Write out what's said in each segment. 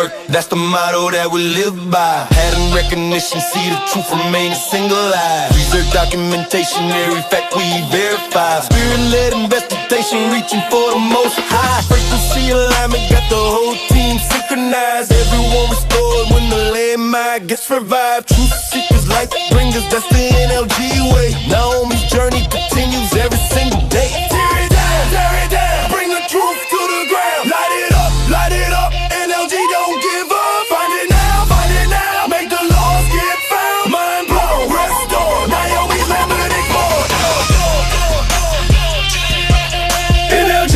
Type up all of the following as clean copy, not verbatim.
work, that's the motto that we live by. Pattern recognition, see the truth remain a single lie. Research documentation, every fact we verify. Spirit-led investigation, reaching for the most high. Frequency alignment, got the whole team synchronized. Everyone restored when the landmine gets revived. Truth seekers, light bringers, that's the NLG way. NAOMI'S journey continues every single day. Tear it down, bring the truth to the ground. Light it up, NLG don't give up. Find it now, make the laws get found. Mind blown, restore, NAOMI'S lemon ignored. NLG.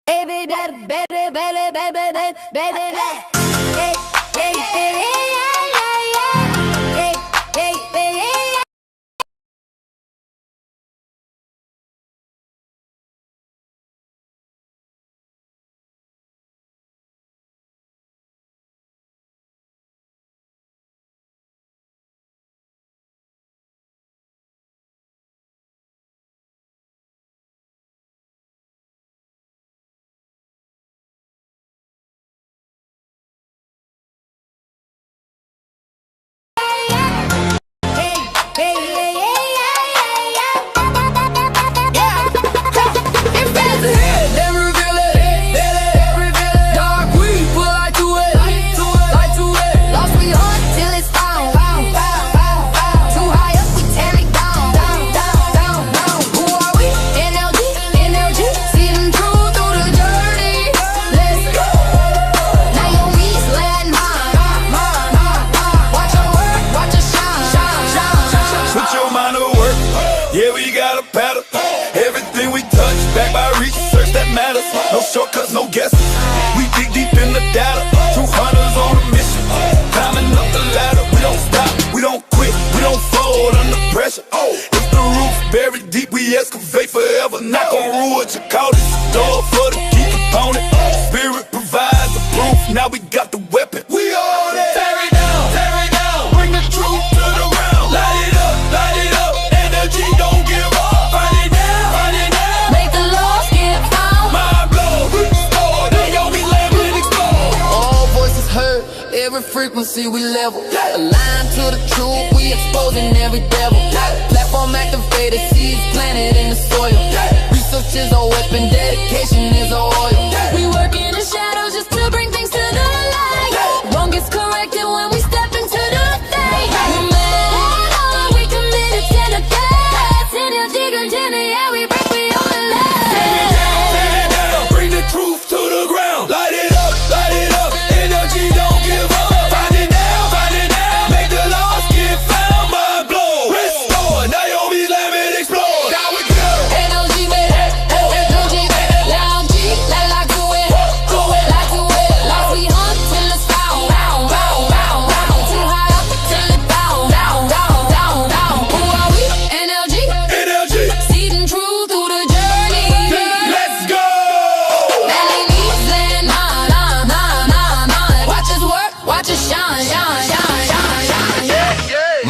Baby, no shortcuts, no guessing. We dig deep in the data, true hunters on a mission. Climbing up the ladder, we don't stop, we don't quit, we don't fold under pressure. If the roof buried deep, we excavate forever. Not gon' rule what you call it. Door for the key component. Spirit provides the proof, now we got the weapon. We all there. Tear it down, bring the truth to the ground. Light it up, energy don't give up. Find it down, make the laws get found. mind blown, restore, NAOMI'S lemon explode. All voices heard, every frequency we level. Aligned to the truth, we exposing every devil. Platform activated, seeds planted in the soil. Research is our weapon, dedication is our oil. We work in the shadows just to bring things to the light. Wrong gets corrected when we step into the thing. We made all, we committed to the gas. Energy continue, yeah, we break beyond the line. Tear it down, bring the truth to the ground. Light it up, energy don't give up. Find it now, make the lost get found. Mind blown, restore, NAOMI'S lemon explode. Now we go. Energy, la la do it,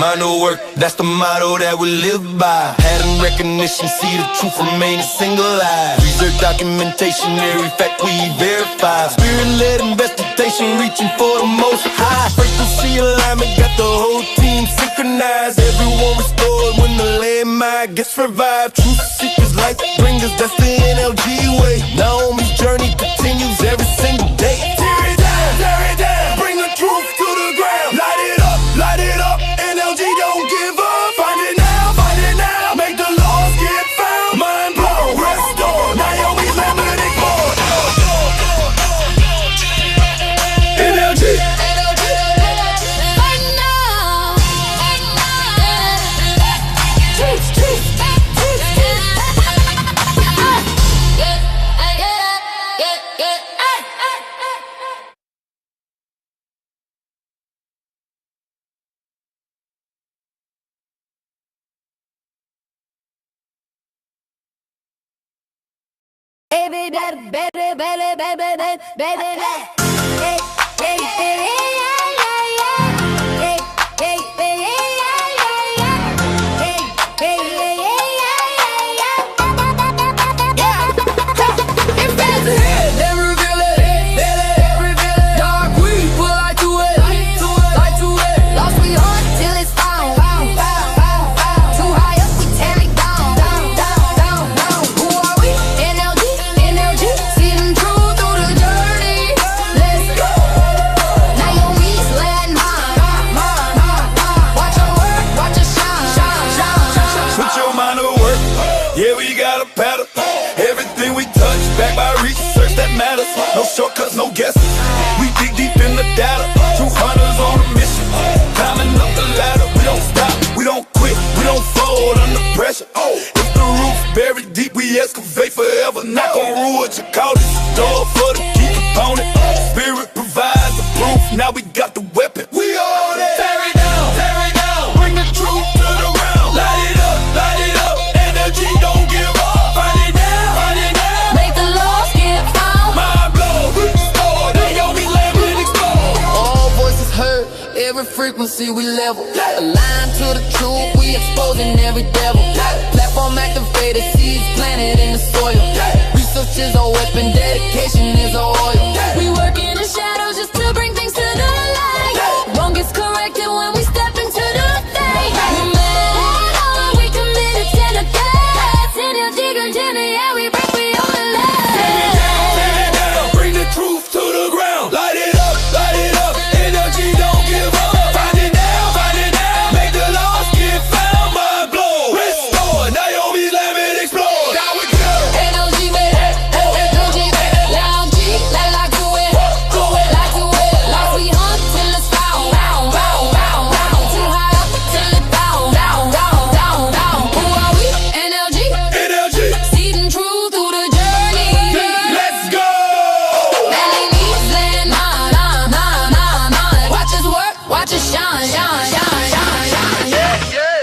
Mind over work, that's the motto that we live by. Pattern recognition, see the truth, remain a single eye. Research documentation, every fact we verify. Spirit-led investigation, reaching for the most high. Frequency alignment, got the whole team synchronized. Everyone restored when the landmine gets revived. Truth seekers, light bringers, that's the NLG way. NAOMI'S journey continues every single day. Tear it down, bring the truth to the ground. Light it up, NLG don't give up. Find it now, make the laws get found. Mind blown, restore, NAOMI'S lemon ignored. NLG. Baby, No shortcuts, no guesses. We dig deep in the data. True hunters on a mission. Climbing up the ladder. We don't stop, we don't quit, we don't fold under pressure. If the roof buried deep, we excavate forever. Knock on wood, you call this a door for the key component. Spirit provides the proof, now we got the weapon. We on it. Tear it down, bring the truth to the ground. Light it up, energy don't give up. Find it now, make the laws get found. mind blown, restore, NAOMI'S lemon explode. All voices heard, every frequency we level. Aligned to the truth, we exposing every devil. Platform activated, seeds planted in the soil. Research is our weapon, dedication is our oil. We work in the shadows just to bring things to the light. Wrong gets corrected when we step into the fade. We made it all, we committed to the facts. Energy continue, yeah, we break, we only last. Bring the truth to the ground. Light it up, energy don't give up. Find it now, make the lost get found. Mind blown, restore, NAOMI'S lemon explode. Now we go. Energy made it, energy made it. Loud G, like to it, like to it. Like we hunt till it's found. Too high up till it's down. Who are we? NLG. Seeding truth through the journey. Let's go. NAOMI'S land mine. Watch us work, watch us shine.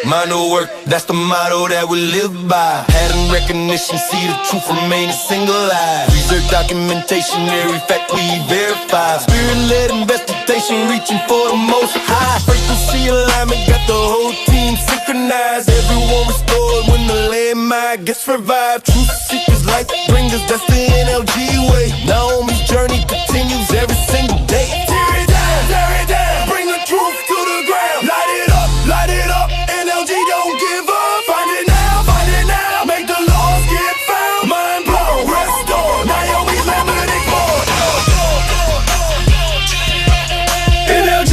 Mind over work, that's the motto that we live by. Pattern recognition, see the truth, remain a single eye. Research documentation, every fact we verify. Spirit-led investigation, reaching for the most high. Frequency alignment, got the whole team synchronized. Everyone restored when the landmine gets revived. Truth seekers, light bringers, that's the NLG way. NAOMI'S journey continues every single day. Tear it down, bring the truth to the ground. Light it up, NLG don't give up. Find it now, make the laws get found. Mind blown, restore, NAOMI'S lemon ignored. NLG.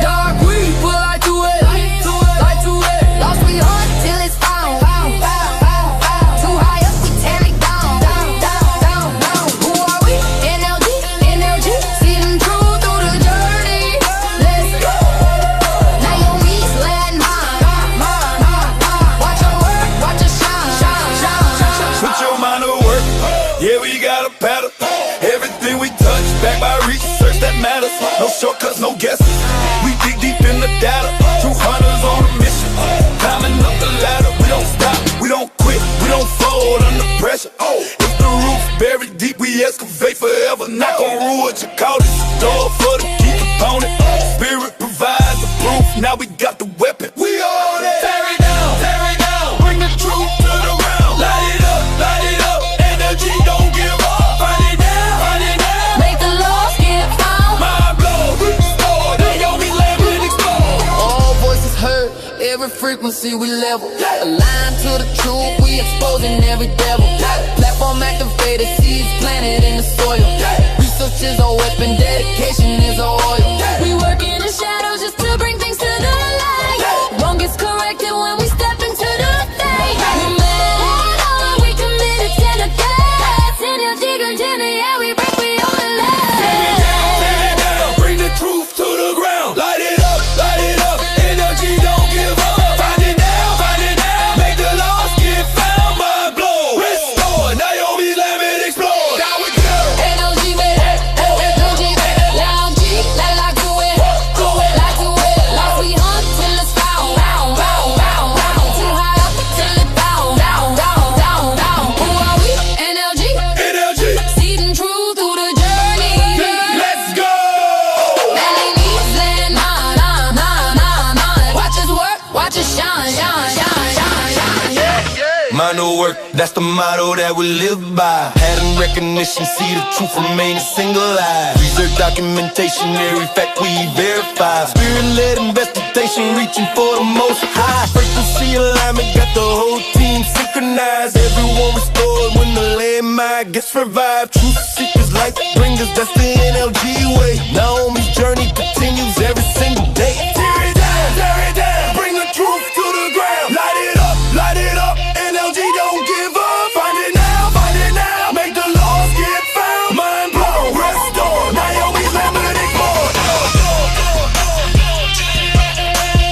Dark, we put light to it. Lost we hunt every frequency we level. Aligned to the truth, we exposing every devil. Platform activated, seeds planted in the soil. Research is our weapon, dedication is our oil. We work in the shadows just to bring things to the light. Wrong gets corrected when we step into the thing. We made all, we committed to the gas. Energy continue, yeah, we break, we on the left. Tear it down, bring the truth to the ground. Light it up, energy don't give up. Find it now, make the lost get found. Mind blow, restore, Naomi's lamb it explode. Now we go. Energy with energy with loud G, like do it, like do it. Lost we hunt till it's found, too high up till it down. Who are we? Energy, seeding truth through the journey. Let's go. NAOMI'S land, watch us work, watch us shine. My new work, that's the motto that we live by. Pattern recognition, see the truth remain a single eye. Research documentation, every fact we verify. Spirit-led investigation, reaching for the most high. Frequency alignment, got the whole team synchronized. Everyone restored when the landmine gets revived. Truth seekers like bringers, that's the NLG way. Naomi's journey continues every single day. Tear it down, bring the truth to the ground. Light it up, NLG don't give up. Find it now, make the lost get found. Mind blown, restore, Naomi's lamb it explode.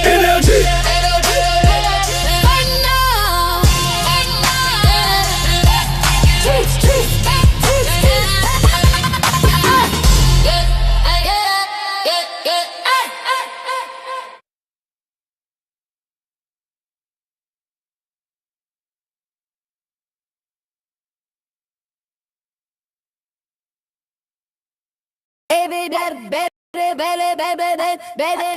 NLG. Baby,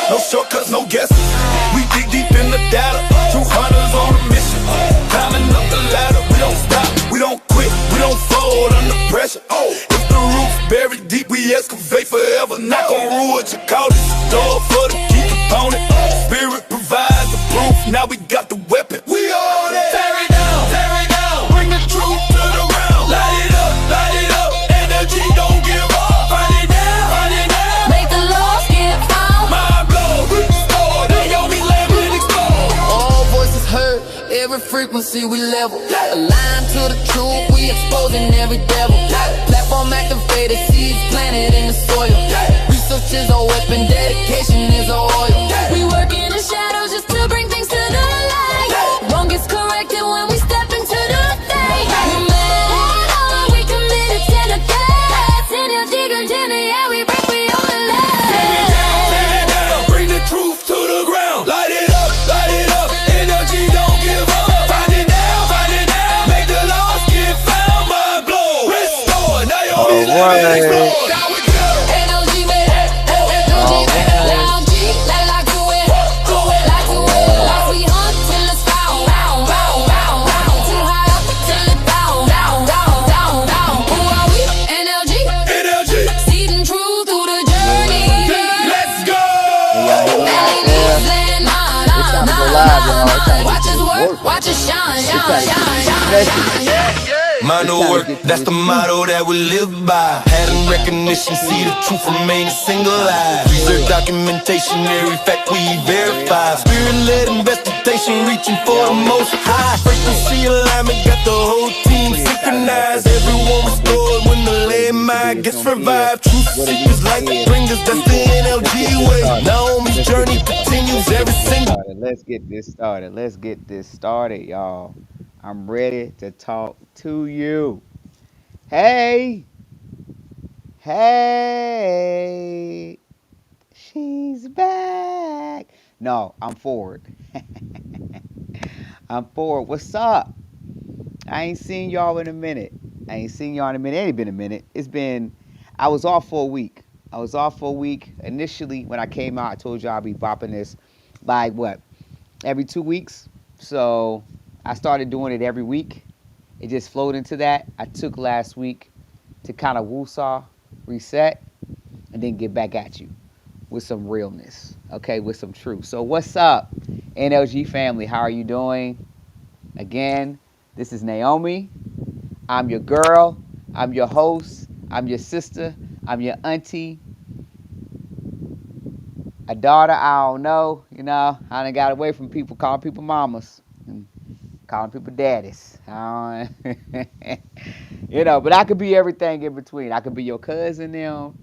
No shortcuts, no guesses. We dig deep in the data. True hunters on a mission. Climbing up the ladder. We don't stop, we don't quit, we don't fold under pressure. If the roof's buried deep, we excavate forever. Not gon' rule what you call it. Door for the key component. Spirit provides the proof. Now we got the weapon. We on it. Tear it down. Bring the truth to the ground. Light it up. Energy don't give up. Find it now. make the lost get found. Mind blown, restore, Naomi's lamb it explode. All voices heard, every frequency we level. Aligned to the truth, we exposing every devil. Platform activated, seeds planted in the soil. Research is our weapon, dedication is our oil. We work in the shadows just to bring things to the light. Wrong gets corrected when we step into the thing. We made all, we committed to the gas. Energy continue, yeah, we break, we on the left. Tear it down, bring the truth to the ground. Light it up, energy don't give up. Find it now, make the lost get found. Mind blown, restore, Naomi's lamb it explode. Now we go. Energy with loud G, like do it, like do it. Lost we hunt till it's found, too high up till it down. Who are we? NLG, seeding truth through the journey. Let's go. NAOMI'S land, watch us work, watch us shine. My new work, that's the motto that we live by. Pattern recognition, see the truth remain a single eye. Research documentation, every fact we verify. Spirit-led investigation, reaching for the most high. Frequency alignment, got the whole team synchronized. Everyone restored when the landmine gets revived. Truth seekers like bringers, that's the NLG way. Naomi's journey continues every single Let's get this started. Let's get this started, y'all. I'm ready to talk to you. Hey, hey, she's back. No, I'm forward. I'm forward. What's up? I ain't seen y'all in a minute. I ain't seen y'all in a minute. It ain't been a minute. I was off for a week. I was off for a week. Initially, when I came out, I told y'all I'd be bopping this like what? Every 2 weeks. So I started doing it every week. It just flowed into that. I took last week to kind of woosah, reset, and then get back at you with some realness, okay, with some truth. So what's up, NLG family? How are you doing? Again, this is Naomi. I'm your girl. I'm your host. I'm your sister. I'm your auntie. A daughter, I don't know. I done got away from people calling people mamas and calling people daddies. But I could be everything in between. I could be your cousin now,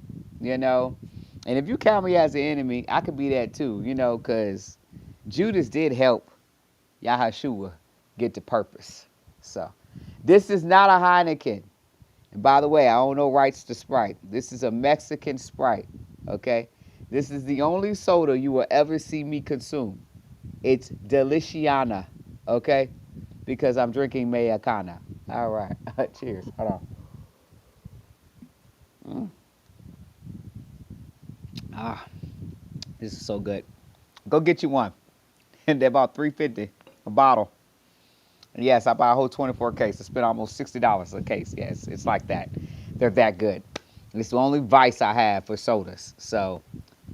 you know. And if you count me as an enemy, I could be that too, because Judas did help Yahashua get to purpose. So this is not a Heineken. And by the way, I own no rights to Sprite. This is a Mexican Sprite, okay? This is the only soda you will ever see me consume. It's Deliciana, okay? Because I'm drinking Mayacana. All right. Cheers. Hold on. Ah, this is so good. Go get you one. And they're about $3.50 a bottle. And yes, I buy a whole 24 case. I spend almost $60 a case. Yes, it's like that. They're that good. It's the only vice I have for sodas. So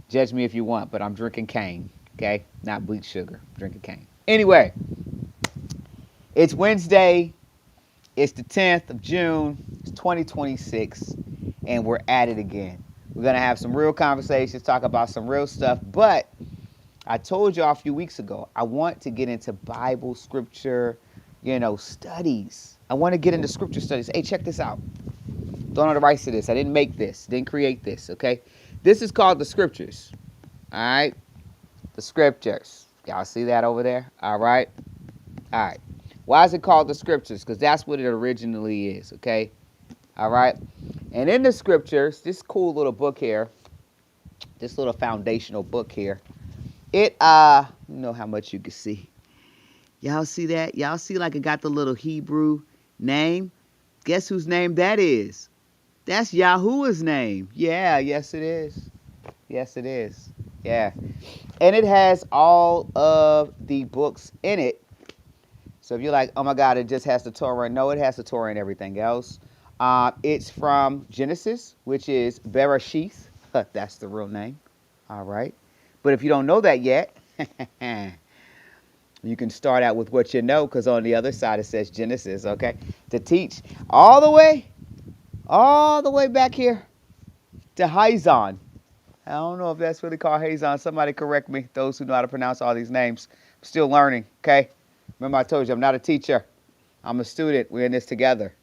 judge me if you want, but I'm drinking cane. Okay? Not bleach sugar. I'm drinking cane. Anyway, it's Wednesday. It's the 10th of June. It's 2026. And we're at it again. We're going to have some real conversations, talk about some real stuff. But I told y'all a few weeks ago, I want to get into Bible scripture, studies. I want to get into scripture studies. Hey, check this out. Don't know the rights to this. I didn't make this. Didn't create this, okay? This is called the scriptures. All right? The scriptures. Y'all see that over there? All right? All right. Why is it called the scriptures? Because that's what it originally is, okay? All right? And in the scriptures, this cool little book here, this little foundational book here, how much you can see. Y'all see that? Y'all see like it got the little Hebrew name? Guess whose name that is? That's Yahuwah's name. Yeah, yes it is. Yes it is. Yeah. And it has all of the books in it. So if you're like, oh my God, it just has the Torah. No, it has the Torah and everything else. It's from Genesis, which is Bereshith. That's the real name. All right. But if you don't know that yet, you can start out with what you know, because on the other side it says Genesis, okay? To teach all the way back here to Hazon. I don't know if that's really called Hazon. Somebody correct me, those who know how to pronounce all these names. I'm still learning, okay? Remember I told you I'm not a teacher. I'm a student. We're in this together.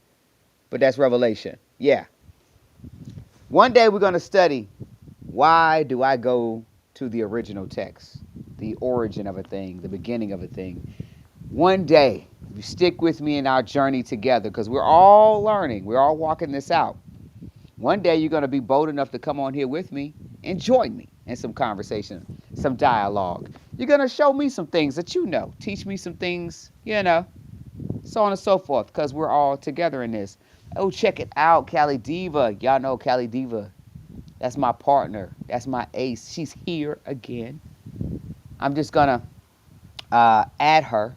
But that's Revelation. Yeah. One day we're going to study, why do I go to the original text? The origin of a thing, the beginning of a thing. One day, if you stick with me in our journey together, because we're all learning, we're all walking this out. One day you're going to be bold enough to come on here with me and join me in some conversation, some dialogue. You're going to show me some things that you know, teach me some things, so on and so forth, because we're all together in this. Oh, check it out, Cali Diva. Y'all know Cali Diva. That's my partner. That's my ace. She's here again. I'm just going to add her.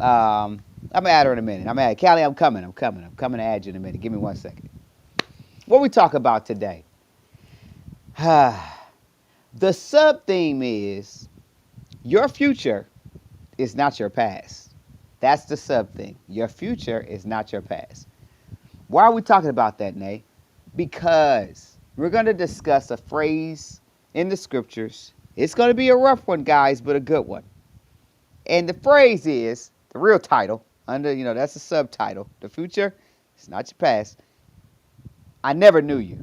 I'm going to add her in a minute. Callie, I'm coming to add you in a minute. Give me 1 second. What we talk about today? The sub-theme is your future is not your past. That's the sub-theme. Your future is not your past. Why are we talking about that, Nay? Because we're going to discuss a phrase in the scriptures. It's going to be a rough one, guys, but a good one. And the phrase is, the real title, that's the subtitle. The future is not your past. I never knew you.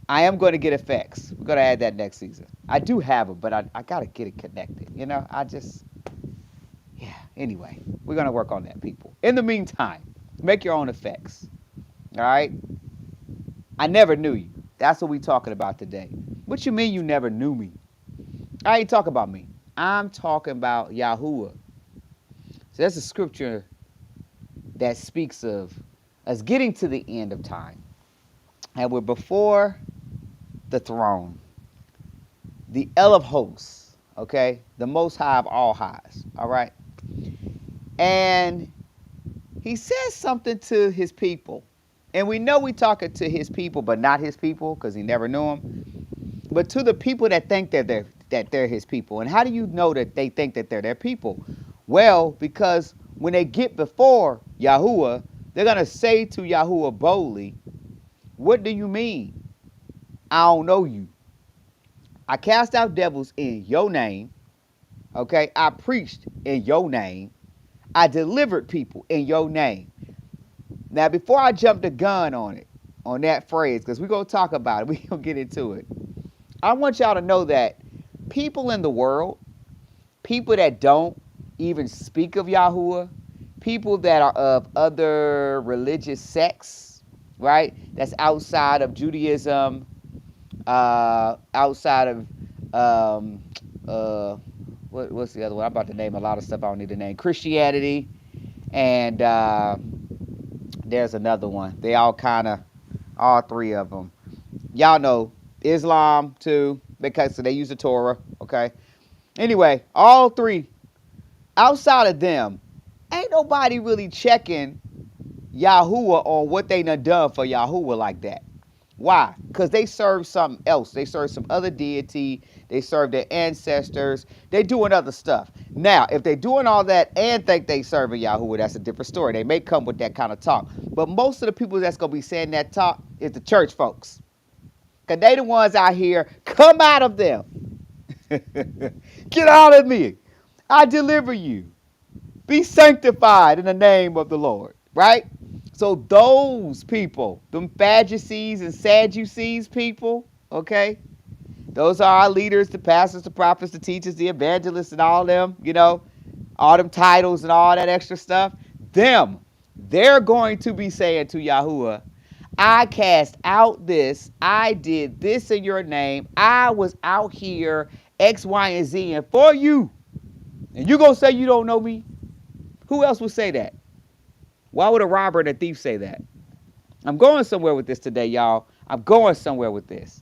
I am going to get effects. We're going to add that next season. I do have them, but I got to get it connected. Yeah. Anyway, we're going to work on that, people. In the meantime, make your own effects. All right? I never knew you. That's what we're talking about today. What you mean you never knew me? I ain't talking about me. I'm talking about Yahuwah. So that's a scripture that speaks of us getting to the end of time. And we're before the throne, the El of hosts, okay? The most high of all highs, all right? And he says something to his people. And we know we talking to his people, but not his people, because he never knew them. But to the people that think that they're his people. And how do you know that they think that they're their people? Well, because when they get before Yahuwah, they're going to say to Yahuwah boldly, what do you mean? I don't know you. I cast out devils in your name. Okay? I preached in your name. I delivered people in your name. Now, before I jump the gun on that phrase, because we're going to talk about it, we're going to get into it. I want y'all to know that people in the world, people that don't even speak of Yahuwah, people that are of other religious sects, right? That's outside of Judaism, outside of, what's the other one? I'm about to name a lot of stuff I don't need to name. Christianity, and there's another one. They all all three of them. Y'all know Islam too, because they use the Torah, okay? Anyway, all three, outside of them, ain't nobody really checking Yahuwah on what they done for Yahuwah like that. Why? Because they serve something else. They serve some other deity. They serve their ancestors. They doing other stuff. Now, if they doing all that and think they serving Yahuwah, that's a different story. They may come with that kind of talk. But most of the people that's going to be saying that talk is the church folks. Because they the ones out here, come out of them. Get out of me. I deliver you. Be sanctified in the name of the Lord. Right? So those people, them Pharisees and Sadducees people, okay? Those are our leaders, the pastors, the prophets, the teachers, the evangelists, and all them, all them titles and all that extra stuff. They're going to be saying to Yahuwah, I cast out this. I did this in your name. I was out here X, Y, and Z and for you. And you going to say you don't know me? Who else would say that? Why would a robber and a thief say that? I'm going somewhere with this today, y'all. I'm going somewhere with this.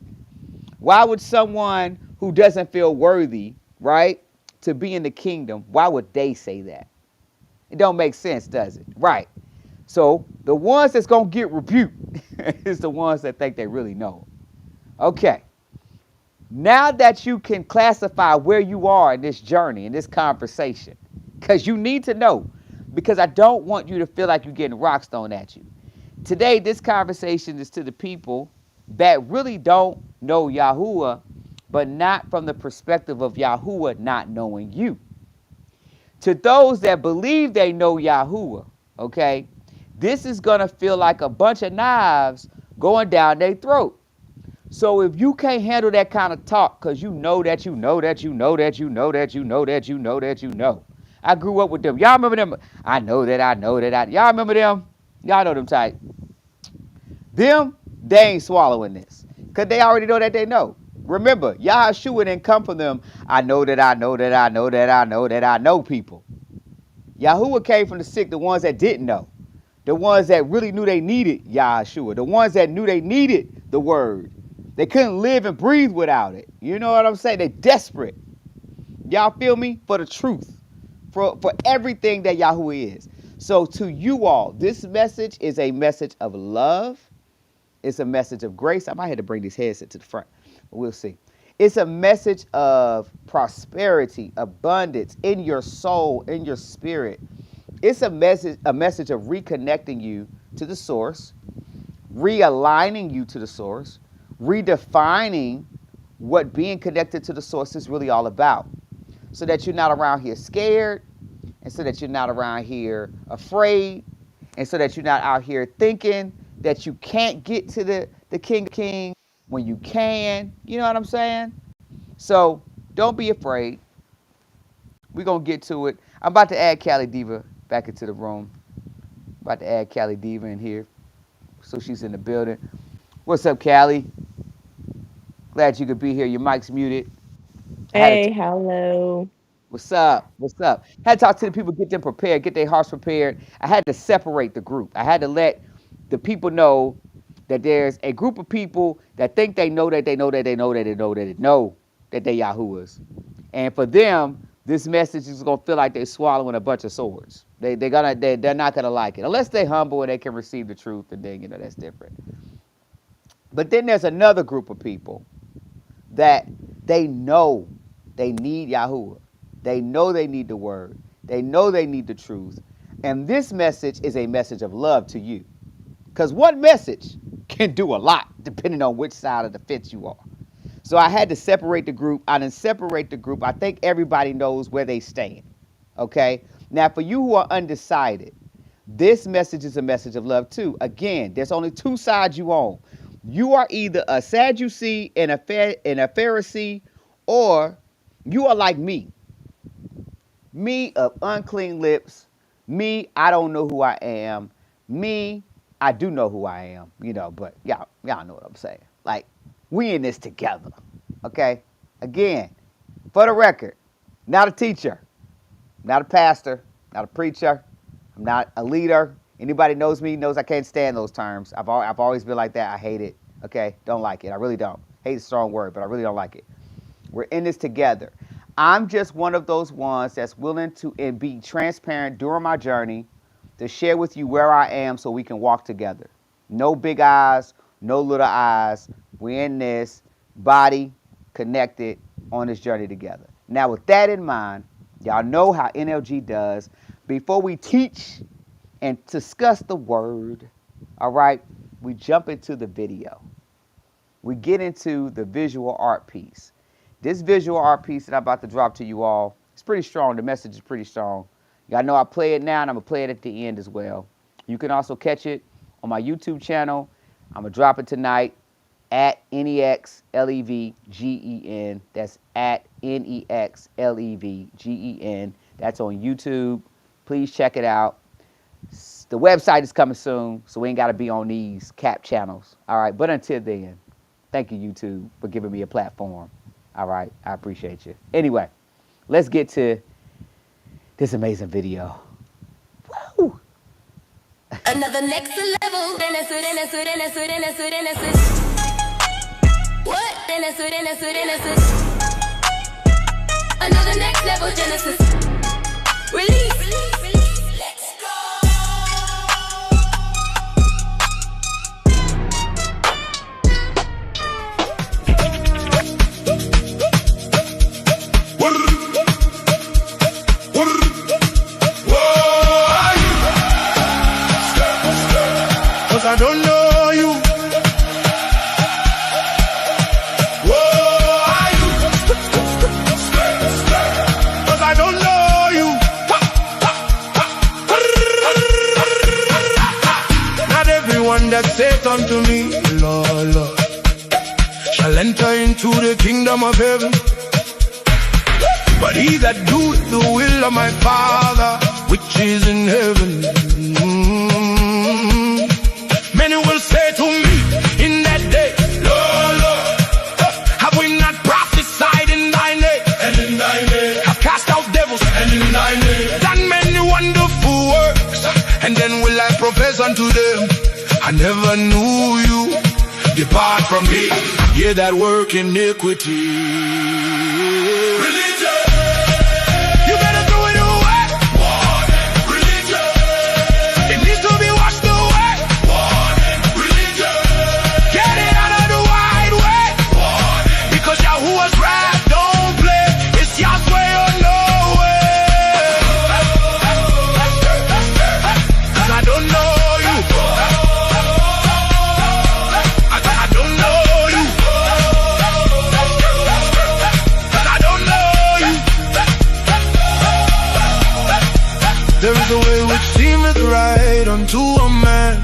Why would someone who doesn't feel worthy, right, to be in the kingdom, why would they say that? It don't make sense, does it? Right. So the ones that's going to get rebuked is the ones that think they really know. Okay. Now that you can classify where you are in this journey, in this conversation, because you need to know, because I don't want you to feel like you're getting rocks thrown at you. Today, this conversation is to the people that really don't know Yahuwah, but not from the perspective of Yahuwah not knowing you. To those that believe they know Yahuwah, okay, this is going to feel like a bunch of knives going down their throat. So if you can't handle that kind of talk, because you know that you know that you know that you know that you know that you know that you know. I grew up with them. Y'all remember them? I know that I know that I. Y'all remember them? Y'all know them type. Them, they ain't swallowing this. Because they already know that they know. Remember, Yahshua didn't come from them. I know that I know that I know that I know that I know people. Yahuwah came from the sick, the ones that didn't know. The ones that really knew they needed Yahshua. The ones that knew they needed the word. They couldn't live and breathe without it. You know what I'm saying? They're desperate. Y'all feel me? For the truth. For everything that Yahuwah is. So to you all, this message is a message of love. It's a message of grace. I might have to bring this headset to the front. But we'll see. It's a message of prosperity, abundance in your soul, in your spirit. It's a message of reconnecting you to the source, realigning you to the source, redefining what being connected to the source is really all about. So that you're not around here scared, and so that you're not around here afraid, and so that you're not out here thinking that you can't get to the King of Kings when you can. You know what I'm saying? So don't be afraid. We're going to get to it. I'm about to add Cali Diva back into the room. About to add Cali Diva in here. So she's in the building. What's up, Cali? Glad you could be here. Your mic's muted. Hey, hello. What's up? What's up? Had to talk to the people, get them prepared, get their hearts prepared. I had to separate the group. I had to let the people know that there's a group of people that think they know that they know that they know that they know that they know that they Yahuwahs. And for them, this message is gonna feel like they're swallowing a bunch of swords. They're not gonna like it. Unless they're humble and they can receive the truth, and then that's different. But then there's another group of people that they know they need Yahuwah. They know they need the word. They know they need the truth. And this message is a message of love to you. Because one message can do a lot depending on which side of the fence you are. So I had to separate the group. I didn't separate the group. I think everybody knows where they stand. Okay? Now, for you who are undecided, this message is a message of love too. Again, there's only two sides you own. You are either a Sadducee and a Pharisee, or you are like me. Me of unclean lips. Me, I don't know who I am. Me, I do know who I am, but y'all know what I'm saying. Like, we in this together, okay? Again, for the record, not a teacher, not a pastor, not a preacher. I'm not a leader. Anybody knows me knows I can't stand those terms. I've always been like that. I hate it, okay? Don't like it. I really don't. Hate is a strong word, but I really don't like it. We're in this together. I'm just one of those ones that's willing to and be transparent during my journey to share with you where I am so we can walk together. No big eyes, no little eyes. We're in this body connected on this journey together. Now, with that in mind, y'all know how NLG does. Before we teach and discuss the word, all right, we jump into the video. We get into the visual art piece. This visual art piece that I'm about to drop to you all, it's pretty strong. The message is pretty strong. Y'all know I play it now, and I'm going to play it at the end as well. You can also catch it on my YouTube channel. I'm going to drop it tonight at NEXLEVGEN. That's at NEXLEVGEN. That's on YouTube. Please check it out. The website is coming soon, so we ain't got to be on these cap channels. All right, but until then, thank you, YouTube, for giving me a platform. All right, I appreciate you. Anyway, let's get to this amazing video. Woo! Another next level. What? Another next level Genesis. Release. Let's go. I don't know you. Whoa, are you? Cause I don't know you. Not everyone that saith unto me, Lord, Lord, shall enter into the kingdom of heaven, but he that doeth the will of my Father which is in heaven. Many will say to me in that day, Lord, Lord, have we not prophesied in thy name? And in thy name have cast out devils, and in thy name done many wonderful works. And then will I profess unto them, I never knew you. Depart from me, ye that work iniquity. Religion, you better throw it away. Religion, it needs to be washed away. Get it out of the wide way. Because Yahuwah's wrath don't play. It's Yah's way or no way. Cause I don't know you. I don't know you. Cause I don't know you. There is a way which seemeth right unto a man,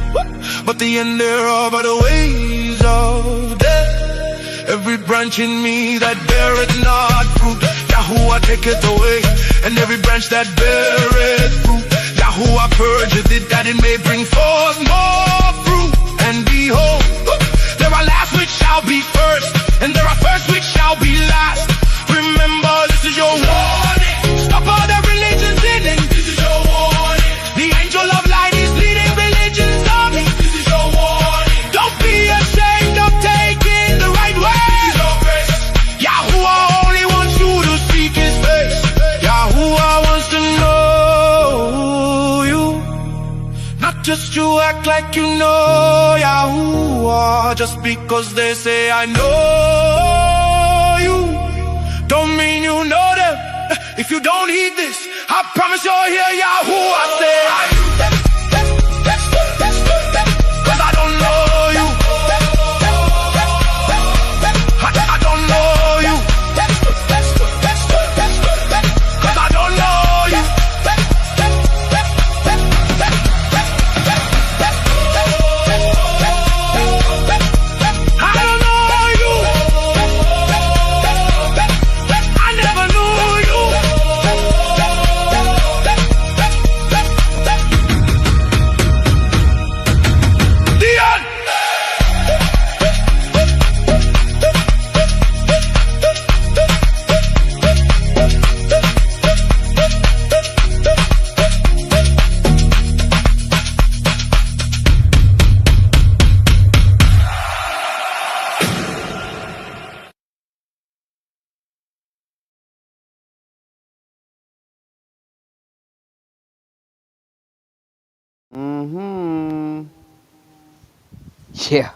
but the end thereof are the ways of death. Every branch in me that beareth not fruit, Yahuwah taketh away. And every branch that beareth fruit, Yahuwah purgeth it, that it may bring forth more fruit. And behold, there are last which shall be first, and there are first which shall be last. Remember, this is your warning. Stop all the religions in it. This is your warning. The angel of light is leading religions on me. This is your warning. Don't be ashamed of taking the right way. This is your grace. Yahuwah only wants you to seek his face. Yahuwah wants to know you, not just you act like you know Yahuwah. Just because they say I know you, don't mean you know them. If you don't heed this, I promise you'll hear Yahuwah say cause I don't know you. I don't know you. Cause I don't know you. I don't know you. I never knew you. Dion! Yeah.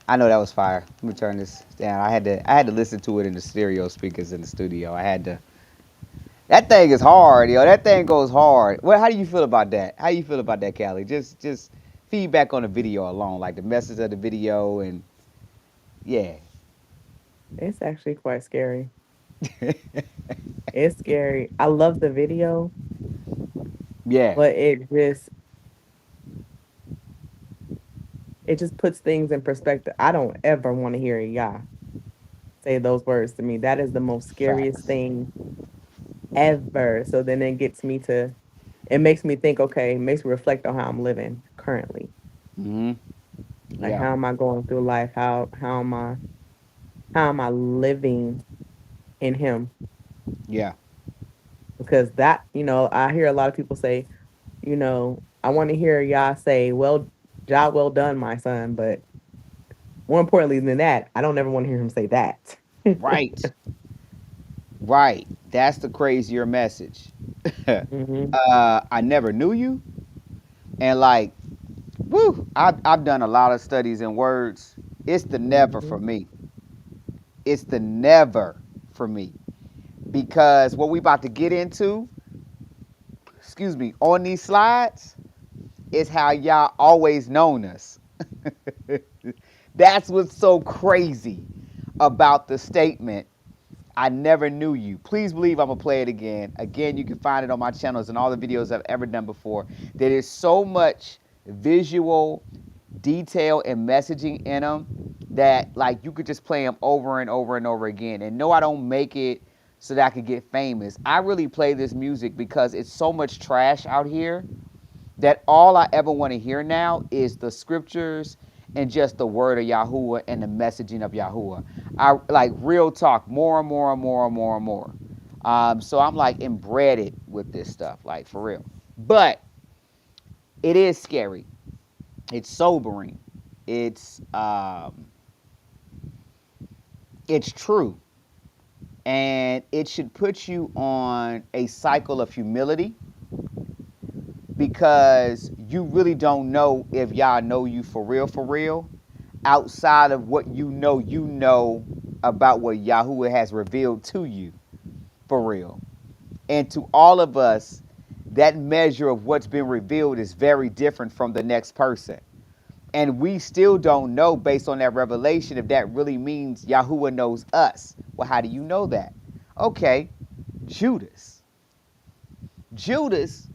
I know that was fire. Let me turn this down. I had to listen to it in the stereo speakers in the studio. I had to. That thing is hard, yo. That thing goes hard. Well, how do you feel about that? How you feel about that, Callie? Just feedback on the video alone, like the message of the video, and yeah. It's actually quite scary. It's scary. I love the video, Yeah. but it just puts things in perspective. I don't ever want to hear Yah say those words to me. That is the most scariest Facts. thing ever. So then it makes me think, okay, it makes me reflect on how I'm living currently. Hmm. Like Yeah. how am I going through life? How am I living in him? Yeah. Because I hear a lot of people say, I want to hear Yah say, well, job well done, my son. But more importantly than that, I don't ever want to hear him say that. Right. Right. That's the crazier message. Hmm. I never knew you, and like, woo. I've done a lot of studies in words. It's the never for Hmm. me. It's the never for me because what we about to get into, excuse me, on these slides is how y'all always known us. That's what's so crazy about the statement, I never knew you. Please believe I'm going to play it again. Again, you can find it on my channels and all the videos I've ever done before. There is so much visual detail and messaging in them that like you could just play them over and over and over again. And no, I don't make it so that I could get famous. I really play this music because it's so much trash out here that all I ever want to hear now is the scriptures and just the word of Yahuwah and the messaging of Yahuwah. I like real talk, more and more and more and more and more. So I'm like embedded with this stuff, like for real. But it is scary. It's sobering. It's um, it's true, and it should put you on a cycle of humility because you really don't know if y'all know you for real, outside of what you know about what Yahuwah has revealed to you for real. And to all of us, that measure of what's been revealed is very different from the next person. And we still don't know based on that revelation if that really means Yahuwah knows us. Well, how do you know that? Okay, Judas. Judas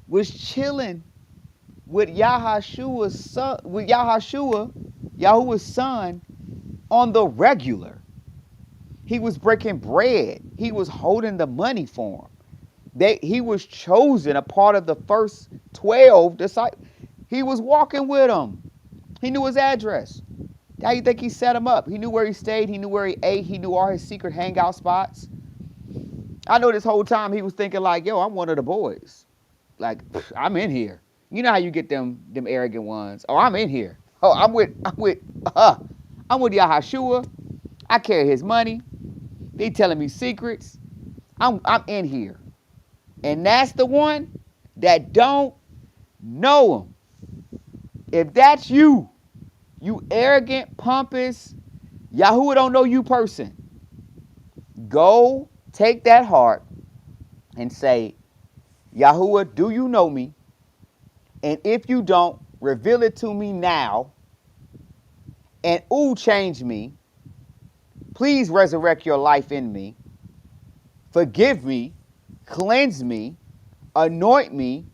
was chilling with Yahushua's son, Yahuwah's son, on the regular. He was breaking bread. He was holding the money for him. He was chosen a part of the first 12 disciples. He was walking with them. He knew his address. How you think he set him up? He knew where he stayed. He knew where he ate. He knew all his secret hangout spots. I know this whole time he was thinking like, yo, I'm one of the boys. Like, I'm in here. You know how you get them arrogant ones. Oh, I'm in here. Oh, I'm with Yahashua. I carry his money. They telling me secrets. I'm in here. And that's the one that don't know him. If that's you arrogant, pompous, Yahuwah don't know you person, go take that heart and say, Yahuwah, do you know me? And if you don't, reveal it to me now. And change me. Please resurrect your life in me. Forgive me. Cleanse me. Anoint me.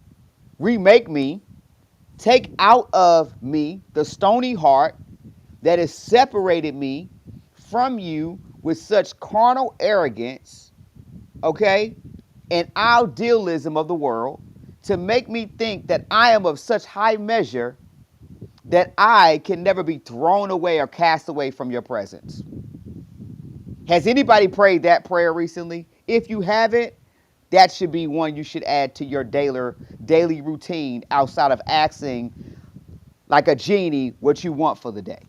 Remake me. Take out of me the stony heart that has separated me from you with such carnal arrogance, okay, and idealism of the world, to make me think that I am of such high measure that I can never be thrown away or cast away from your presence. Has anybody prayed that prayer recently? If you haven't, that should be one you should add to your daily routine outside of asking like a genie what you want for the day.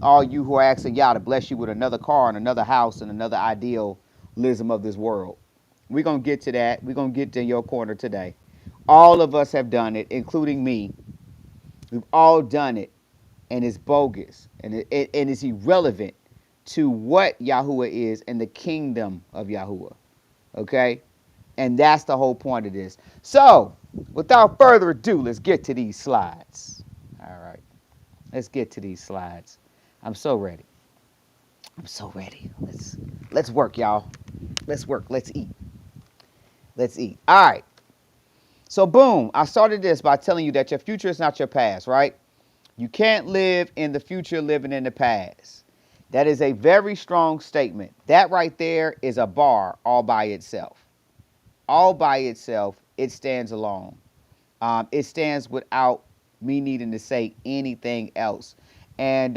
All you who are asking Yah to bless you with another car and another house and another idealism of this world. We're going to get to that. We're going to get to your corner today. All of us have done it, including me. We've all done it, and it's bogus, and it's irrelevant to what Yahuwah is and the kingdom of Yahuwah. Okay? And that's the whole point of this. So, without further ado, let's get to these slides. All right. Let's get to these slides. I'm so ready. I'm so ready. Let's work, y'all. Let's work. Let's eat. Let's eat. All right. So, boom. I started this by telling you that your future is not your past, right? You can't live in the future living in the past. That is a very strong statement. That right there is a bar all by itself. All by itself, it stands alone. It stands without me needing to say anything else. And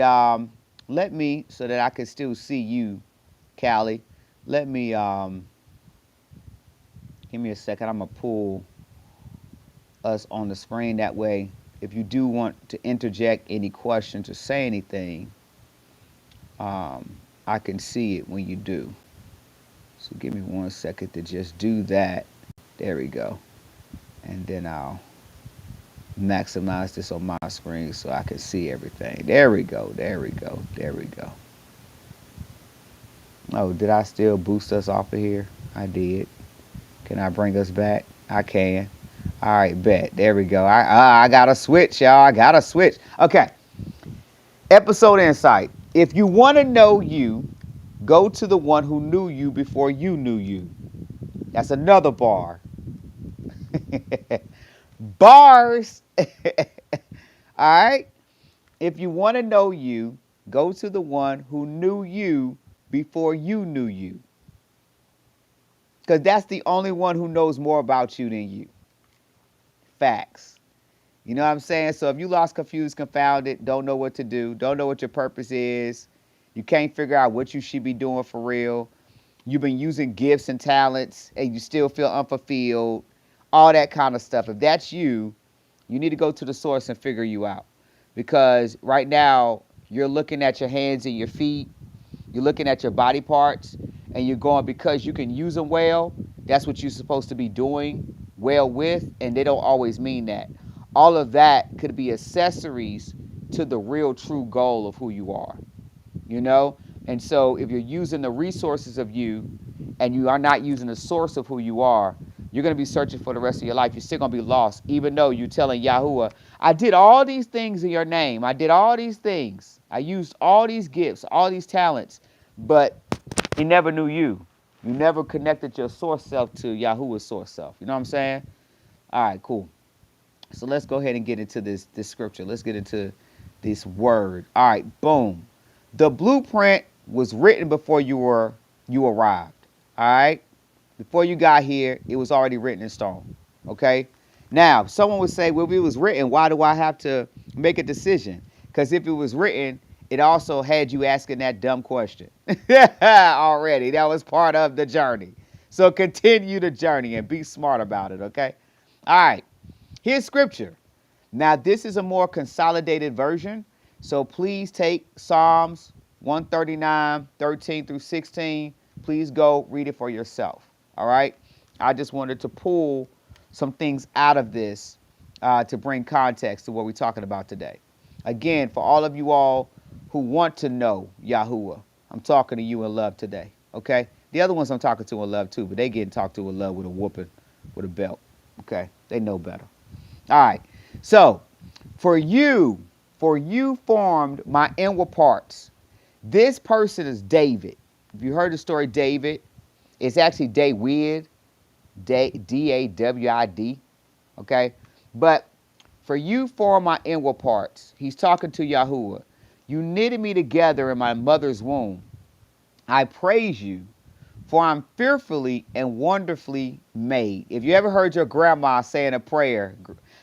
let me, so that I can still see you, Callie, let me, give me a second. I'm going to pull us on the screen. That way, if you do want to interject any questions or say anything, I can see it when you do. So give me 1 second to just do that. There we go. And then I'll maximize this on my screen so I can see everything. There we go. There we go. There we go. Oh, did I still boost us off of here? I did. Can I bring us back? I can. All right, bet. There we go. I got to switch, y'all. I got to switch. Okay. Episode insight. If you want to know you, go to the one who knew you before you knew you. That's another bar. Bars. All right. If you want to know you, go to the one who knew you before you knew you. Because that's the only one who knows more about you than you. Facts. You know what I'm saying? So if you lost, confused, confounded, don't know what to do, don't know what your purpose is, you can't figure out what you should be doing for real, you've been using gifts and talents and you still feel unfulfilled, all that kind of stuff. If that's you, you need to go to the source and figure you out. Because right now, you're looking at your hands and your feet, you're looking at your body parts, and you're going, because you can use them well, that's what you're supposed to be doing well with, and they don't always mean that. All of that could be accessories to the real true goal of who you are, you know? And so if you're using the resources of you and you are not using the source of who you are, you're going to be searching for the rest of your life. You're still going to be lost, even though you're telling Yahuwah, I did all these things in your name. I did all these things. I used all these gifts, all these talents, but he never knew you. You never connected your source self to Yahuwah's source self. You know what I'm saying? All right, cool. So let's go ahead and get into this scripture. Let's get into this word. All right, boom. The blueprint was written before you arrived. All right? Before you got here, it was already written in stone. Okay? Now, someone would say, well, if it was written, why do I have to make a decision? Because if it was written, it also had you asking that dumb question already. That was part of the journey. So continue the journey and be smart about it, okay? All right. Here's scripture. Now, this is a more consolidated version. So please take Psalms 139, 13 through 16. Please go read it for yourself. All right. I just wanted to pull some things out of this to bring context to what we're talking about today. Again, for all of you all who want to know Yahuwah, I'm talking to you in love today. Okay. The other ones I'm talking to in love too, but they getting talked to in love with a whooping, with a belt. Okay. They know better. All right. So, for you formed my inward parts. This person is David. If you heard the story David, it's actually David, D-A-W-I-D, okay? But for you formed my inward parts. He's talking to Yahuwah. You knitted me together in my mother's womb. I praise you, for I'm fearfully and wonderfully made. If you ever heard your grandma saying a prayer,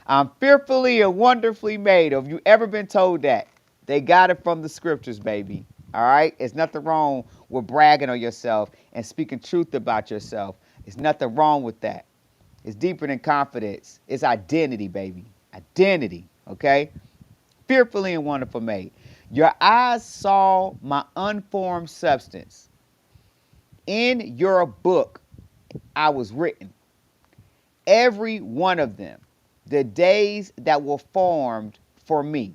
I'm fearfully and wonderfully made. Have you ever been told that? They got it from the scriptures, baby. All right? There's nothing wrong with bragging on yourself and speaking truth about yourself. There's nothing wrong with that. It's deeper than confidence. It's identity, baby. Identity, okay? Fearfully and wonderfully made. Your eyes saw my unformed substance. In your book, I was written. Every one of them. The days that were formed for me.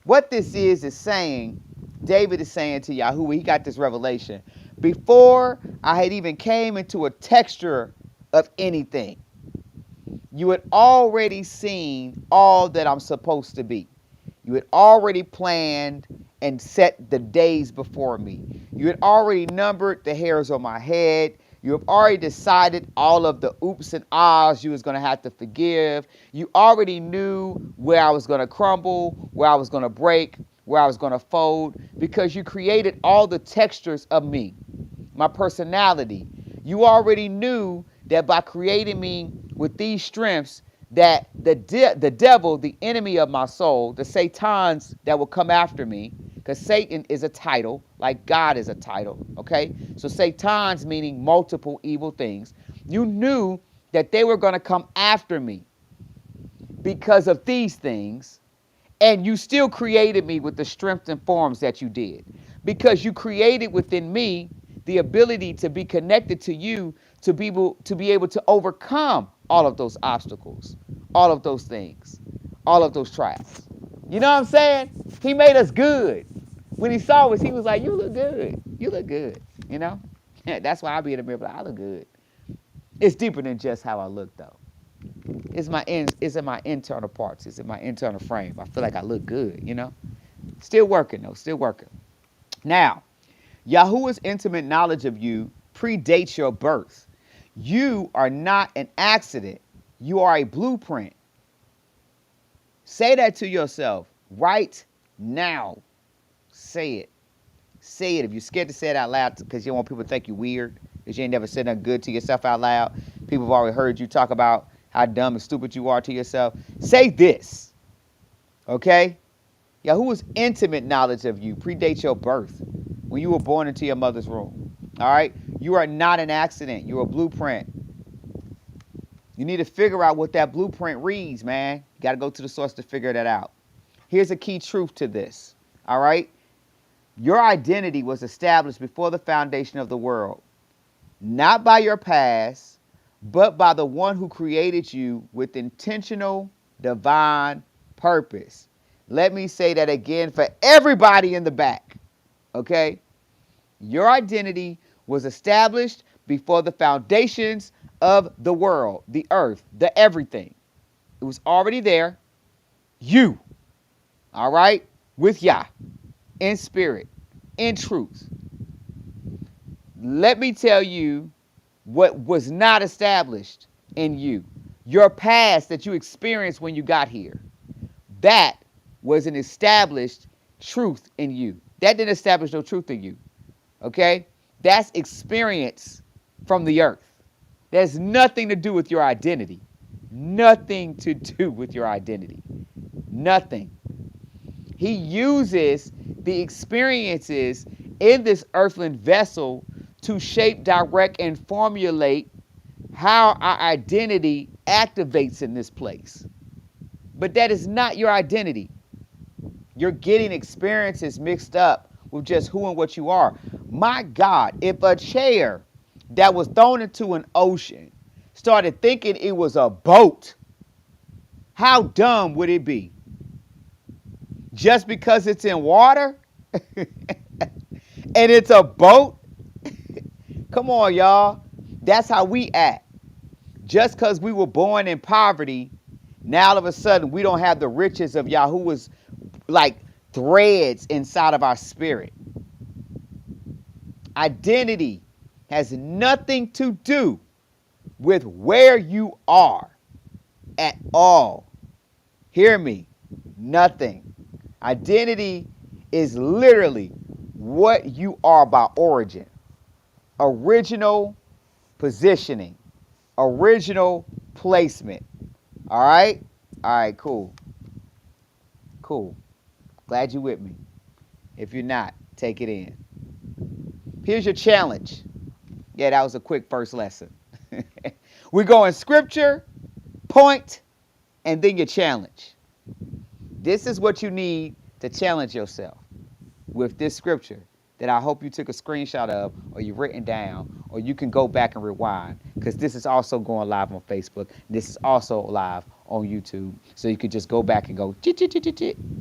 What this is saying, David is saying to Yahuwah, he got this revelation. Before I had even came into a texture of anything, you had already seen all that I'm supposed to be. You had already planned and set the days before me. You had already numbered the hairs on my head. You have already decided all of the oops and ahs you was going to have to forgive. You already knew where I was going to crumble, where I was going to break, where I was going to fold, because you created all the textures of me, my personality. You already knew that by creating me with these strengths, that the devil, the enemy of my soul, the Satans that will come after me, because Satan is a title, like God is a title, okay? So Satans meaning multiple evil things. You knew that they were going to come after me because of these things, and you still created me with the strength and forms that you did, because you created within me the ability to be connected to you, to be able to overcome all of those obstacles, all of those things, all of those trials. You know what I'm saying? He made us good. When he saw us, he was like, you look good. You look good. You know? That's why I be in the mirror, but I look good. It's deeper than just how I look, though. It's in my internal parts. It's in my internal frame. I feel like I look good, you know? Still working, though. Still working. Now, Yahuwah's intimate knowledge of you predates your birth. You are not an accident. You are a blueprint. Say that to yourself right now. Say it. Say it. If you're scared to say it out loud because you don't want people to think you weird, because you ain't never said nothing good to yourself out loud, people have already heard you talk about how dumb and stupid you are to yourself. Say this. Okay? Yahuwah's intimate knowledge of you predates your birth, when you were born into your mother's womb. All right? You are not an accident. You're a blueprint. You need to figure out what that blueprint reads, man. You got to go to the source to figure that out. Here's a key truth to this. All right? Your identity was established before the foundation of the world, not by your past, but by the one who created you with intentional divine purpose. Let me say that again for everybody in the back. Okay? Your identity was established before the foundations of the world, the earth, the everything. It was already there. You. All right? With Yah. In spirit. In truth. Let me tell you what was not established in you. Your past that you experienced when you got here. That was an established truth in you. That didn't establish no truth in you. Okay? That's experience from the earth. There's nothing to do with your identity. Nothing to do with your identity. Nothing. He uses the experiences in this earthly vessel to shape, direct, and formulate how our identity activates in this place. But that is not your identity. You're getting experiences mixed up with just who and what you are. My God, if a chair that was thrown into an ocean started thinking it was a boat, how dumb would it be? Just because it's in water and it's a boat? Come on, y'all. That's how we act. Just because we were born in poverty, now all of a sudden we don't have the riches of Yahuwah's like threads inside of our spirit. Identity has nothing to do with where you are at all. Hear me. Nothing. Identity is literally what you are by origin. Original positioning. Original placement. All right? All right, cool. Cool. Glad you're with me. If you're not, take it in. Here's your challenge. Yeah, that was a quick first lesson. We're going scripture, point, and then your challenge. This is what you need to challenge yourself with this scripture that I hope you took a screenshot of or you've written down or you can go back and rewind because this is also going live on Facebook. This is also live on YouTube. So you could just go back and go,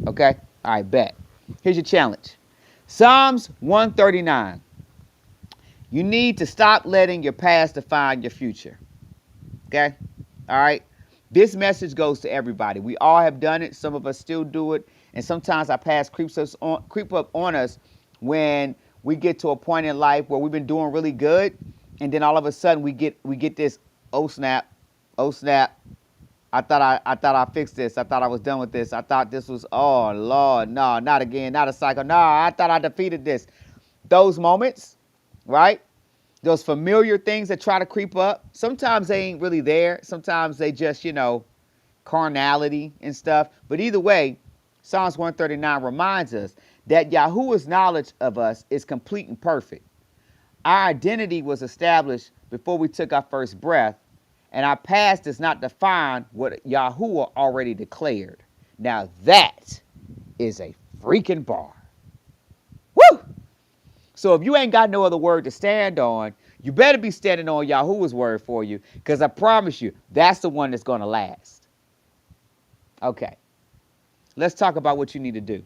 okay? All right, bet. Here's your challenge. Psalms 139. You need to stop letting your past define your future. Okay? All right? This message goes to everybody. We all have done it. Some of us still do it. And sometimes our past creep up on us when we get to a point in life where we've been doing really good. And then all of a sudden we get this, oh snap. I thought I fixed this. I thought I was done with this. I thought this was, oh Lord, no, not again, not a cycle. No, I thought I defeated this. Those moments, right? Those familiar things that try to creep up. Sometimes they ain't really there. Sometimes they just, carnality and stuff. But either way, Psalms 139 reminds us that Yahuwah's knowledge of us is complete and perfect. Our identity was established before we took our first breath, and our past does not define what Yahuwah already declared. Now that is a freaking bar. Woo! So if you ain't got no other word to stand on, you better be standing on Yahuwah's word for you, because I promise you, that's the one that's going to last. Okay. Let's talk about what you need to do.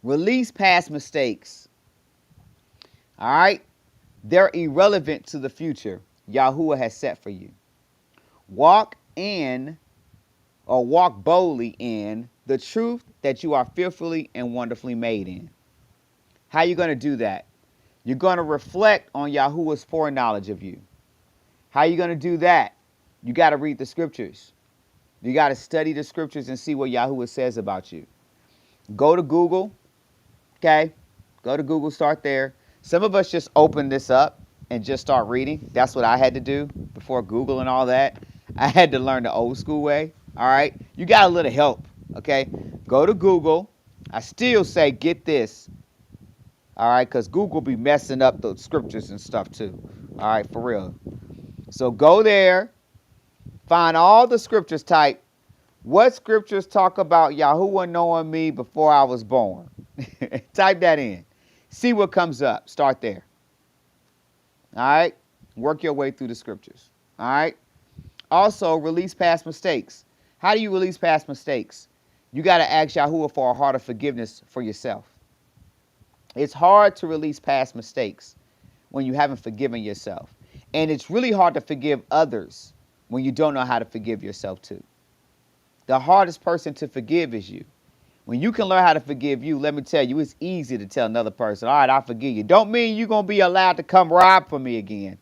Release past mistakes. All right? They're irrelevant to the future Yahuwah has set for you. Walk boldly in the truth that you are fearfully and wonderfully made in. How are you going to do that? You're going to reflect on Yahuwah's foreknowledge of you. How are you going to do that? You got to read the scriptures. You got to study the scriptures and see what Yahuwah says about you. Go to Google. Okay? Go to Google, start there. Some of us just open this up and just start reading. That's what I had to do before Google and all that. I had to learn the old school way. All right? You got a little help. Okay? Go to Google. I still say get this. All right? Because Google be messing up the scriptures and stuff too. All right? For real. So go there. Find all the scriptures, type what scriptures talk about Yahuwah knowing me before I was born. Type that in. See what comes up. Start there. All right? Work your way through the scriptures. All right? Also, release past mistakes. How do you release past mistakes? You got to ask Yahuwah for a heart of forgiveness for yourself. It's hard to release past mistakes when you haven't forgiven yourself. And it's really hard to forgive others when you don't know how to forgive yourself too. The hardest person to forgive is you. When you can learn how to forgive you, let me tell you, it's easy to tell another person, all right, I forgive you. Don't mean you're going to be allowed to come rob for me again.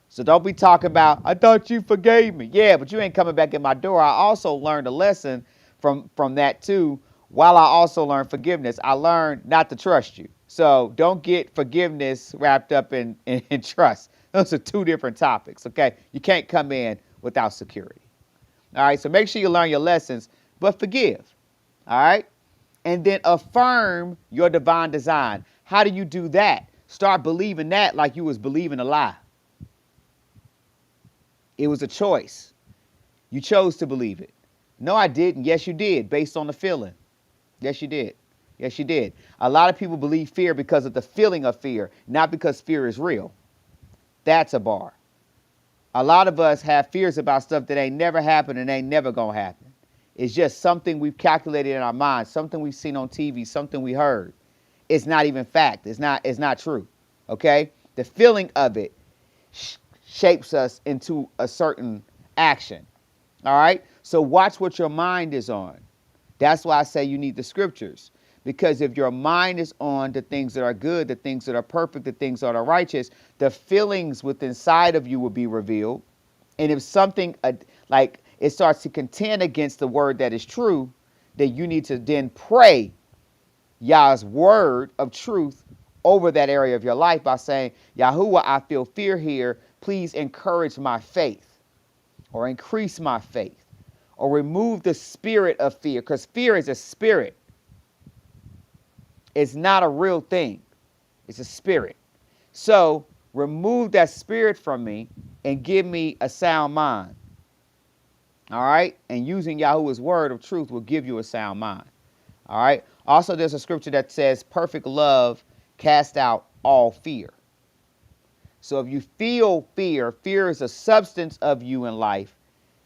So don't be talking about, I thought you forgave me. Yeah, but you ain't coming back in my door. I also learned a lesson from that too while I also learned forgiveness, I learned not to trust you. So don't get forgiveness wrapped up in trust. Those are two different topics, okay? You can't come in without security. All right, so make sure you learn your lessons, but forgive. All right? And then affirm your divine design. How do you do that? Start believing that like you was believing a lie. It was a choice. You chose to believe it. No, I didn't. Yes, you did, based on the feeling. Yes, you did. Yes, you did. A lot of people believe fear because of the feeling of fear, not because fear is real. That's a bar. A lot of us have fears about stuff that ain't never happened and ain't never gonna happen. It's just something we've calculated in our minds, something we've seen on TV, something we heard. It's not even fact. It's not true. Okay? The feeling of it shapes us into a certain action. All right? So watch what your mind is on. That's why I say you need the scriptures. Because if your mind is on the things that are good, the things that are perfect, the things that are righteous, the feelings within inside of you will be revealed. And if something like it starts to contend against the word that is true, then you need to then pray Yah's word of truth over that area of your life by saying, Yahuwah, I feel fear here. Please encourage my faith or increase my faith or remove the spirit of fear, because fear is a spirit. It's not a real thing. It's a spirit. So remove that spirit from me and give me a sound mind. All right? And using Yahuwah's word of truth will give you a sound mind. All right? Also, there's a scripture that says, perfect love cast out all fear. So if you feel fear, fear is a substance of you in life,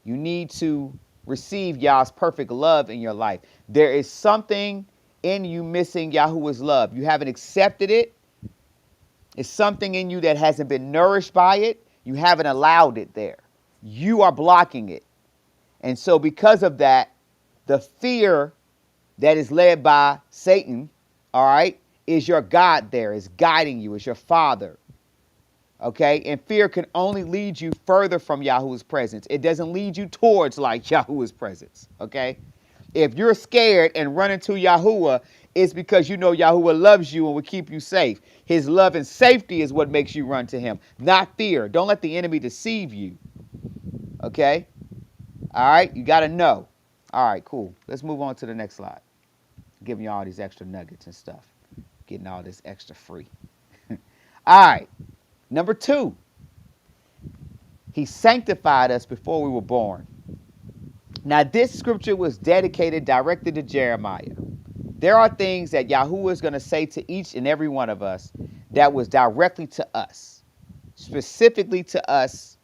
you need to receive Yah's perfect love in your life. There is something in you missing Yahuwah's love. You haven't accepted it. It's something in you that hasn't been nourished by it. You haven't allowed it there. You are blocking it. And so because of that, the fear that is led by Satan, all right, is your God there, is guiding you, is your father. Okay? And fear can only lead you further from Yahuwah's presence. It doesn't lead you towards like Yahuwah's presence. Okay? If you're scared and running to Yahuwah, it's because you know Yahuwah loves you and will keep you safe. His love and safety is what makes you run to him, not fear. Don't let the enemy deceive you. Okay? All right? You got to know. All right, cool. Let's move on to the next slide. Giving you all these extra nuggets and stuff. Getting all this extra free. All right. Number 2. He sanctified us before we were born. Now, this scripture was dedicated directly to Jeremiah. There are things that Yahuwah is going to say to each and every one of us that was directly to us, specifically to us,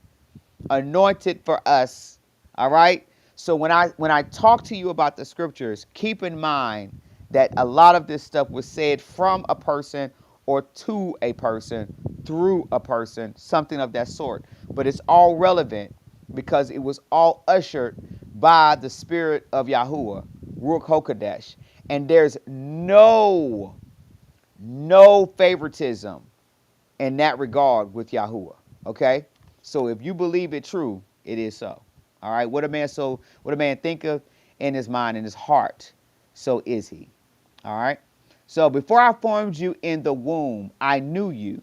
anointed for us. All right? So when I talk to you about the scriptures, keep in mind that a lot of this stuff was said from a person or to a person, through a person, something of that sort. But it's all relevant because it was all ushered by the spirit of Yahuwah, Ruach HaKodesh. And there's no favoritism in that regard with Yahuwah. Okay? So if you believe it true, it is so. All right? What a man thinketh in his mind, in his heart, so is he. All right? So before I formed you in the womb, I knew you.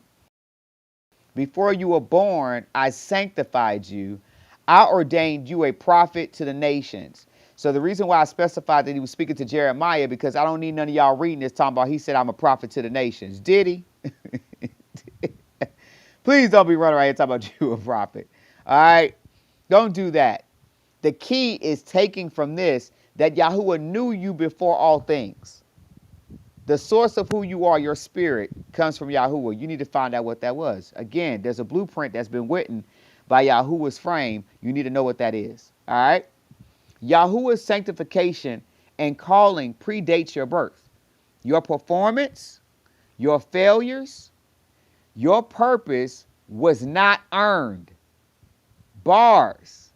Before you were born, I sanctified you. I ordained you a prophet to the nations. So the reason why I specified that he was speaking to Jeremiah, because I don't need none of y'all reading this talking about he said I'm a prophet to the nations. Did he? Please don't be running around here talking about you a prophet. All right? Don't do that. The key is taking from this that Yahuwah knew you before all things. The source of who you are, your spirit, comes from Yahuwah. You need to find out what that was. Again, there's a blueprint that's been written by Yahuwah's frame. You need to know what that is. All right? Yahuwah's sanctification and calling predates your birth. Your performance, your failures, your purpose was not earned. Bars.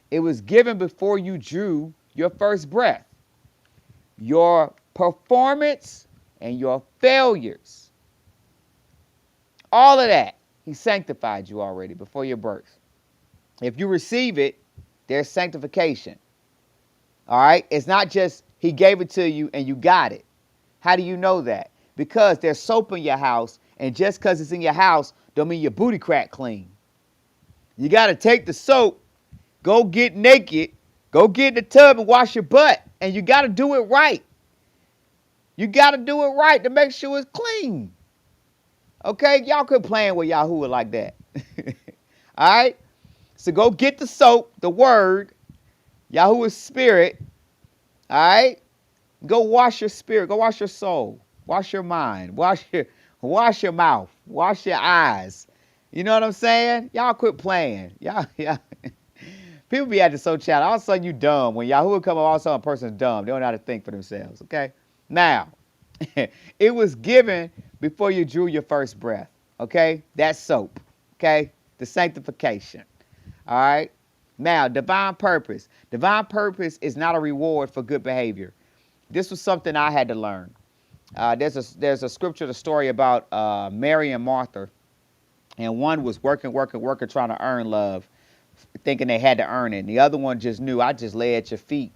It was given before you drew your first breath. Your performance and your failures, all of that, he sanctified you already before your birth. If you receive it, there's sanctification. All right? It's not just He gave it to you and you got it. How do you know that? Because there's soap in your house, and just because it's in your house don't mean your booty crack clean. You got to take the soap, go get naked, go get in the tub and wash your butt, and you got to do it right. You got to do it right to make sure it's clean. Okay? Y'all quit playing with Yahuwah like that. All right? So go get the soap, the word, Yahuwah's spirit. All right? Go wash your spirit. Go wash your soul. Wash your mind. Wash your mouth. Wash your eyes. You know what I'm saying? Y'all quit playing. Y'all. People be acting so childish. All of a sudden you dumb. When Yahuwah come up, all of a sudden a person's dumb. They don't know how to think for themselves. Okay? Now, it was given before you drew your first breath. Okay? That's soap. Okay? The sanctification. All right? Now, divine purpose. Divine purpose is not a reward for good behavior. This was something I had to learn. There's a scripture, the story about Mary and Martha. And one was working, trying to earn love, thinking they had to earn it. And the other one just knew, I just lay at your feet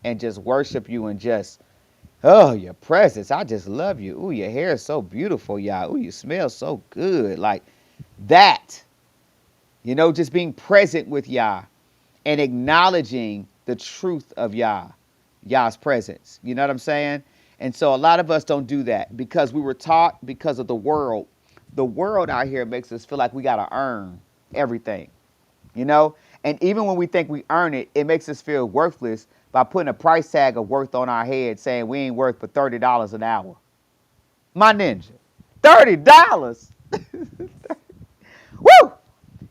and just worship you and just, oh, your presence. I just love you. Ooh, your hair is so beautiful, y'all. Ooh, you smell so good. Like that. You know, just being present with Yah and acknowledging the truth of Yah's presence. You know what I'm saying? And so a lot of us don't do that because we were taught because of the world. The world out here makes us feel like we got to earn everything, you know? And even when we think we earn it, it makes us feel worthless by putting a price tag of worth on our head saying we ain't worth but $30 an hour. My ninja, $30? Woo!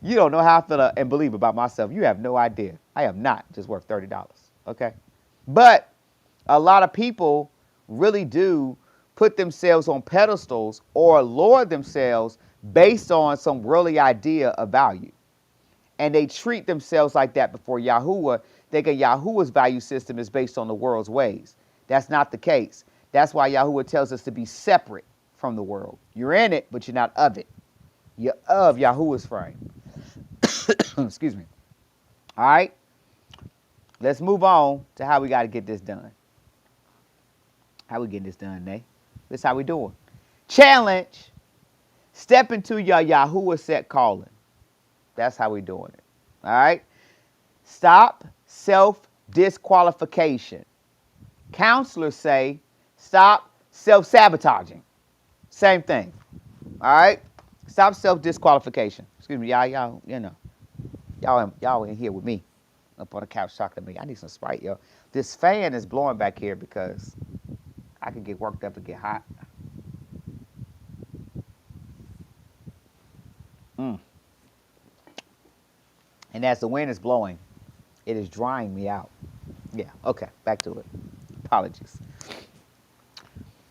You don't know how I feel and believe about myself. You have no idea. I am not just worth $30, okay? But a lot of people really do put themselves on pedestals or lower themselves based on some worldly idea of value. And they treat themselves like that before Yahuwah, thinking Yahuwah's value system is based on the world's ways. That's not the case. That's why Yahuwah tells us to be separate from the world. You're in it, but you're not of it. You're of Yahuwah's frame. Excuse me. All right. Let's move on to how we got to get this done. How we getting this done, Nate? This how we doing. Challenge. Step into your Yahuwah set calling. That's how we doing it. All right. Stop self-disqualification. Counselors say stop self-sabotaging. Same thing. All right. Stop self-disqualification. Excuse me, y'all, you know. Y'all in here with me. Up on the couch talking to me. I need some Sprite, yo. This fan is blowing back here because I can get worked up and get hot. And as the wind is blowing, it is drying me out. Yeah, okay, back to it. Apologies.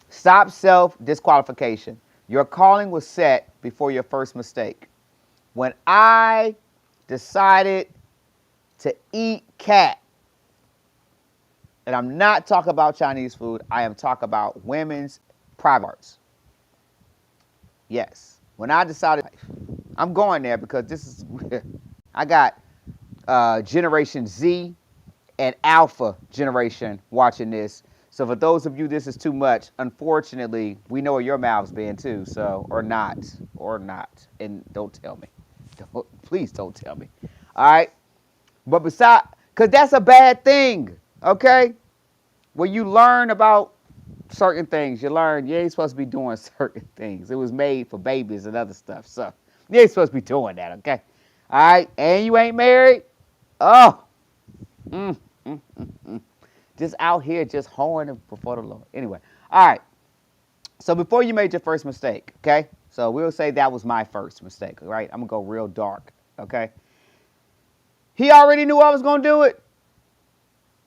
Stop self-disqualification. Your calling was set before your first mistake. When I decided to eat cat, and I'm not talking about Chinese food, I am talking about women's private parts. Yes. When I decided, I'm going there because this is, I got Generation Z and Alpha generation watching this. So for those of you this is too much, unfortunately, we know where your mouth's been too, so, or not. And don't tell me. Please don't tell me. All right? But besides, because that's a bad thing, okay? When you learn about certain things, you learn you ain't supposed to be doing certain things. It was made for babies and other stuff, so you ain't supposed to be doing that, okay? All right? And you ain't married? Oh. Just out here just hoeing before the Lord. Anyway, all right. So before you made your first mistake, okay? So we'll say that was my first mistake, all right? I'm going to go real dark, okay? He already knew I was going to do it.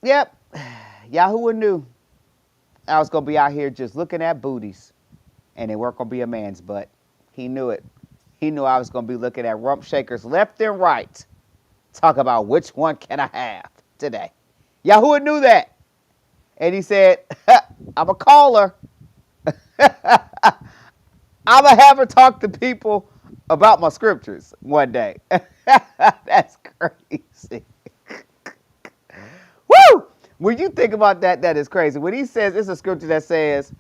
Yep. Yahuwah knew I was going to be out here just looking at booties, and they weren't going to be a man's butt. He knew it. He knew I was going to be looking at rump shakers left and right. Talk about which one can I have today. Yahuwah knew that. And he said, I'm a caller. I'm going to have her talk to people about my scriptures one day. That's crazy. Woo! When you think about that, that is crazy. When he says, it's a scripture that says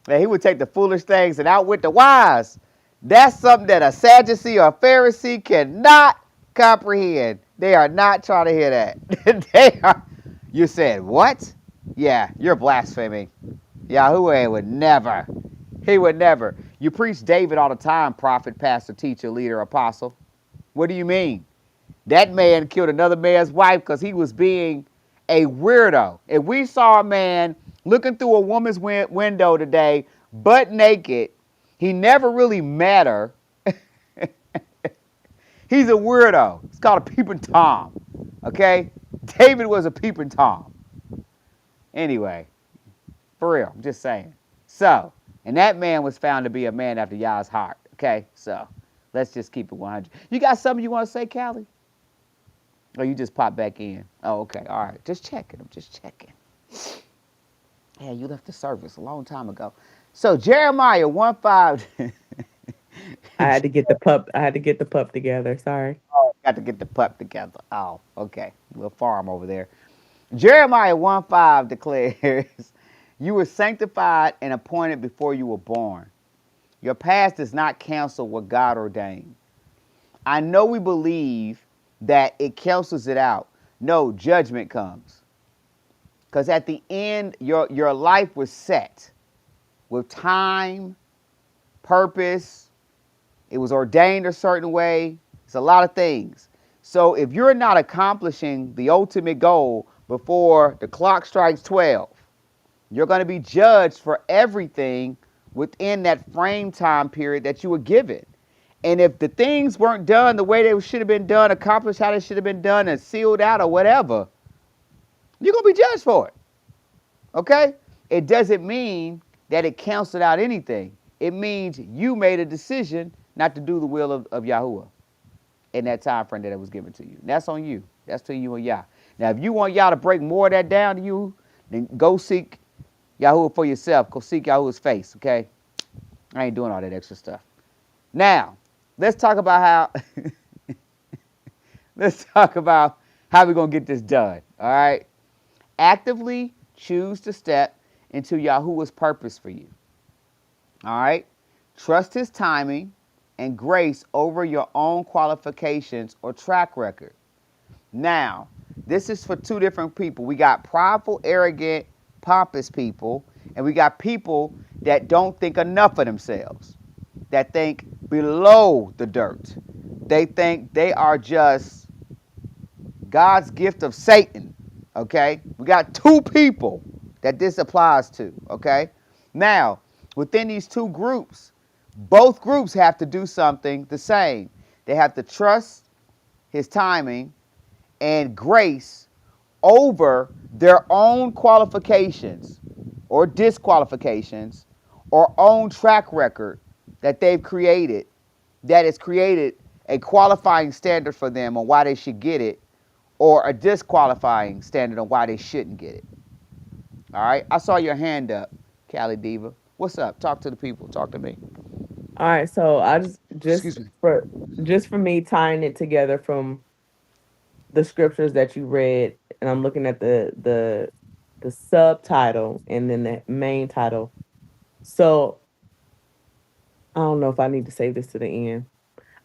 that he would take the foolish things and outwit the wise. That's something that a Sadducee or a Pharisee cannot comprehend. They are not trying to hear that. They are. You said what? Yeah, you're blaspheming. Yahweh would never. He would never. You preach David all the time, prophet, pastor, teacher, leader, apostle. What do you mean? That man killed another man's wife because he was being a weirdo. If we saw a man looking through a woman's window today, butt naked, he never really met her. He's a weirdo. It's called a peeping Tom. Okay? David was a peeping Tom. Anyway, for real, I'm just saying. So, and that man was found to be a man after Yah's heart. Okay? So, let's just keep it 100. You got something you want to say, Callie? Or you just pop back in? Oh, okay. All right. Just checking. I'm just checking. Yeah, you left the service a long time ago. So Jeremiah 1:5. I had to get the pup. I had to get the pup together. Sorry. Oh, got to get the pup together. Oh, okay. Little farm over there. Jeremiah 1:5 declares, you were sanctified and appointed before you were born. Your past does not cancel what God ordained. I know we believe that it cancels it out. No, judgment comes. Because at the end, your life was set with time, purpose. It was ordained a certain way. It's a lot of things. So if you're not accomplishing the ultimate goal before the clock strikes 12, you're going to be judged for everything within that frame time period that you were given. And if the things weren't done the way they should have been done, accomplished how they should have been done, and sealed out or whatever, you're going to be judged for it. Okay? It doesn't mean that it canceled out anything. It means you made a decision not to do the will of Yahuwah in that time frame that it was given to you. And that's on you. That's to you and Yah. Now, if you want Yah to break more of that down to you, then go seek Yahuwah for yourself. Go seek Yahuwah's face, okay? I ain't doing all that extra stuff. Now, let's talk about how let's talk about how we're going to get this done, all right? Actively choose to step into Yahuwah's purpose for you. All right? Trust his timing and grace over your own qualifications or track record. Now, this is for two different people. We got prideful, arrogant, pompous people, and we got people that don't think enough of themselves, that think below the dirt. They think they are just God's gift of Satan, okay? We got two people that this applies to, okay? Now, within these two groups, both groups have to do something the same. They have to trust his timing and grace over their own qualifications or disqualifications or own track record that they've created, that has created a qualifying standard for them on why they should get it, or a disqualifying standard on why they shouldn't get it. All right? I saw your hand up, Callie Diva. What's up? Talk to the people. Talk to me. All right. So I just Excuse me. for me tying it together from the scriptures that you read, and I'm looking at the subtitle and then the main title. So I don't know if I need to save this to the end.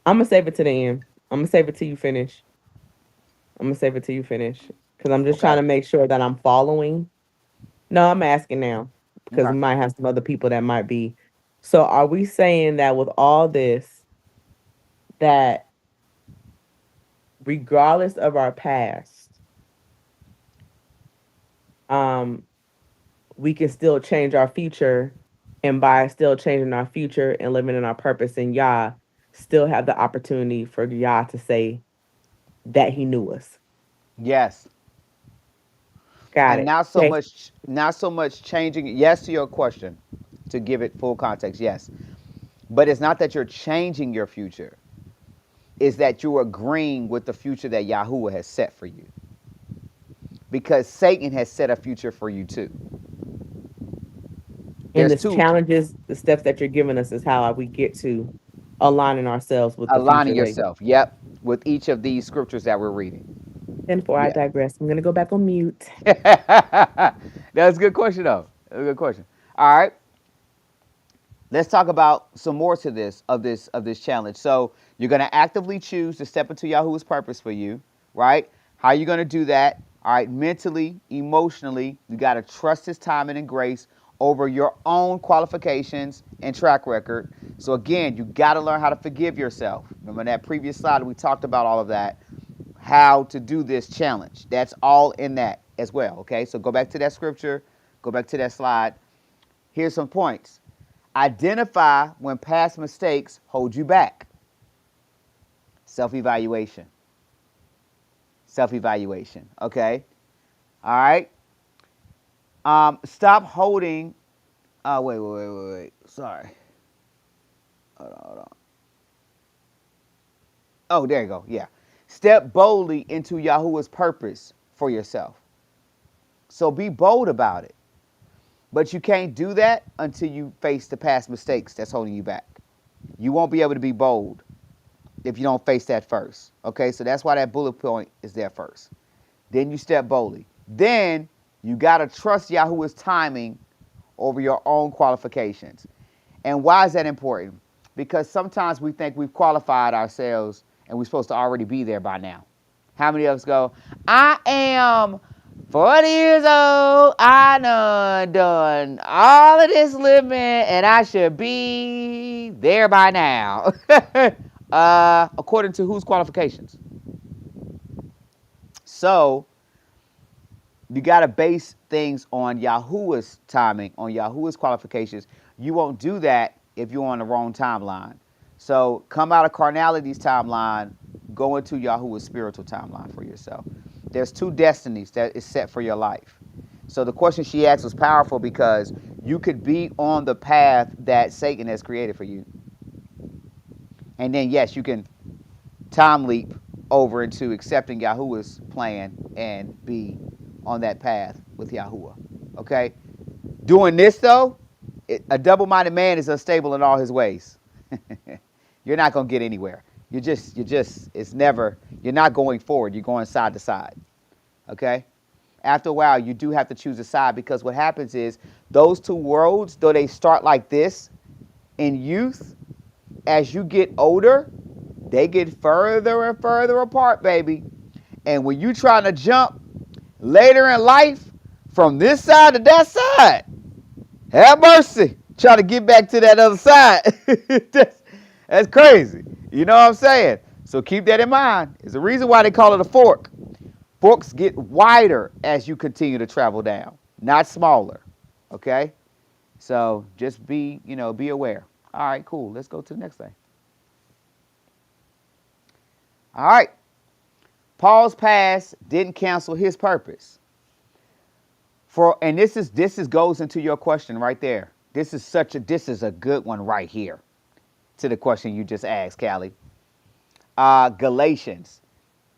I'm gonna save it to the end. I'm gonna save it till you finish. I'm gonna save it till you finish because I'm just trying Okay. to make sure that I'm following. No, I'm asking now because we Okay. might have some other people that might be. So, are we saying that with all this, that regardless of our past, um, we can still change our future, and by still changing our future and living in our purpose in Yah, still have the opportunity for Yah to say that He knew us? Yes. Got And it. Okay. not so much changing. Yes to your question, to give it full context. Yes. But it's not that you're changing your future. It's that you're agreeing with the future that Yahuwah has set for you. Because Satan has set a future for you too. And There's this two. challenges, the steps that you're giving us is how we get to aligning ourselves with the future Aligning that. yourself. Yep. With each of these scriptures that we're reading. And before I Yeah. digress, I'm gonna go back on mute. That's a good question, though. That's a good question. All right. Let's talk about some more to this challenge. So you're gonna actively choose to step into Yahuwah's purpose for you, right? How are you gonna do that? All right, mentally, emotionally, you gotta trust His timing and grace over your own qualifications and track record. So again, you gotta learn how to forgive yourself. Remember that previous slide we talked about all of that, how to do this challenge. That's all in that as well. Okay, so go back to that scripture, go back to that slide. Here's some points. Identify when past mistakes hold you back. Self-evaluation. Self-evaluation. Okay. All right. Stop holding. Wait. Sorry. Hold on. Oh, there you go. Yeah. Step boldly into Yahuwah's purpose for yourself. So be bold about it. But you can't do that until you face the past mistakes that's holding you back. You won't be able to be bold if you don't face that first. Okay, so that's why that bullet point is there first. Then you step boldly. Then you got to trust Yahuwah's timing over your own qualifications. And why is that important? Because sometimes we think we've qualified ourselves and we're supposed to already be there by now. How many of us go, I am 40 years old, I done all of this living, and I should be there by now. According to whose qualifications? So you got to base things on Yahuwah's timing, on Yahuwah's qualifications. You won't do that if you're on the wrong timeline. So come out of carnality's timeline, go into Yahuwah's spiritual timeline for yourself. There's two destinies that is set for your life. So the question she asked was powerful because you could be on the path that Satan has created for you. And then, yes, you can time leap over into accepting Yahuwah's plan and be on that path with Yahuwah. Okay? Doing this, though, a double-minded man is unstable in all his ways. You're not going to get anywhere. You're not going forward. You're going side to side. Okay? After a while, you do have to choose a side because what happens is those two roads, though they start like this in youth, as you get older, they get further and further apart, baby. And when you trying to jump later in life from this side to that side, have mercy. Try to get back to that other side. that's crazy. You know what I'm saying? So keep that in mind. It's the reason why they call it a fork. Forks get wider as you continue to travel down, not smaller. Okay? So just be aware. All right, cool. Let's go to the next thing. All right. Paul's past didn't cancel his purpose. And this goes into your question right there. This is a good one right here to the question you just asked, Callie. Galatians.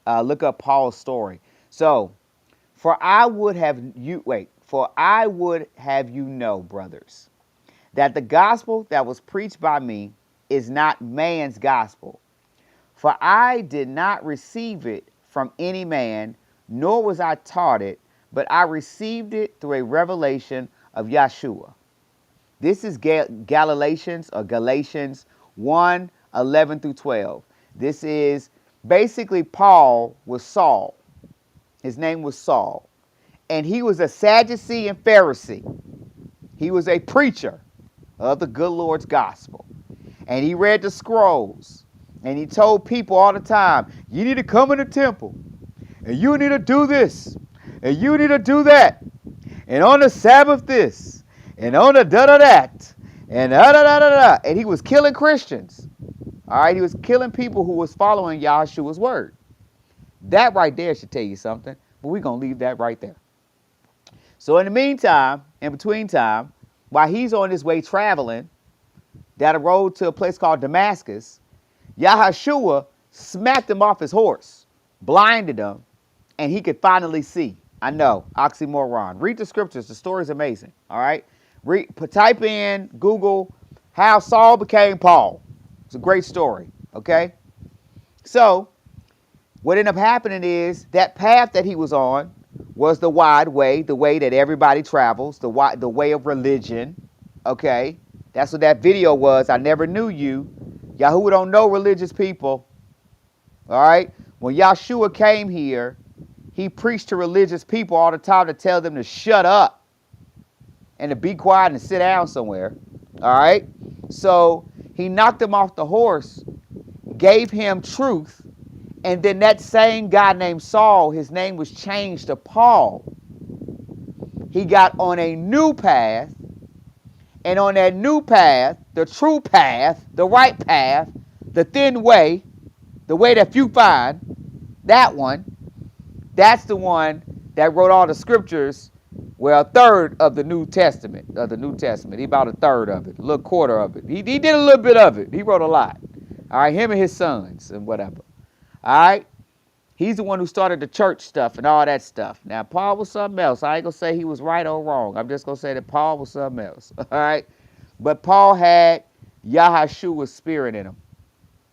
Look up Paul's story. So, for I would have you know, brothers, that the gospel that was preached by me is not man's gospel. For I did not receive it from any man, nor was I taught it, but I received it through a revelation of Yeshua. This is Galatians 1:11 through 12. This is basically Paul was Saul. His name was Saul. And he was a Sadducee and Pharisee. He was a preacher of the good Lord's gospel. And he read the scrolls. And he told people all the time, you need to come in the temple. And you need to do this. And you need to do that. And on the Sabbath this. And on the da-da that. And da-da-da-da-da. And he was killing Christians. All right, he was killing people who was following Yahshua's word. That right there should tell you something. But we're going to leave that right there. So in the meantime, in between time, while he's on his way traveling down the road to a place called Damascus, Yahushua smacked him off his horse, blinded him, and he could finally see. I know, oxymoron. Read the scriptures. The story's amazing. All right? Type in Google how Saul became Paul. It's a great story. Okay? So, What ended up happening is that path that he was on was the wide way, the way that everybody travels, the way of religion. Okay, that's what that video was. I never knew you. Yahoo don't know religious people. All right. When Yahshua came here, he preached to religious people all the time to tell them to shut up and to be quiet and sit down somewhere. All right. So he knocked him off the horse, gave him truth, and then that same guy named Saul, his name was changed to Paul. He got on a new path, and on that new path, the true path, the right path, the thin way, the way that few find, that one, that's the one that wrote all the scriptures. Well, a third of the New Testament, He about a third of it, a little quarter of it. He did a little bit of it. He wrote a lot. All right, him and his sons and whatever. All right. He's the one who started the church stuff and all that stuff. Now, Paul was something else. I ain't going to say he was right or wrong. I'm just going to say that Paul was something else. All right. But Paul had Yahshua's spirit in him.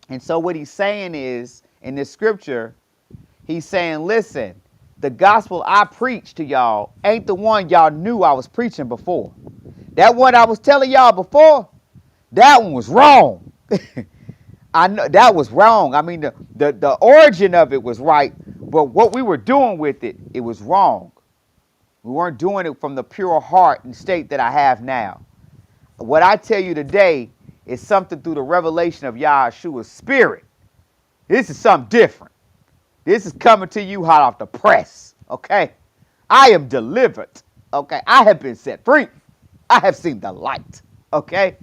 And so what he's saying is, in this scripture, he's saying, listen, the gospel I preach to y'all ain't the one y'all knew I was preaching before. That one I was telling y'all before, that one was wrong. I know that was wrong. I mean, the origin of it was right, but what we were doing with it, it was wrong. We weren't doing it from the pure heart and state that I have now. What I tell you today is something through the revelation of Yahshua's spirit. This is something different. This is coming to you hot off the press, okay? I am delivered, okay? I have been set free. I have seen the light, okay?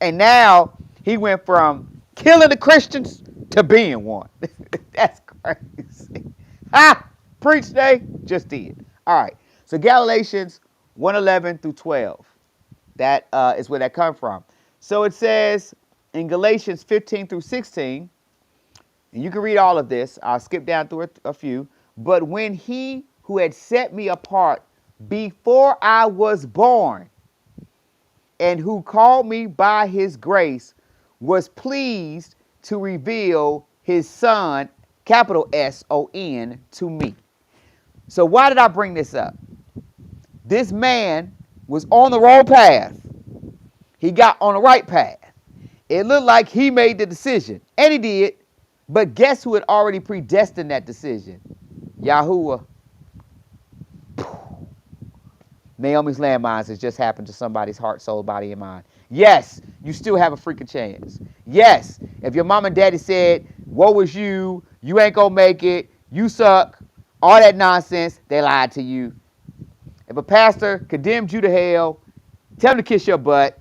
And now he went from killing the Christians to being one. That's crazy. Ha! Preach day, just did. All right. So Galatians 1:11 through 12. That is where that comes from. So it says in Galatians 15 through 16, and you can read all of this. I'll skip down through a few. But when he who had set me apart before I was born, and who called me by his grace, was pleased to reveal his son, capital S-O-N, to me. So why did I bring this up? This man was on the wrong path. He got on the right path. It looked like he made the decision, and he did. But guess who had already predestined that decision? Yahuwah. Naomi's landmines has just happened to somebody's heart, soul, body, and mind. Yes, you still have a freaking chance. Yes, if your mom and daddy said, woe is you, you ain't gonna make it, you suck, all that nonsense, they lied to you. If a pastor condemned you to hell, tell him to kiss your butt.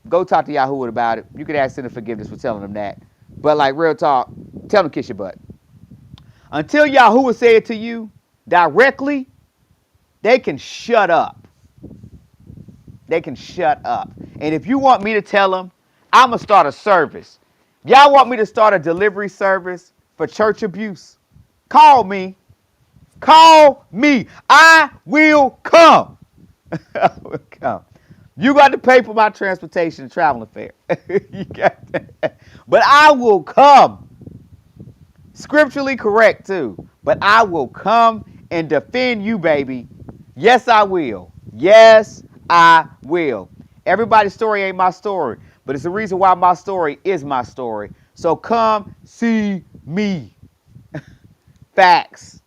Go talk to Yahuwah about it. You can ask him for forgiveness for telling them that. But like real talk, tell him to kiss your butt. Until Yahuwah say it to you directly, they can shut up. They can shut up. And if you want me to tell them, I'm going to start a service. Y'all want me to start a delivery service for church abuse? Call me. Call me. I will come. I will come. You got to pay for my transportation and traveling fare. You got that. But I will come. Scripturally correct too. But I will come and defend you, baby. Yes, I will. Yes, I will. Everybody's story ain't my story, but it's the reason why my story is my story. So come see me. Facts.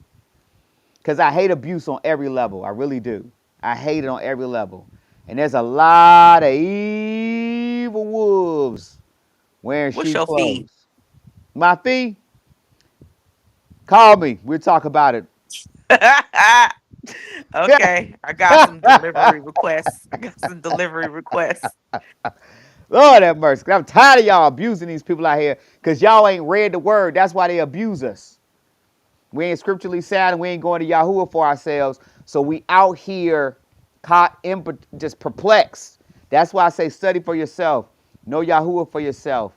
Because I hate abuse on every level. I really do. I hate it on every level. And there's a lot of evil wolves wearing What's sheep your clothes. fee? My fee? Call me. We'll talk about it. Okay, I got some delivery requests. Lord have mercy. I'm tired of y'all abusing these people out here because y'all ain't read the word. That's why they abuse us. We ain't scripturally sound and we ain't going to Yahuwah for ourselves. So we out here caught in, just perplexed. That's why I say study for yourself. Know Yahuwah for yourself.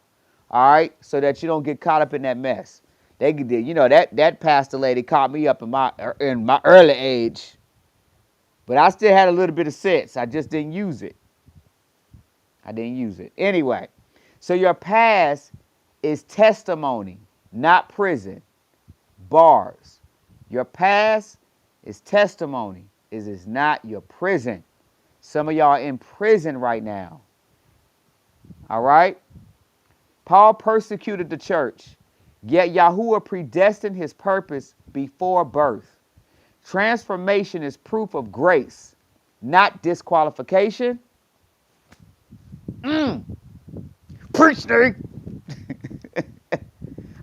All right? So that you don't get caught up in that mess. They, you know, that pastor lady caught me up in my early age. But I still had a little bit of sense. I just didn't use it. Anyway, so your past is testimony, not prison. Bars. Your past is testimony. It is not your prison. Some of y'all are in prison right now. All right? Paul persecuted the church, yet Yahuwah predestined his purpose before birth. Transformation is proof of grace, not disqualification. Preach, Nate.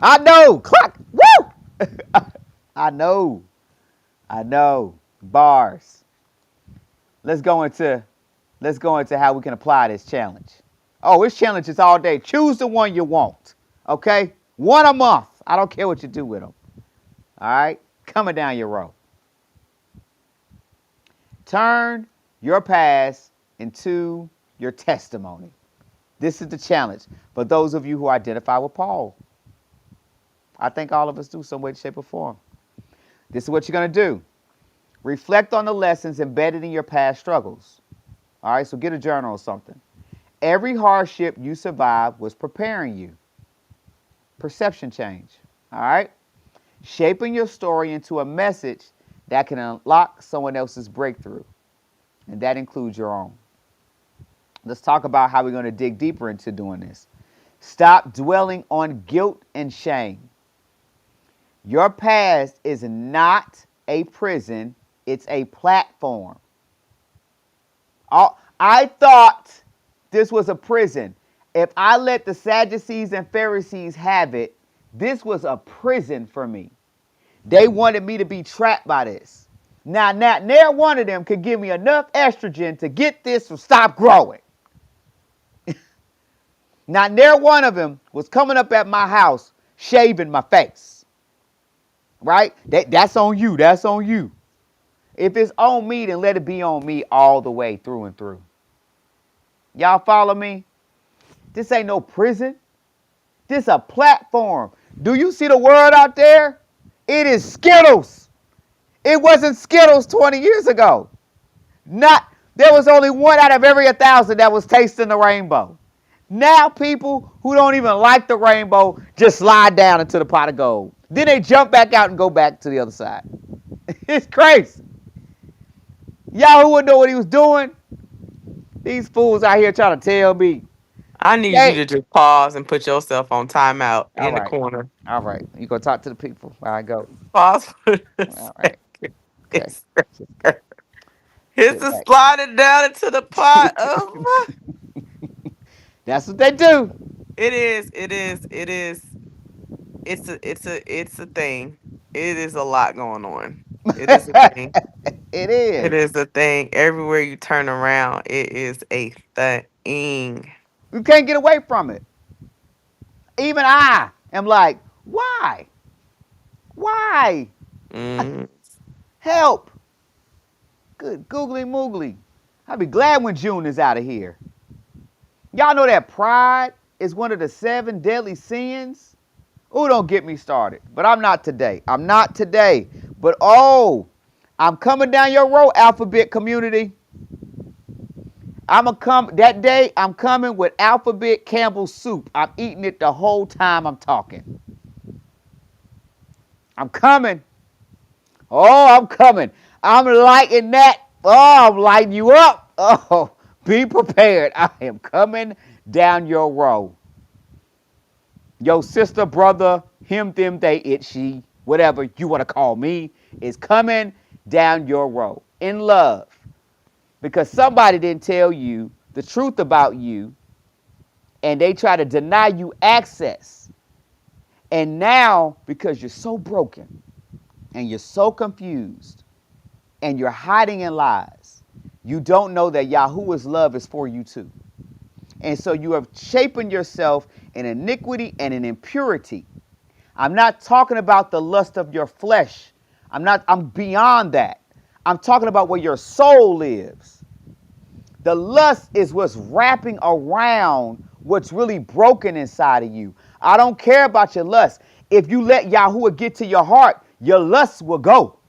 I know. Clock. Woo! I know. Bars. Let's go into how we can apply this challenge. Oh, it's challenges all day. Choose the one you want. Okay? One a month. I don't care what you do with them. All right? Coming down your row. Turn your past into your testimony. This is the challenge for those of you who identify with Paul. I think all of us do, some way, shape, or form. This is what you're going to do. Reflect on the lessons embedded in your past struggles. All right, so get a journal or something. Every hardship you survived was preparing you. Perception change. All right? Shaping your story into a message that can unlock someone else's breakthrough. And that includes your own. Let's talk about how we're going to dig deeper into doing this. Stop dwelling on guilt and shame. Your past is not a prison, it's a platform. I thought this was a prison. If I let the Sadducees and Pharisees have it, this was a prison for me. They wanted me to be trapped by this. Now, near one of them could give me enough estrogen to get this to stop growing. Now, near one of them was coming up at my house, shaving my face. Right? That's on you. That's on you. If it's on me, then let it be on me all the way through and through. Y'all follow me? This ain't no prison. This a platform. Do you see the word out there? It is Skittles. It wasn't Skittles 20 years ago. There was only one out of every 1,000 that was tasting the rainbow. Now people who don't even like the rainbow just slide down into the pot of gold. Then they jump back out and go back to the other side. It's crazy. Y'all who would know what he was doing? These fools out here trying to tell me. I need you to just pause and put yourself on timeout All in the right. corner. All right. You go talk to the people. I go. Pause for a All right. second. Okay. It's, Sit it's a back. sliding down into the pot of. That's what they do. It is. It is. It is. It's a thing. It is a lot going on. It is a thing. It It is. is a thing. Everywhere you turn around, it is a thing. You can't get away from it. Even I am like, why? Why? Mm. Help. Good googly moogly. I'll be glad when June is out of here. Y'all know that pride is one of the 7 deadly sins? Oh, don't get me started. But I'm not today. I'm not today. But oh, I'm coming down your road, Alphabet community. That day, I'm coming with Alphabet Campbell's soup. I'm eating it the whole time I'm talking. I'm coming. Oh, I'm coming. I'm lighting that. Oh, I'm lighting you up. Oh, be prepared. I am coming down your road. Your sister, brother, him, them, they, it, she, whatever you want to call me, is coming down your road in love. Because somebody didn't tell you the truth about you, and they try to deny you access. And now, because you're so broken, and you're so confused, and you're hiding in lies, you don't know that Yahuwah's love is for you too. And so you have shaping yourself in iniquity and in impurity. I'm not talking about the lust of your flesh. I'm beyond that. I'm talking about where your soul lives. The lust is what's wrapping around what's really broken inside of you. I don't care about your lust. If you let Yahuwah get to your heart, your lust will go.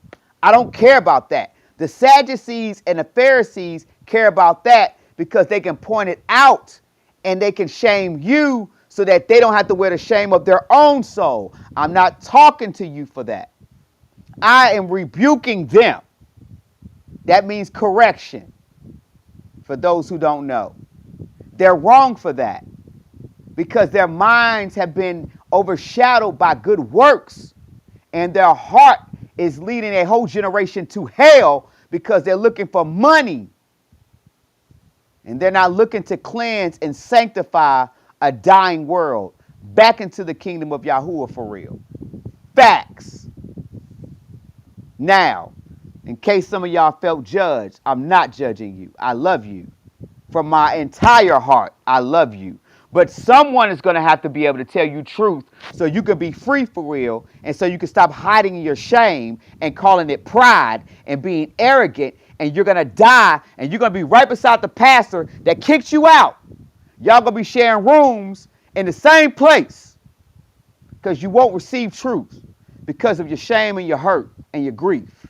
I don't care about that. The Sadducees and the Pharisees care about that because they can point it out and they can shame you so that they don't have to wear the shame of their own soul. I'm not talking to you for that. I am rebuking them. That means correction for those who don't know. They're wrong for that because their minds have been overshadowed by good works, and their heart is leading a whole generation to hell because they're looking for money, and they're not looking to cleanse and sanctify a dying world back into the kingdom of Yahuwah for real. Facts. Now, in case some of y'all felt judged, I'm not judging you. I love you. From my entire heart, I love you. But someone is going to have to be able to tell you truth so you can be free for real, and so you can stop hiding your shame and calling it pride and being arrogant, and you're going to die, and you're going to be right beside the pastor that kicked you out. Y'all going to be sharing rooms in the same place because you won't receive truth because of your shame and your hurt and your grief,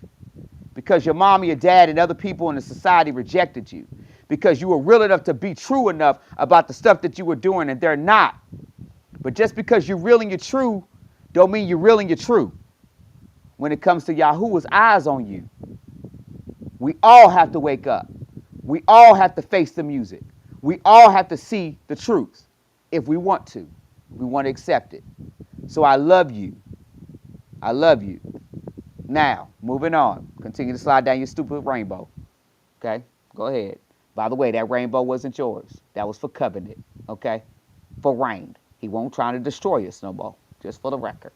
because your mom and your dad and other people in the society rejected you, because you were real enough to be true enough about the stuff that you were doing and they're not. But just because you're real and you're true don't mean you're real and you're true when it comes to Yahuwah's eyes on you. We all have to wake up. We all have to face the music. We all have to see the truth if we want to. We want to accept it. So I love you. I love you. Now, moving on. Continue to slide down your stupid rainbow. Okay? Go ahead. By the way, that rainbow wasn't yours. That was for covenant. Okay? For rain. He won't try to destroy us no more. Just for the record.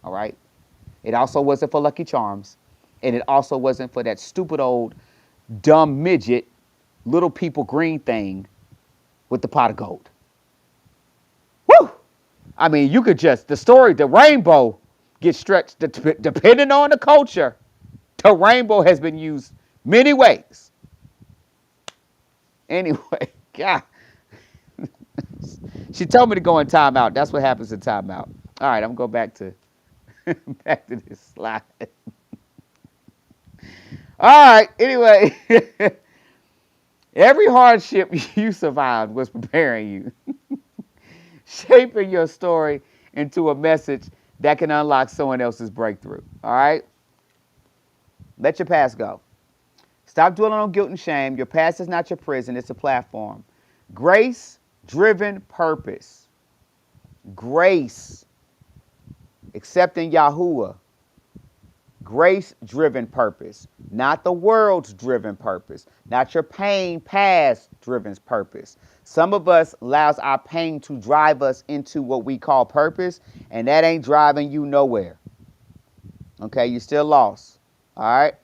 All right? It also wasn't for Lucky Charms. And it also wasn't for that stupid old dumb midget little people green thing with the pot of gold. Woo! I mean, you could just, the rainbow gets stretched depending on the culture. The rainbow has been used many ways. Anyway, God. She told me to go in timeout. That's what happens in timeout. All right, I'm going back to this slide. All right, anyway. Every hardship you survived was preparing you, shaping your story into a message that can unlock someone else's breakthrough. All right? Let your past go. Stop dwelling on guilt and shame. Your past is not your prison. It's a platform. Grace-driven purpose. Grace. Accepting Yahuwah. Grace-driven purpose. Not the world's driven purpose. Not your pain past-driven purpose. Some of us allows our pain to drive us into what we call purpose, and that ain't driving you nowhere. Okay, you're still lost. All right?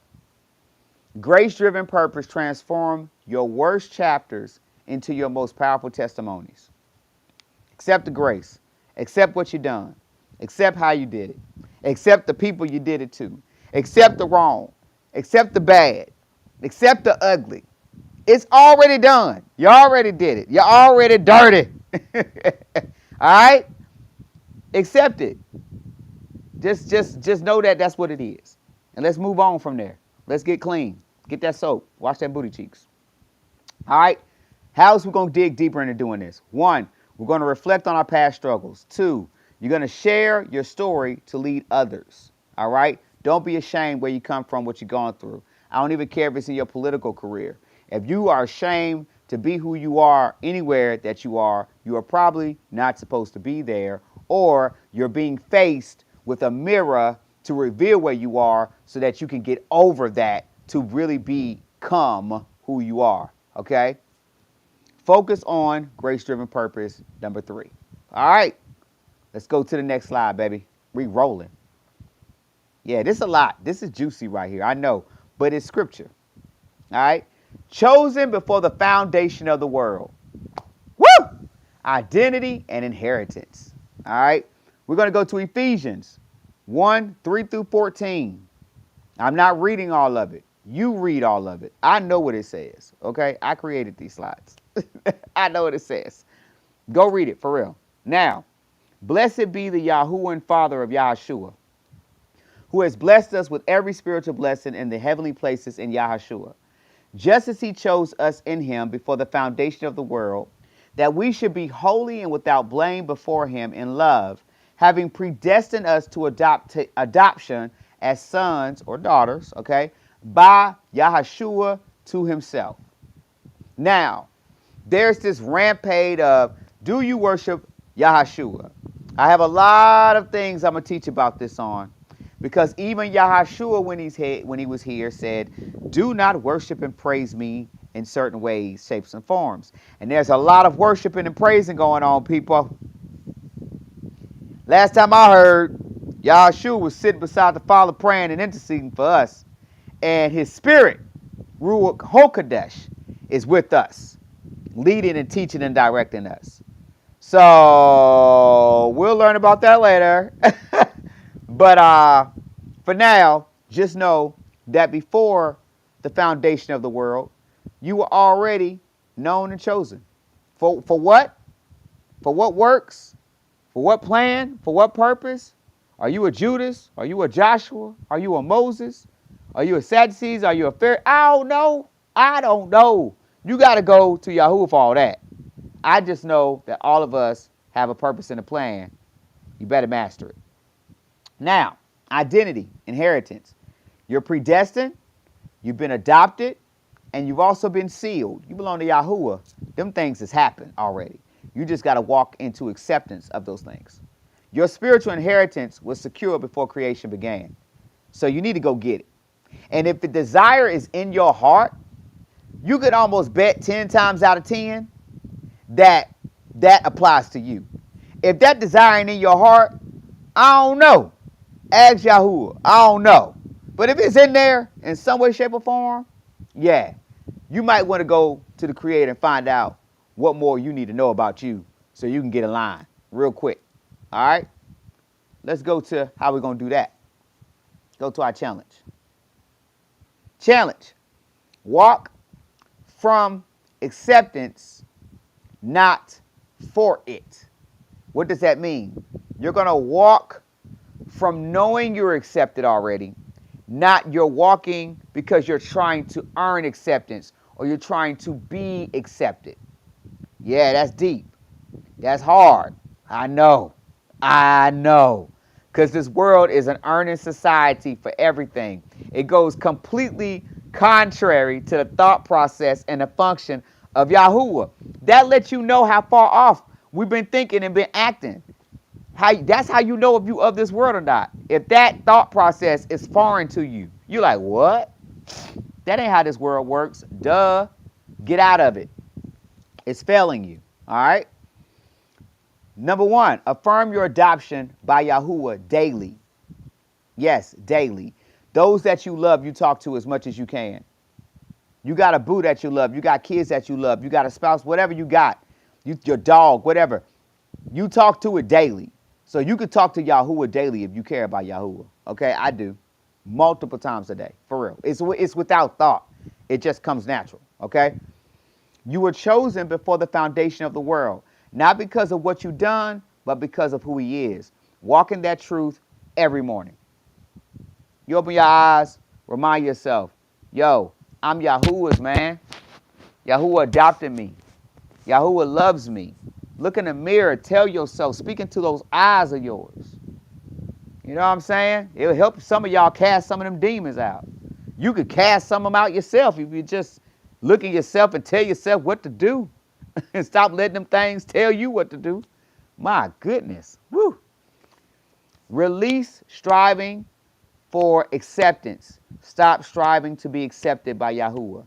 Grace-driven purpose transform your worst chapters into your most powerful testimonies. Accept the grace. Accept what you done. Accept how you did it. Accept the people you did it to. Accept the wrong. Accept the bad. Accept the ugly. It's already done. You already did it. You're already dirty. All right? Accept it. Just know that that's what it is. And let's move on from there. Let's get clean. Get that soap. Wash that booty cheeks. All right? How else we going to dig deeper into doing this? 1, we're going to reflect on our past struggles. 2, you're going to share your story to lead others. All right? Don't be ashamed where you come from, what you're going through. I don't even care if it's in your political career. If you are ashamed to be who you are anywhere that you are probably not supposed to be there, or you're being faced with a mirror to reveal where you are so that you can get over that to really become who you are, okay? Focus on grace-driven purpose, number 3. All right, let's go to the next slide, baby. Re-rolling. Yeah, this is a lot. This is juicy right here, I know, but it's scripture, all right? Chosen before the foundation of the world. Woo! Identity and inheritance, all right? We're going to go to Ephesians 1, 3 through 14. I'm not reading all of it. You read all of it. I know what it says, okay? I created these slides. I know what it says. Go read it, for real. Now, blessed be the Yahuwah and Father of Yahshua, who has blessed us with every spiritual blessing in the heavenly places in Yahshua, just as he chose us in him before the foundation of the world, that we should be holy and without blame before him in love, having predestined us to adoption as sons or daughters, okay, by Yahshua to himself. Now, there's this rampage of, do you worship Yahshua? I have a lot of things I'm going to teach about this on, because even Yahshua, when he was here, said, do not worship and praise me in certain ways, shapes, and forms. And there's a lot of worshiping and praising going on, people. Last time I heard, Yahshua was sitting beside the Father praying and interceding for us. And his spirit, Ruach HaKodesh, is with us, leading and teaching and directing us. So we'll learn about that later. But for now, just know that before the foundation of the world, you were already known and chosen. For what? For what works? For what plan? For what purpose? Are you a Judas? Are you a Joshua? Are you a Moses? Are you a Sadducees? Are you a Pharisee? I don't know. I don't know. You got to go to Yahoo for all that. I just know that all of us have a purpose and a plan. You better master it. Now, identity, inheritance. You're predestined, you've been adopted, and you've also been sealed. You belong to Yahuwah. Them things has happened already. You just got to walk into acceptance of those things. Your spiritual inheritance was secure before creation began. So you need to go get it. And if the desire is in your heart, you could almost bet 10 times out of 10 that applies to you. If that desire ain't in your heart, I don't know. Ask Yahuwah. I don't know. But if it's in there in some way, shape, or form, yeah, you might want to go to the Creator and find out what more you need to know about you so you can get in line real quick. All right? Let's go to how we're going to do that. Go to our challenge. Challenge. Walk from acceptance, not for it. What does that mean? You're going to walk from knowing you're accepted already, not you're walking because you're trying to earn acceptance or you're trying to be accepted. Yeah, that's deep. That's hard. I know. Because this world is an earning society for everything. It goes completely contrary to the thought process and the function of Yahuwah. That lets you know how far off we've been thinking and been acting. That's how you know if you of this world or not. If that thought process is foreign to you, you're like, what? That ain't how this world works. Duh. Get out of it. It's failing you. All right? Number 1, affirm your adoption by Yahuwah daily. Yes, daily. Those that you love, you talk to as much as you can. You got a boo that you love. You got kids that you love. You got a spouse, whatever you got. Your dog, whatever. You talk to it daily. So you could talk to Yahuwah daily if you care about Yahuwah. Okay, I do. Multiple times a day, for real. It's without thought. It just comes natural, okay? You were chosen before the foundation of the world. Not because of what you've done, but because of who he is. Walk in that truth every morning. You open your eyes, remind yourself, yo, I'm Yahuwah's, man. Yahuwah adopted me. Yahuwah loves me. Look in the mirror, tell yourself, speak into those eyes of yours. You know what I'm saying? It'll help some of y'all cast some of them demons out. You could cast some of them out yourself if you just look at yourself and tell yourself what to do. And stop letting them things tell you what to do. My goodness. Woo. Release striving for acceptance. Stop striving to be accepted by Yahuwah.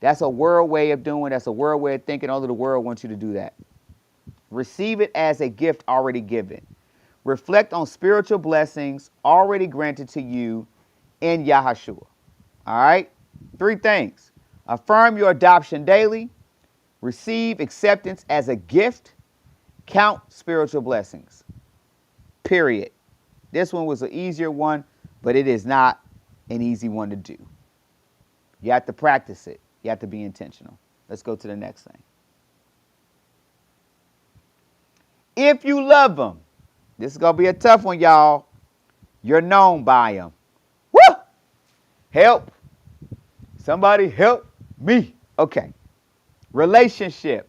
That's a world way of doing. That's a world way of thinking. Only the world wants you to do that. Receive it as a gift already given. Reflect on spiritual blessings already granted to you in Yahushua. All right? 3 things. Affirm your adoption daily. Receive acceptance as a gift. Count spiritual blessings. Period. This one was an easier one, but it is not an easy one to do. You have to practice it. You have to be intentional. Let's go to the next thing. If you love him, this is going to be a tough one, y'all. You're known by him. Woo! Help. Somebody help me. Okay. Relationship.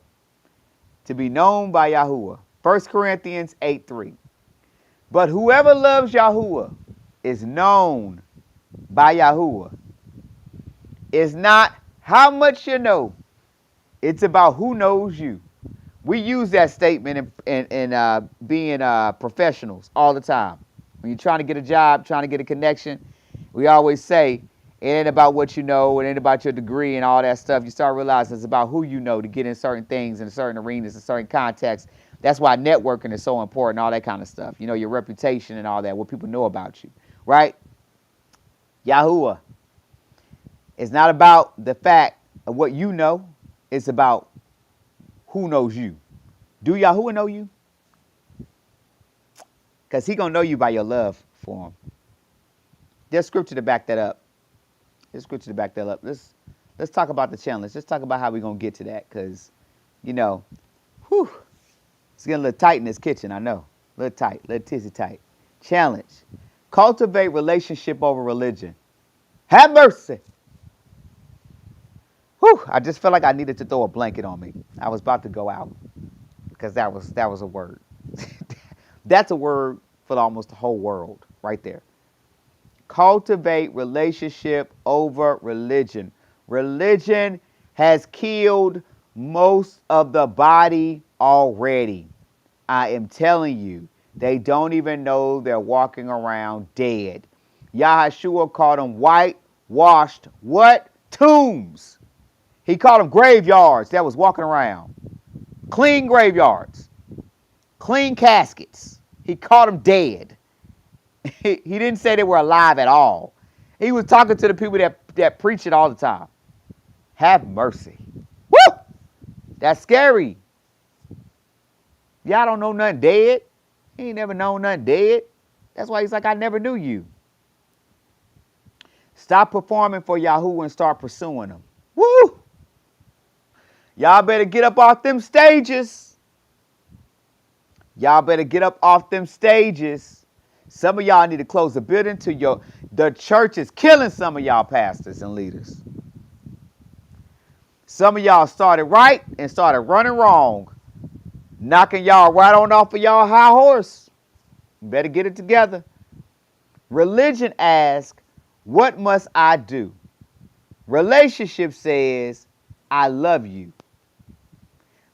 to be known by Yahuwah. 1 Corinthians 8:3. But whoever loves Yahuwah is known by Yahuwah. It's not how much you know, it's about who knows you. We use that statement in being professionals all the time. When you're trying to get a job, trying to get a connection, we always say it ain't about what you know, it ain't about your degree and all that stuff. You start realizing it's about who you know to get in certain things, in certain arenas, in certain contexts. That's why networking is so important, all that kind of stuff. You know, your reputation and all that, what people know about you, right? Yahuwah. It's not about the fact of what you know, it's about who knows you. Do Yahuwah know you? Because he going to know you by your love for him. There's scripture to back that up. There's scripture to back that up. Let's talk about the challenge. Let's talk about how we're going to get to that. Because, you know, whew, it's getting a little tight in this kitchen, I know. A little tight, a little tizzy tight. Challenge. Cultivate relationship over religion. Have mercy. Whew, I just felt like I needed to throw a blanket on me. I was about to go out because that was a word. That's a word for almost the whole world right there. Cultivate relationship over religion. Religion has killed most of the body already. I am telling you, they don't even know they're walking around dead. Yahshua called them whitewashed what? Tombs. He called them graveyards that was walking around. Clean graveyards. Clean caskets. He called them dead. He didn't say they were alive at all. He was talking to the people that preach it all the time. Have mercy. Woo! That's scary. Y'all don't know nothing dead. He ain't never known nothing dead. That's why he's like, I never knew you. Stop performing for Yahuwah and start pursuing him. Woo! Y'all better get up off them stages. Y'all better get up off them stages. Some of y'all need to close the building to the church is killing some of y'all pastors and leaders. Some of y'all started right and started running wrong. Knocking y'all right on off of y'all high horse. You better get it together. Religion asks, what must I do? Relationship says, I love you.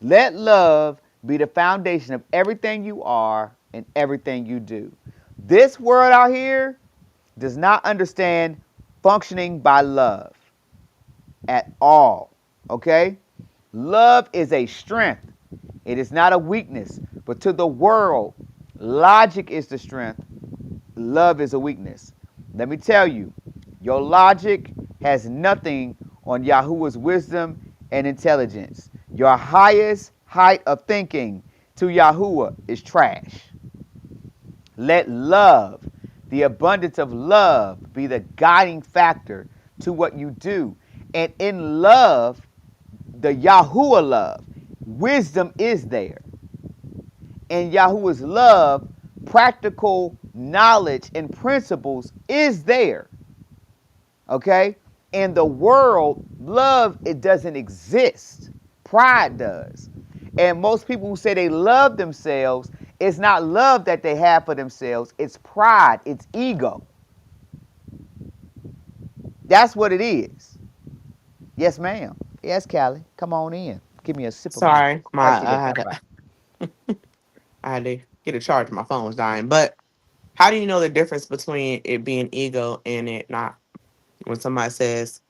Let love be the foundation of everything you are and everything you do. This world out here does not understand functioning by love at all. Okay? Love is a strength. It is not a weakness. But to the world, logic is the strength. Love is a weakness. Let me tell you, your logic has nothing on Yahuwah's wisdom and intelligence. Your highest height of thinking to Yahuwah is trash. Let love, the abundance of love, be the guiding factor to what you do. And in love, the Yahuwah love, wisdom is there. In Yahuwah's love, practical knowledge and principles is there. Okay? In the world, love, it doesn't exist. Pride does. And most people who say they love themselves, it's not love that they have for themselves. It's pride. It's ego. That's what it is. Yes, ma'am. Yes, Callie. Come on in. Give me a sip of my Sorry, spicy little I had to get a charge. My phone was dying. But how do you know the difference between it being ego and it not? When somebody says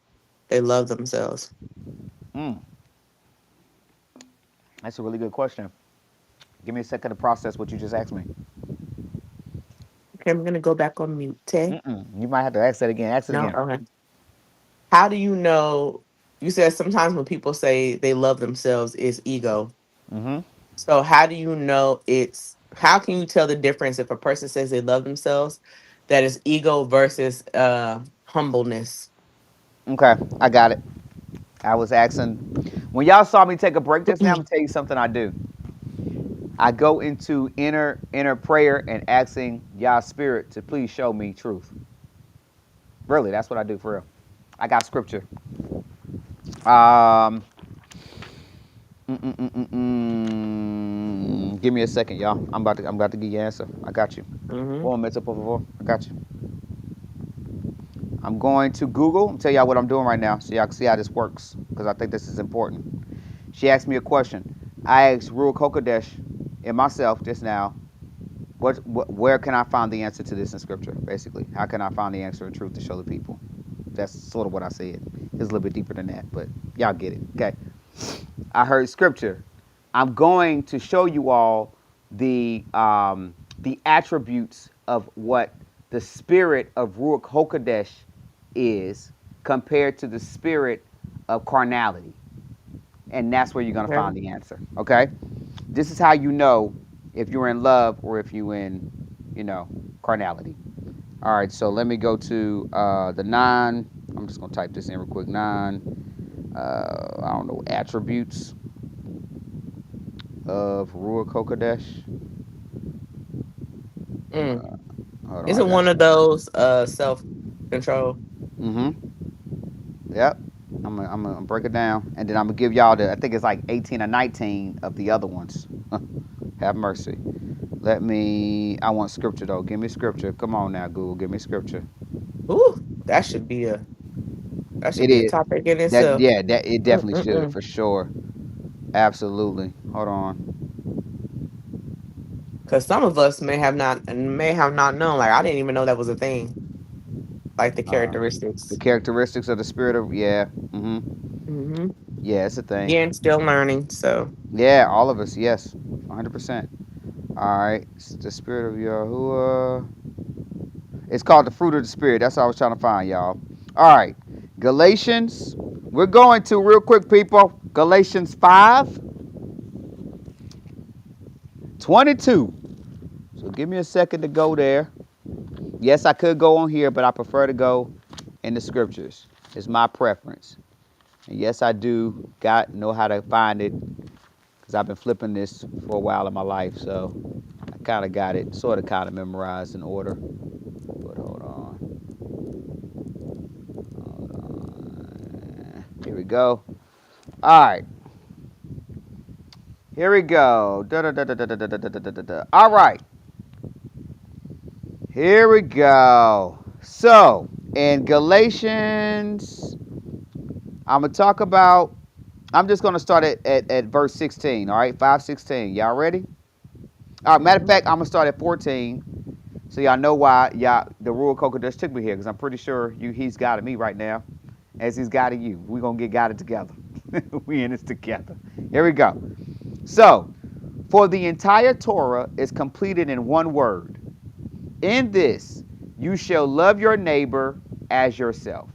they love themselves. Mm, that's a really good question. Give me a second to process what you just asked me. Okay, I'm gonna go back on mute. Tay? You might have to ask that again. Ask it No, again. okay. How do you know? You said sometimes when people say they love themselves, it's ego. Mm-hmm. So how do you know it's? How can you tell the difference if a person says they love themselves, that is ego versus humbleness? Okay, I got it. I was asking, when y'all saw me take a break just now, I'm gonna tell you something I do. I go into inner prayer and asking y'all spirit to please show me truth. Really, that's what I do for real. I got scripture. Um, Give me a second, y'all. I'm about to give you an answer. I got you. Mm-hmm. Un momento, por favor. I got you. I'm going to Google and tell y'all what I'm doing right now so y'all can see how this works because I think this is important. She asked me a question. I asked Ruach Kokodesh and myself just now, where can I find the answer to this in Scripture, basically? How can I find the answer and truth to show the people? That's sort of what I said. It's a little bit deeper than that, but y'all get it. Okay. I heard Scripture. I'm going to show you all the attributes of what the spirit of Ruach Hakodesh is compared to the spirit of carnality, and that's where you're gonna Okay. find the answer. Okay, this is how you know if you're in love or if you're in, you know, carnality. All right, so let me go to the nine. I'm just gonna type this in real quick. Nine. I don't know, attributes of Ruach Hakodesh. Mm. Hold on, Is I it got one of you. those self control? Mm-hmm. Yep. I'm gonna break it down, and then I'm gonna give y'all the. I think it's like 18 or 19 of the other ones. Have mercy. Let me. I want scripture though. Give me scripture. Come on now, Google. Give me scripture. Ooh, that should It be a is. topic in That itself. yeah. That it definitely should Mm-mm-mm. for sure. Absolutely. Hold on. Because some of us may have not known. Like I didn't even know that was a thing. Like the Uh, the characteristics. characteristics of the spirit of yeah. Mm-hmm. Mm-hmm. Yeah, it's a thing. Again, still learning. So Yeah, all of us. Yes, 100%. All right. It's the spirit of Yahuwah. It's called the fruit of the spirit. That's what I was trying to find, y'all. All right. Galatians. We're going to real quick, people. Galatians 5:22. So give me a second to go there. Yes, I could go on here, but I prefer to go in the scriptures. It's my preference. And yes, I do know how to find it because I've been flipping this for a while in my life. So I kind of got it, sort of kind of memorized in order. But hold on. Hold on. Here we go. All right. Here we go. Da, da, da, da, da, da, da, da, da, da, da. All right. Here we go. So, in Galatians, I'm going to talk about, I'm just going to start at verse 16. All right. 5:16. Y'all ready? All right. Matter of mhm. fact, I'm going to start at 14. So y'all know why the Rural Coco just took me here because I'm pretty sure he's guiding me right now as he's guiding you. We're going to get guided together. We in this together. Here we go. So, for the entire Torah is completed in one word. In this, you shall love your neighbor as yourself.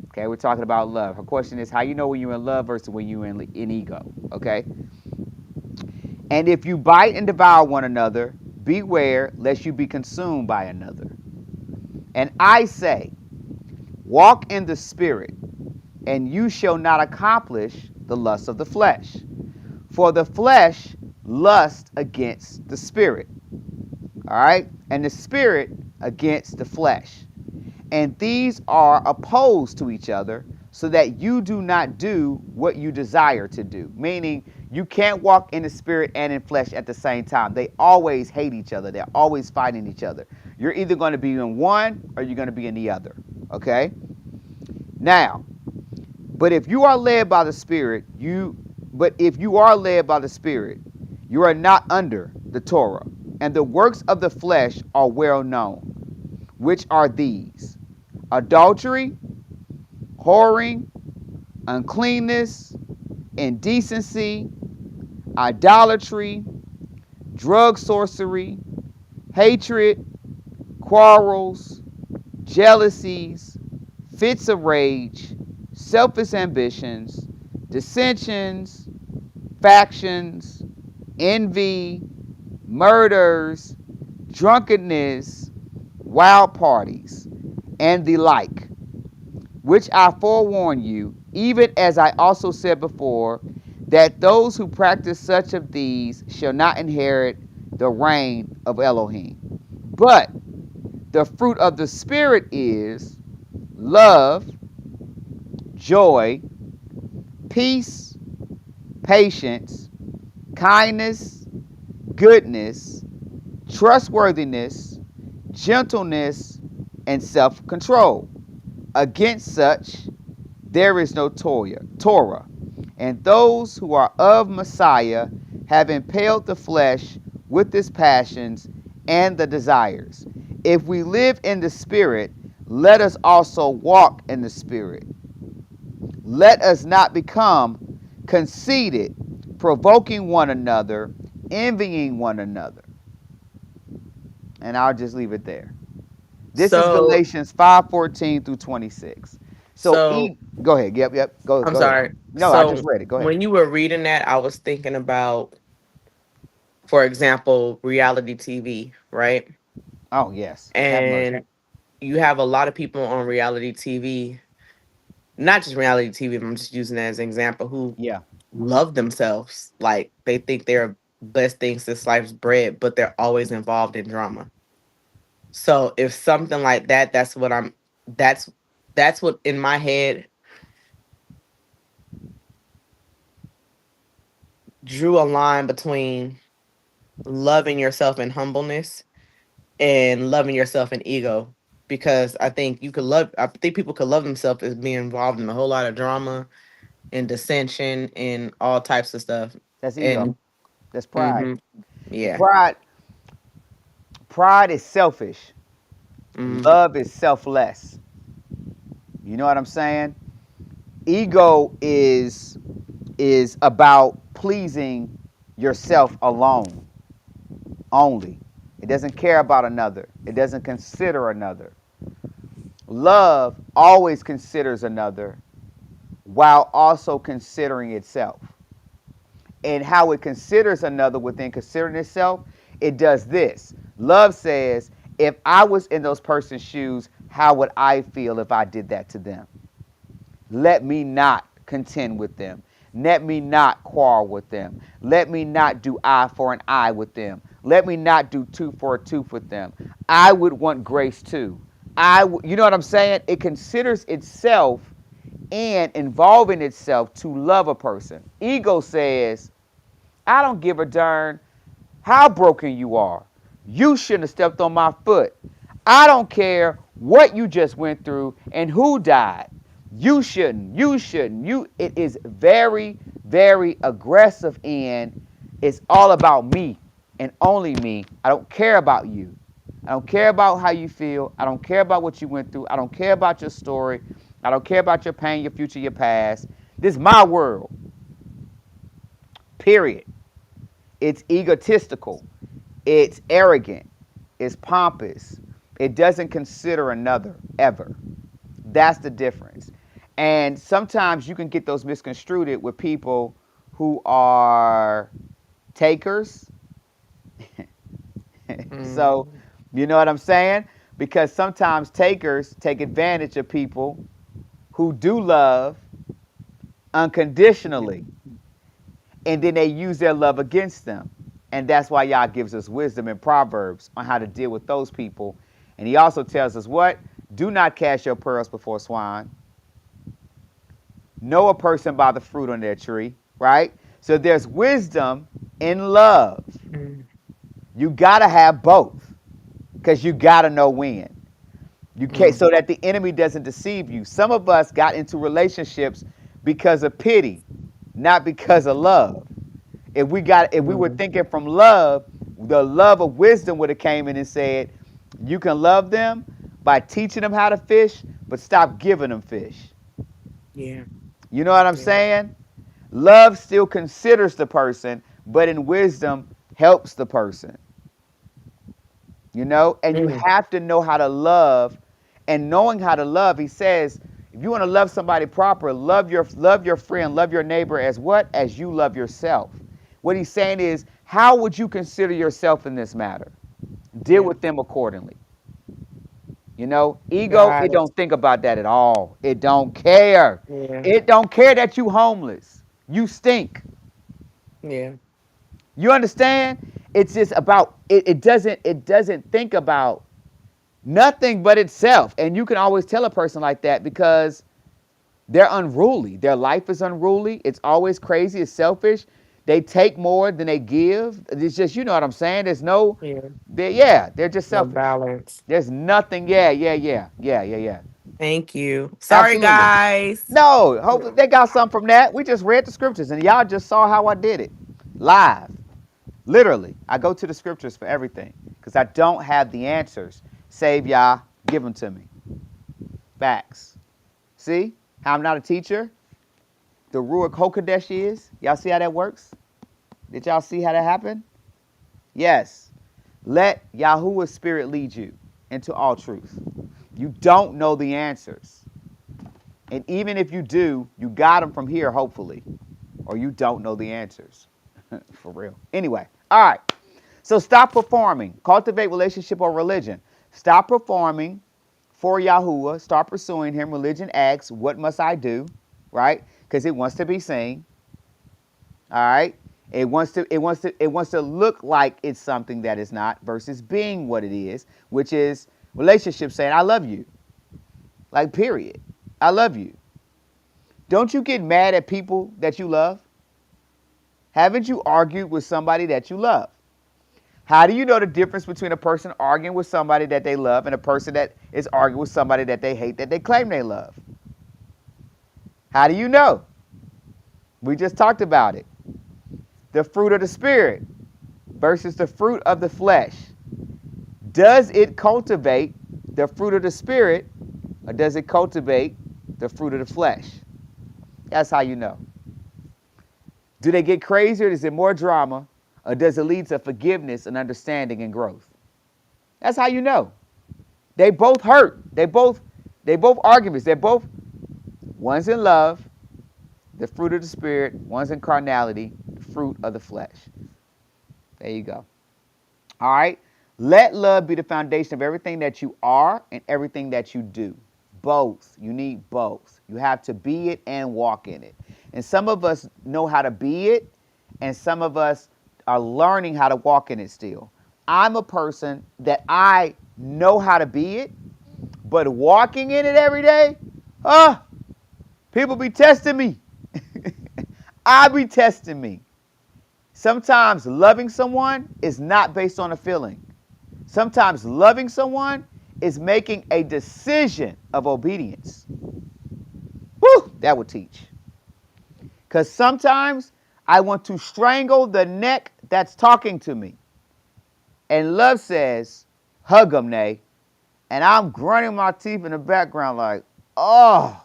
Okay, we're talking about love. Her question is how you know when you're in love versus when you're in ego. Okay, and if you bite and devour one another, beware lest you be consumed by another. And I say, walk in the spirit, and you shall not accomplish the lust of the flesh. For the flesh lusts against the spirit, all right, and the spirit against the flesh. And these are opposed to each other, so that you do not do what you desire to do. Meaning, you can't walk in the spirit and in flesh at the same time. They always hate each other. They're always fighting each other. You're either going to be in one or you're going to be in the other. Okay? Now, but if you are led by the Spirit, if you are led by the Spirit, you are not under the Torah. And the works of the flesh are well known, which are these: adultery, whoring, uncleanness, indecency, idolatry, drug sorcery, hatred, quarrels, jealousies, fits of rage, selfish ambitions, dissensions, factions, envy, murders, drunkenness, wild parties, and the like, which I forewarn you, even as I also said before, that those who practice such of these shall not inherit the reign of Elohim. But the fruit of the Spirit is love, joy, peace, patience, kindness, goodness, trustworthiness, gentleness, and self control. Against such there is no Torah. And those who are of Messiah have impaled the flesh with its passions and the desires. If we live in the Spirit, let us also walk in the Spirit. Let us not become conceited, provoking one another, envying one another. And I'll just leave it there. This is So, Galatians 5:14 through 26. So so go ahead. Yep. I'm Go ahead. sorry. No, I just So read it. Go ahead. when you were reading that, I was thinking about, for example, reality TV, right? Oh yes. Have mercy. And you have a lot of people on reality TV, not just reality TV, but I'm just using that as an example, who Yeah. love themselves. Like they think they're best things since life's bread, but they're always involved in drama. So if something like that, that's that's what in my head drew a line between loving yourself in humbleness and loving yourself in ego. Because I think people could love themselves as being involved in a whole lot of drama and dissension and all types of stuff. That's ego. And That's pride. hmm yeah. Pride pride is selfish. hmm Love is selfless. You know what I'm saying? Ego is about pleasing yourself alone only. It doesn't care about another. It doesn't consider another. Love always considers another while also considering itself. And how it considers another within considering itself, it does this. Love says, if I was in those person's shoes, how would I feel if I did that to them? Let me not contend with them. Let me not quarrel with them. Let me not do eye for an eye with them. Let me not do tooth for a tooth with them. I would want grace too. You know what I'm saying? It considers itself and involving itself to love a person. Ego says, I don't give a darn how broken you are. You shouldn't have stepped on my foot. I don't care what you just went through and who died. You shouldn't. You shouldn't. It is very, very aggressive and it's all about me and only me. I don't care about you. I don't care about how you feel. I don't care about what you went through. I don't care about your story. I don't care about your pain, your future, your past. This is my world. Period. It's egotistical. It's arrogant. It's pompous. It doesn't consider another ever. That's the difference. And sometimes you can get those misconstrued with people who are takers. So, hmm you know what I'm saying? Because sometimes takers take advantage of people who do love unconditionally, and then they use their love against them. And that's why Yah gives us wisdom in Proverbs on how to deal with those people. And he also tells us what? Do not cast your pearls before swine. Know a person by the fruit on their tree, right? So there's wisdom in love. You gotta have both, because you gotta know when. You can't, so that the enemy doesn't deceive you. Some of us got into relationships because of pity, not because of love. If we were thinking from love, the love of wisdom would have came in and said, you can love them by teaching them how to fish, but stop giving them fish. Yeah. You know what I'm Yeah. saying? Love still considers the person, but in wisdom helps the person. You know, and you Mm. have to know how to love, and knowing how to love, he says, if you want to love somebody proper, love your friend, love your neighbor as what? As you love yourself. What he's saying is, how would you consider yourself in this matter? Deal Yeah. with them accordingly. You know, ego, Got it it. don't think about that at all. It don't care. Yeah. It don't care that you homeless. You stink. Yeah. You understand? It's just about it doesn't think about nothing but itself. And you can always tell a person like that because They're unruly. Their life is unruly. It's always crazy. It's selfish. They take more than they give. It's just, you know what I'm saying? There's no, Yeah. they're just No selfish. balance. There's nothing. Yeah. Thank you. Sorry, Absolutely. guys. No, hopefully they got something from that. We just read the scriptures and y'all just saw how I did it live. Literally, I go to the scriptures for everything because I don't have the answers. Save y'all, give them to me. Facts. See how I'm not a teacher? The Ruach Hakodesh is. Y'all see how that works? Did y'all see how that happened? Yes. Let Yahuwah's spirit lead you into all truth. You don't know the answers. And even if you do, you got them from here, hopefully. Or you don't know the answers. For real. Anyway, all right. So stop performing. Cultivate relationship or religion. Stop performing for Yahuwah. Start pursuing him. Religion asks, what must I do? Right? Because it wants to be seen. All right. It wants to look like it's something that is not versus being what it is, which is relationship saying, I love you. Like, period. I love you. Don't you get mad at people that you love? Haven't you argued with somebody that you love? How do you know the difference between a person arguing with somebody that they love and a person that is arguing with somebody that they hate that they claim they love? How do you know? We just talked about it. The fruit of the Spirit versus the fruit of the flesh. Does it cultivate the fruit of the Spirit or does it cultivate the fruit of the flesh? That's how you know. Do they get crazier? Is it more drama? Or does it lead to forgiveness and understanding and growth? That's how you know. They both hurt. They both arguments. They're both, one's in love, the fruit of the Spirit, one's in carnality, the fruit of the flesh. There you go. All right. Let love be the foundation of everything that you are and everything that you do. Both. You need both. You have to be it and walk in it. And some of us know how to be it, and some of us are learning how to walk in it still. I'm a person that I know how to be it, but walking in it every day, people be testing me. I be testing me. Sometimes loving someone is not based on a feeling. Sometimes loving someone is making a decision of obedience. Whew, that would teach. Because sometimes I want to strangle the neck that's talking to me. And love says, hug them, Nay. And I'm grunting my teeth in the background like, oh,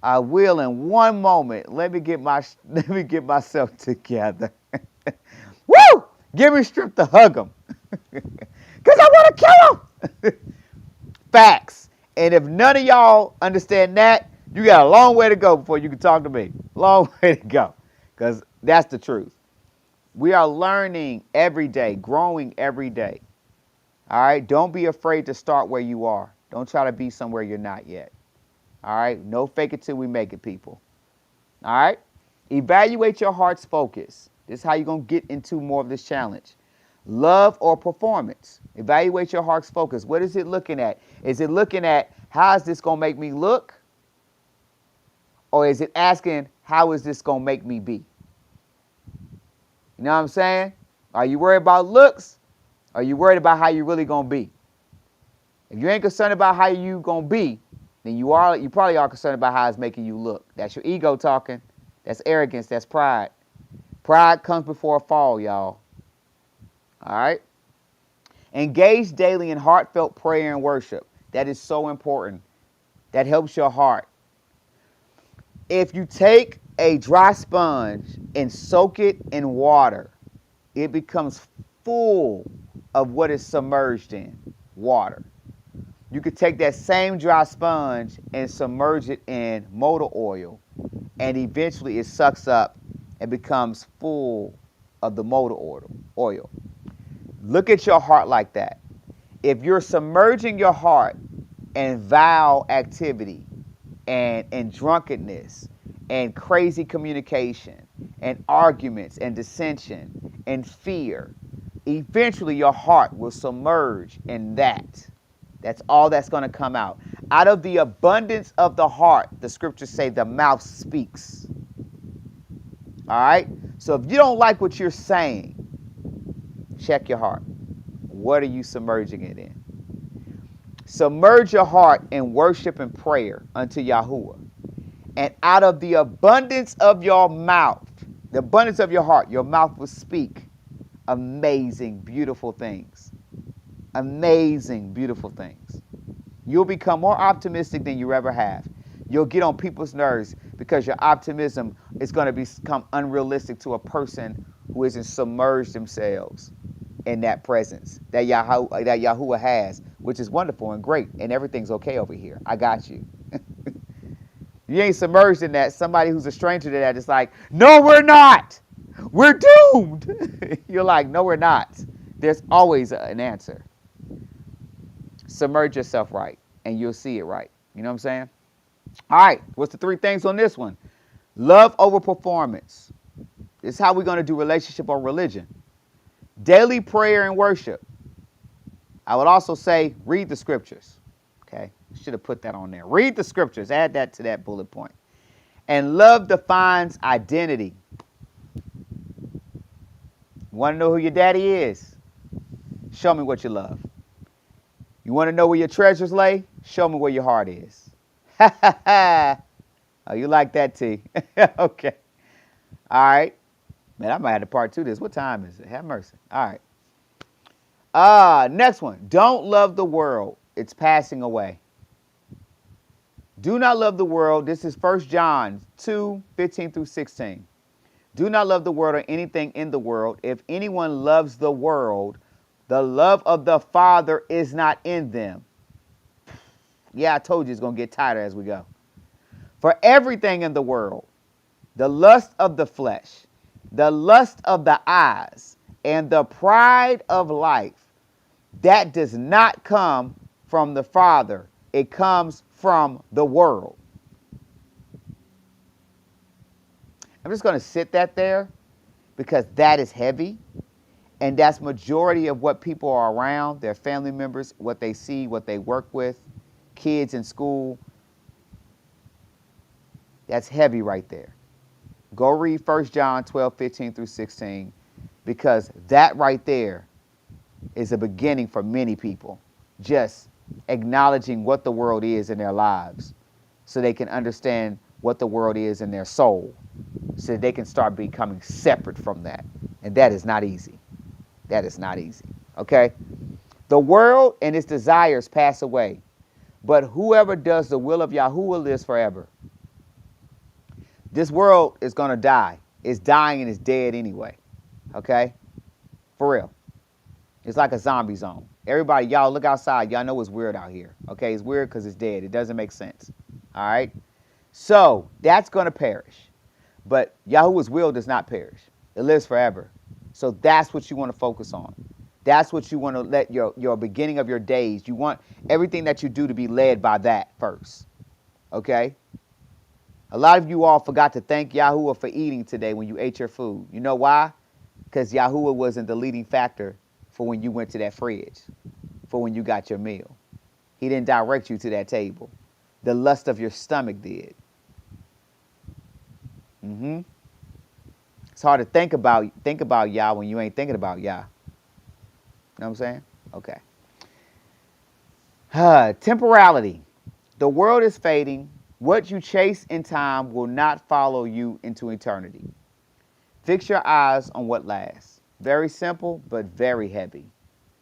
I will in one moment. Let me get myself together. Woo! Give me strength to hug them. Because I want to kill them. Facts. And if none of y'all understand that, you got a long way to go before you can talk to me. Long way to go. Because that's the truth. We are learning every day, growing every day. All right? Don't be afraid to start where you are. Don't try to be somewhere you're not yet. All right? No fake it till we make it, people. All right? Evaluate your heart's focus. This is how you're going to get into more of this challenge. Love or performance. Evaluate your heart's focus. What is it looking at? Is it looking at how is this going to make me look? Or is it asking how is this going to make me be? You know what I'm saying? Are you worried about looks? Or are you worried about how you really going to be? If you ain't concerned about how you going to be, then you probably are concerned about how it's making you look. That's your ego talking. That's arrogance. That's pride. Pride comes before a fall, y'all. All right? Engage daily in heartfelt prayer and worship. That is so important. That helps your heart. If you take a dry sponge and soak it in water, it becomes full of what is submerged in water. You could take that same dry sponge and submerge it in motor oil, and eventually it sucks up and becomes full of the motor oil. Look at your heart like that. If you're submerging your heart in vile activity and drunkenness and crazy communication and arguments and dissension and fear, eventually your heart will submerge in that. That's all that's going to come out. Out of the abundance of the heart, the scriptures say the mouth speaks. All right? So if you don't like what you're saying, check your heart. What are you submerging it in? Submerge your heart in worship and prayer unto Yahuwah. And out of the abundance of your mouth, the abundance of your heart, your mouth will speak amazing, beautiful things. Amazing, beautiful things. You'll become more optimistic than you ever have. You'll get on people's nerves because your optimism is going to become unrealistic to a person who isn't submerged themselves in that presence that Yahuwah has, which is wonderful and great, and everything's okay over here. I got you. You ain't submerged in that. Somebody who's a stranger to that is like, no, we're not. We're doomed. You're like, no, we're not. There's always an answer. Submerge yourself right, and you'll see it right. You know what I'm saying? All right, what's the 3 things on this one? Love over performance. This is how we're going to do relationship or religion. Daily prayer and worship. I would also say read the scriptures. Okay, should have put that on there. Read the scriptures. Add that to that bullet point. And love defines identity. You want to know who your daddy is? Show me what you love. You want to know where your treasures lay? Show me where your heart is. Ha ha ha. Oh, you like that, T? Okay. All right. Man, I might have to part 2 this. What time is it? Have mercy. All right. Next one. Don't love the world. It's passing away. Do not love the world. This is 1 John 2, 15 through 16. Do not love the world or anything in the world. If anyone loves the world, the love of the Father is not in them. Yeah, I told you it's going to get tighter as we go. For everything in the world, the lust of the flesh, the lust of the eyes, and the pride of life, that does not come from the Father. It comes from the world. I'm just going to sit that there because that is heavy. And that's majority of what people are around, their family members, what they see, what they work with, kids in school. That's heavy right there. Go read 1 John 12, 15 through 16, because that right there is a beginning for many people. Just acknowledging what the world is in their lives so they can understand what the world is in their soul so that they can start becoming separate from that. And that is not easy. That is not easy. Okay? The world and its desires pass away, but whoever does the will of Yahuwah lives forever. This world is going to die. It's dying and it's dead anyway. Okay? For real. It's like a zombie zone. Everybody, y'all look outside. Y'all know it's weird out here. Okay? It's weird because it's dead. It doesn't make sense. All right? So, that's going to perish. But Yahuwah's will does not perish. It lives forever. So that's what you want to focus on. That's what you want to let your beginning of your days, you want everything that you do to be led by that first. Okay? A lot of you all forgot to thank Yahuwah for eating today when you ate your food. You know why? Because Yahuwah wasn't the leading factor for when you went to that fridge, for when you got your meal. He didn't direct you to that table. The lust of your stomach did. It's hard to think about Yah when you ain't thinking about Yah. You know what I'm saying? Okay. Temporality. The world is fading. What you chase in time will not follow you into eternity. Fix your eyes on what lasts. Very simple, but very heavy.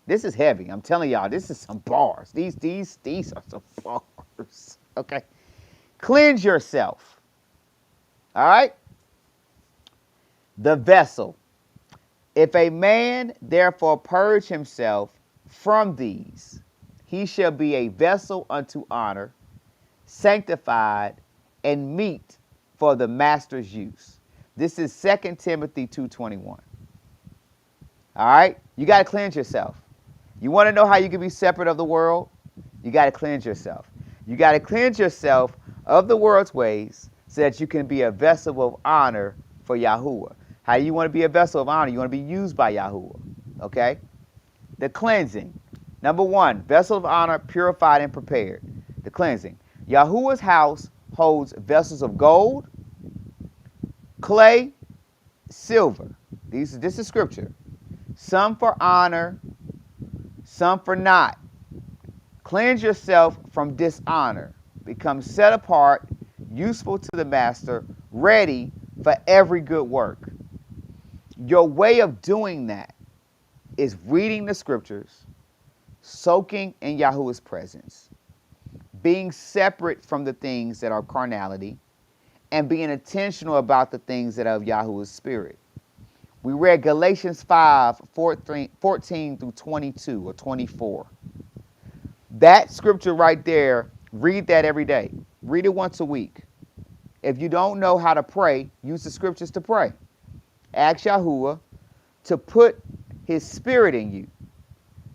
This is heavy. I'm telling y'all, this is some bars. These are some bars. Okay. Cleanse yourself. All right? The vessel. If a man therefore purge himself from these, he shall be a vessel unto honor, sanctified, and meet for the master's use. This is 2 Timothy 2:21. All right? You got to cleanse yourself. You want to know how you can be separate of the world? You got to cleanse yourself. You got to cleanse yourself of the world's ways so that you can be a vessel of honor for Yahuwah. How do you want to be a vessel of honor? You want to be used by Yahuwah. Okay? The cleansing. Number 1, vessel of honor, purified and prepared. The cleansing. Yahuwah's house holds vessels of gold, clay, silver. This is scripture. Some for honor, some for not. Cleanse yourself from dishonor. Become set apart, useful to the master, ready for every good work. Your way of doing that is reading the scriptures, soaking in Yahuwah's presence, being separate from the things that are carnality, and being intentional about the things that are of Yahuwah's spirit. We read Galatians 5:14 through 22 or 24. That scripture right there, read that every day. Read it once a week. If you don't know how to pray, use the scriptures to pray. Ask Yahuwah to put his spirit in you.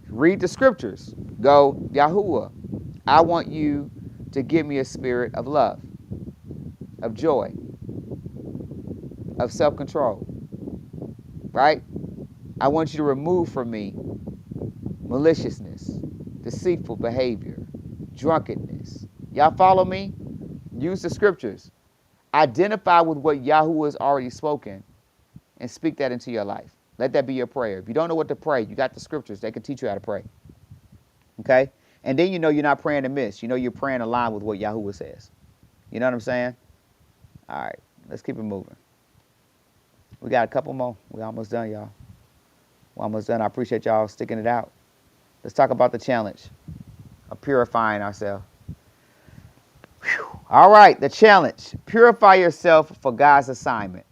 Read the scriptures. Go, Yahuwah, I want you to give me a spirit of love, of joy, of self-control, right? I want you to remove from me maliciousness, deceitful behavior, drunkenness. Y'all follow me? Use the scriptures. Identify with what Yahuwah has already spoken and speak that into your life. Let that be your prayer. If you don't know what to pray, you got the scriptures. They can teach you how to pray. Okay? And then you know you're not praying amiss. You know you're praying aligned with what Yahuwah says. You know what I'm saying? All right. Let's keep it moving. We got a couple more. We're almost done, y'all. We're almost done. I appreciate y'all sticking it out. Let's talk about the challenge of purifying ourselves. Whew. All right, the challenge. Purify yourself for God's assignment.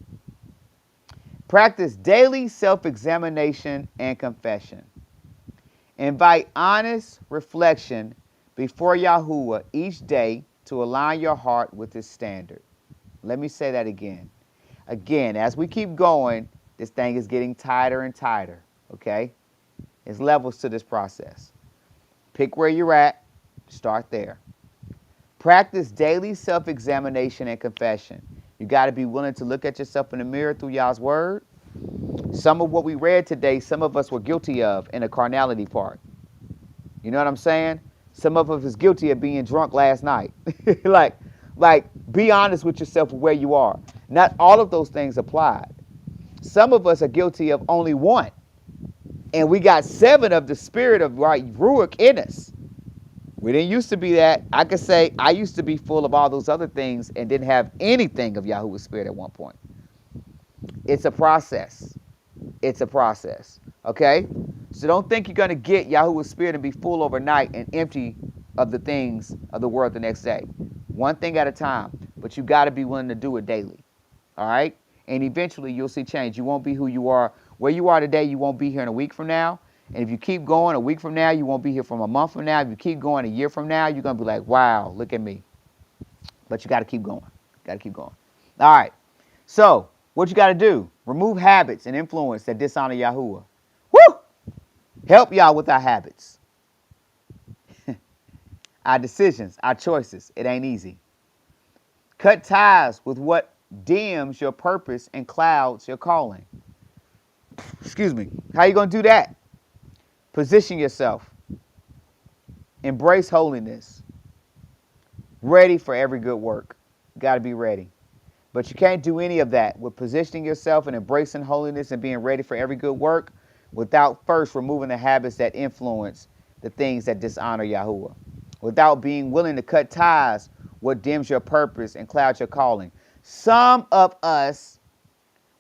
Practice daily self-examination and confession. Invite honest reflection before Yahuwah each day to align your heart with his standard. Let me say that again. Again, as we keep going, this thing is getting tighter and tighter, okay? There's levels to this process. Pick where you're at, start there. Practice daily self-examination and confession. You got to be willing to look at yourself in the mirror through Yah's word. Some of what we read today, some of us were guilty of in the carnality part. You know what I'm saying? Some of us is guilty of being drunk last night. like, be honest with yourself where you are. Not all of those things applied. Some of us are guilty of only one. And we got 7 of the spirit of Ruach in us. We didn't used to be that. I could say I used to be full of all those other things and didn't have anything of Yahuwah's spirit at one point. It's a process. It's a process. Okay? So don't think you're going to get Yahuwah's spirit and be full overnight and empty of the things of the world the next day. One thing at a time. But you got to be willing to do it daily. All right? And eventually you'll see change. You won't be who you are. Where you are today, you won't be here in a week from now. And if you keep going a week from now, you won't be here from a month from now. If you keep going a year from now, you're going to be like, wow, look at me. But you got to keep going. Got to keep going. All right. So what you got to do, remove habits and influence that dishonor Yahuwah. Woo! Help y'all with our habits. Our decisions, our choices. It ain't easy. Cut ties with what dims your purpose and clouds your calling. Excuse me. How you going to do that? Position yourself. Embrace holiness. Ready for every good work. Got to be ready. But you can't do any of that with positioning yourself and embracing holiness and being ready for every good work without first removing the habits that influence the things that dishonor Yahuwah. Without being willing to cut ties what dims your purpose and clouds your calling. Some of us,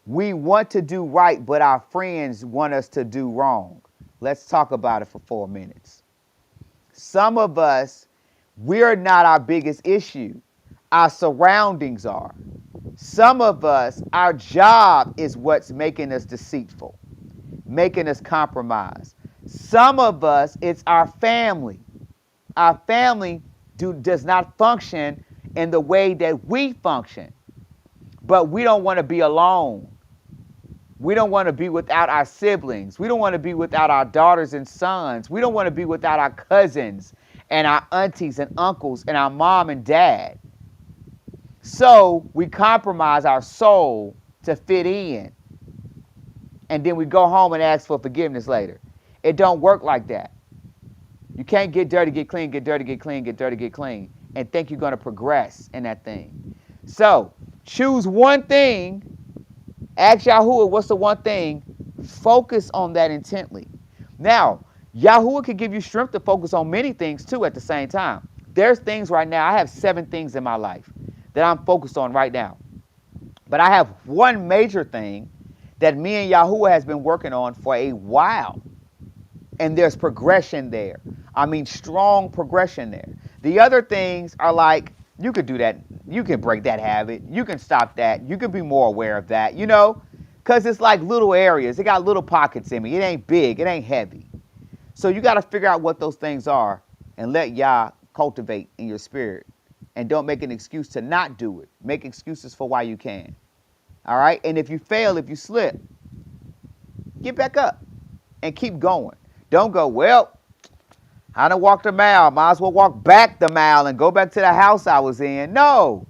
we want to do right, but our friends want us to do wrong. Let's talk about it for 4 minutes. Some of us, we're not our biggest issue. Our surroundings are. Some of us, our job is what's making us deceitful, making us compromise. Some of us, it's our family. Our family does not function in the way that we function. But we don't want to be alone. We don't want to be without our siblings. We don't want to be without our daughters and sons. We don't want to be without our cousins and our aunties and uncles and our mom and dad. So we compromise our soul to fit in. And then we go home and ask for forgiveness later. It don't work like that. You can't get dirty, get clean, get dirty, get clean, get dirty, get clean, and think you're going to progress in that thing. So choose one thing. Ask Yahuwah, what's the one thing? Focus on that intently. Now, Yahuwah can give you strength to focus on many things too at the same time. There's things right now. I have 7 things in my life that I'm focused on right now. But I have one major thing that me and Yahuwah has been working on for a while. And there's progression there. I mean, strong progression there. The other things are like, you could do that. You can break that habit. You can stop that. You can be more aware of that, because it's like little areas. It got little pockets in me. It ain't big. It ain't heavy. So you got to figure out what those things are and let Yah cultivate in your spirit. And don't make an excuse to not do it. Make excuses for why you can. All right? And if you fail, if you slip, get back up and keep going. Don't go, well, I done walked a mile. Might as well walk back the mile and go back to the house I was in. No.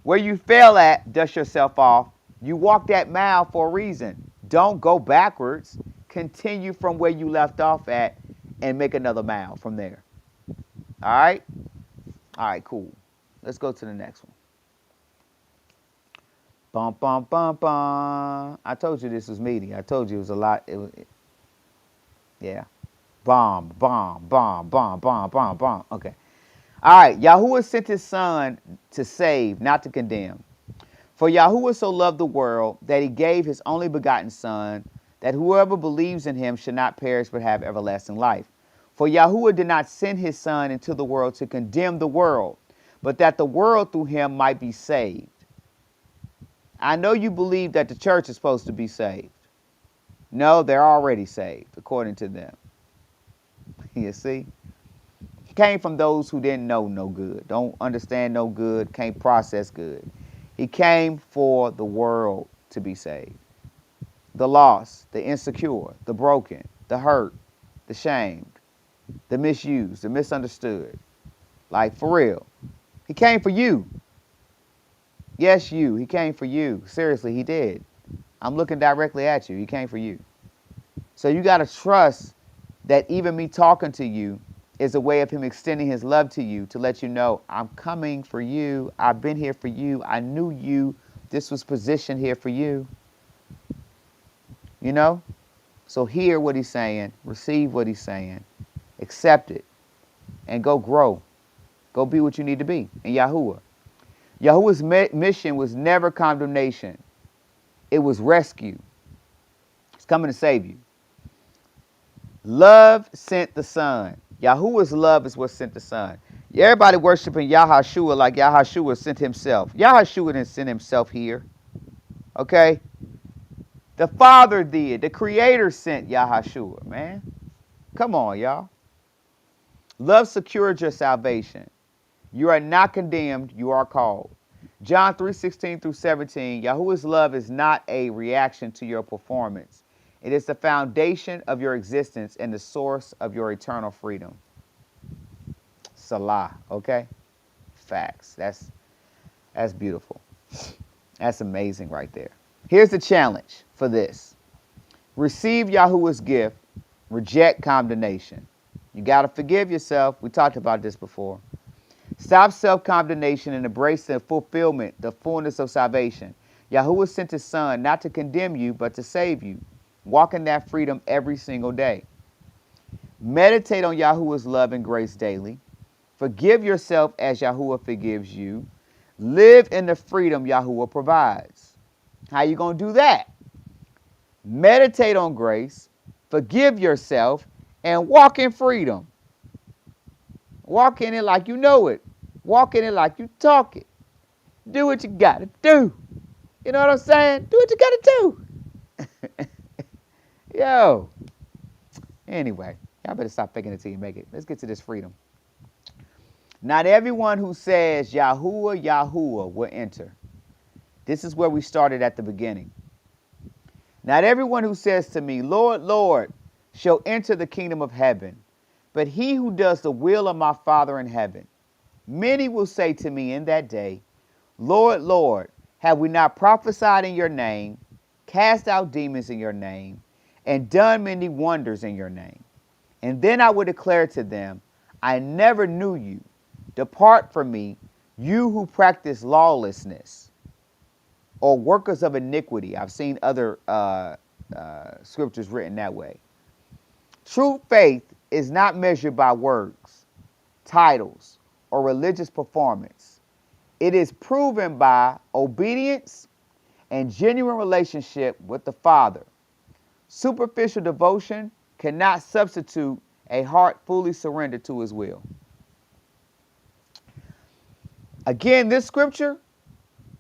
Where you fail at, dust yourself off. You walk that mile for a reason. Don't go backwards. Continue from where you left off at and make another mile from there. All right? All right, cool. Let's go to the next one. Bum, bum, bum, bum. I told you this was meaty. I told you it was a lot. Yeah. Bomb, bomb, bomb, bomb, bomb, bomb, bomb. Okay. All right. Yahuwah sent his son to save, not to condemn. For Yahuwah so loved the world that he gave his only begotten son, that whoever believes in him should not perish but have everlasting life. For Yahuwah did not send his son into the world to condemn the world, but that the world through him might be saved. I know you believe that the church is supposed to be saved. No, they're already saved, according to them. You see? He came from those who didn't know no good, don't understand no good, can't process good. He came for the world to be saved. The lost, the insecure, the broken, the hurt, the shamed, the misused, the misunderstood. Like, for real. He came for you. Yes, you. He came for you. Seriously, he did. I'm looking directly at you. He came for you. So you got to trust that even me talking to you is a way of him extending his love to you to let you know, I'm coming for you. I've been here for you. I knew you. This was positioned here for you. You know? So hear what he's saying. Receive what he's saying. Accept it. And go grow. Go be what you need to be in Yahuwah. Yahuwah's mission was never condemnation. It was rescue. He's coming to save you. Love sent the Son. Yahuwah's love is what sent the Son. Everybody worshiping Yahashua like Yahashua sent himself. Yahashua didn't send himself here. Okay? The Father did. The Creator sent Yahashua, man. Come on, y'all. Love secured your salvation. You are not condemned, you are called. John 3:16 through 17, Yahuwah's love is not a reaction to your performance. It is the foundation of your existence and the source of your eternal freedom. Salah, okay? Facts. That's beautiful. That's amazing right there. Here's the challenge for this. Receive Yahuwah's gift, reject condemnation. You got to forgive yourself. We talked about this before. Stop self-condemnation and embrace the fulfillment, the fullness of salvation. Yahuwah sent his son not to condemn you, but to save you. Walk in that freedom every single day. Meditate on Yahuwah's love and grace daily. Forgive yourself as Yahuwah forgives you. Live in the freedom Yahuwah provides. How you going to do that? Meditate on grace, forgive yourself, and walk in freedom. Walk in it like you know it. Walk in it like you talk it. Do what you got to do. You know what I'm saying? Do what you got to do. Yo. Anyway, y'all better stop faking it till you make it. Let's get to this freedom. Not everyone who says Yahuwah, Yahuwah will enter. This is where we started at the beginning. Not everyone who says to me, Lord, Lord, shall enter the kingdom of heaven, but he who does the will of my Father in heaven. Many will say to me in that day, Lord, Lord, have we not prophesied in your name, cast out demons in your name, and done many wonders in your name? And then I will declare to them, I never knew you. Depart from me, you who practice lawlessness or workers of iniquity. I've seen other scriptures written that way. True faith is not measured by words, titles, or religious performance. It is proven by obedience and genuine relationship with the Father. Superficial devotion cannot substitute a heart fully surrendered to his will. Again, this scripture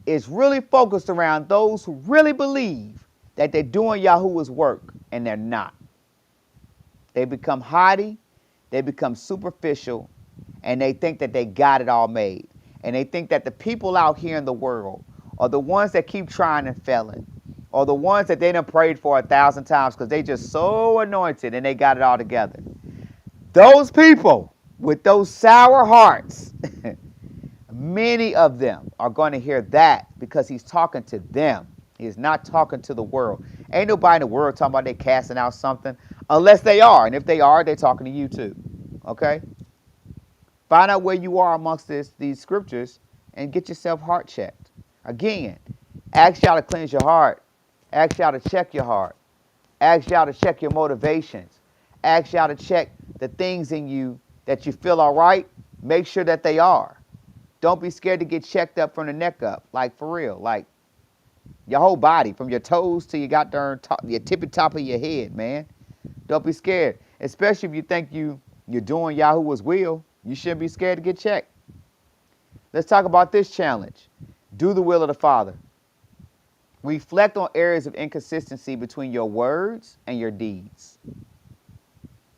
is really focused around those who really believe that they're doing Yahuwah's work, and they're not. They become haughty, they become superficial, and they think that they got it all made. And they think that the people out here in the world are the ones that keep trying and failing, or the ones that they done prayed for 1,000 times because they just so anointed and they got it all together. Those people with those sour hearts, many of them are going to hear that because he's talking to them. He is not talking to the world. Ain't nobody in the world talking about they casting out something unless they are. And if they are, they're talking to you too. Okay? Find out where you are amongst these scriptures and get yourself heart checked. Again, ask y'all to cleanse your heart. Ask y'all to check your heart. Ask y'all to check your motivations. Ask y'all to check the things in you that you feel all right. Make sure that they are. Don't be scared to get checked up from the neck up. Like, for real. Like, your whole body, from your toes to your tippy top of your head, man. Don't be scared. Especially if you think you're doing Yahuwah's will. You shouldn't be scared to get checked. Let's talk about this challenge. Do the will of the Father. Reflect on areas of inconsistency between your words and your deeds.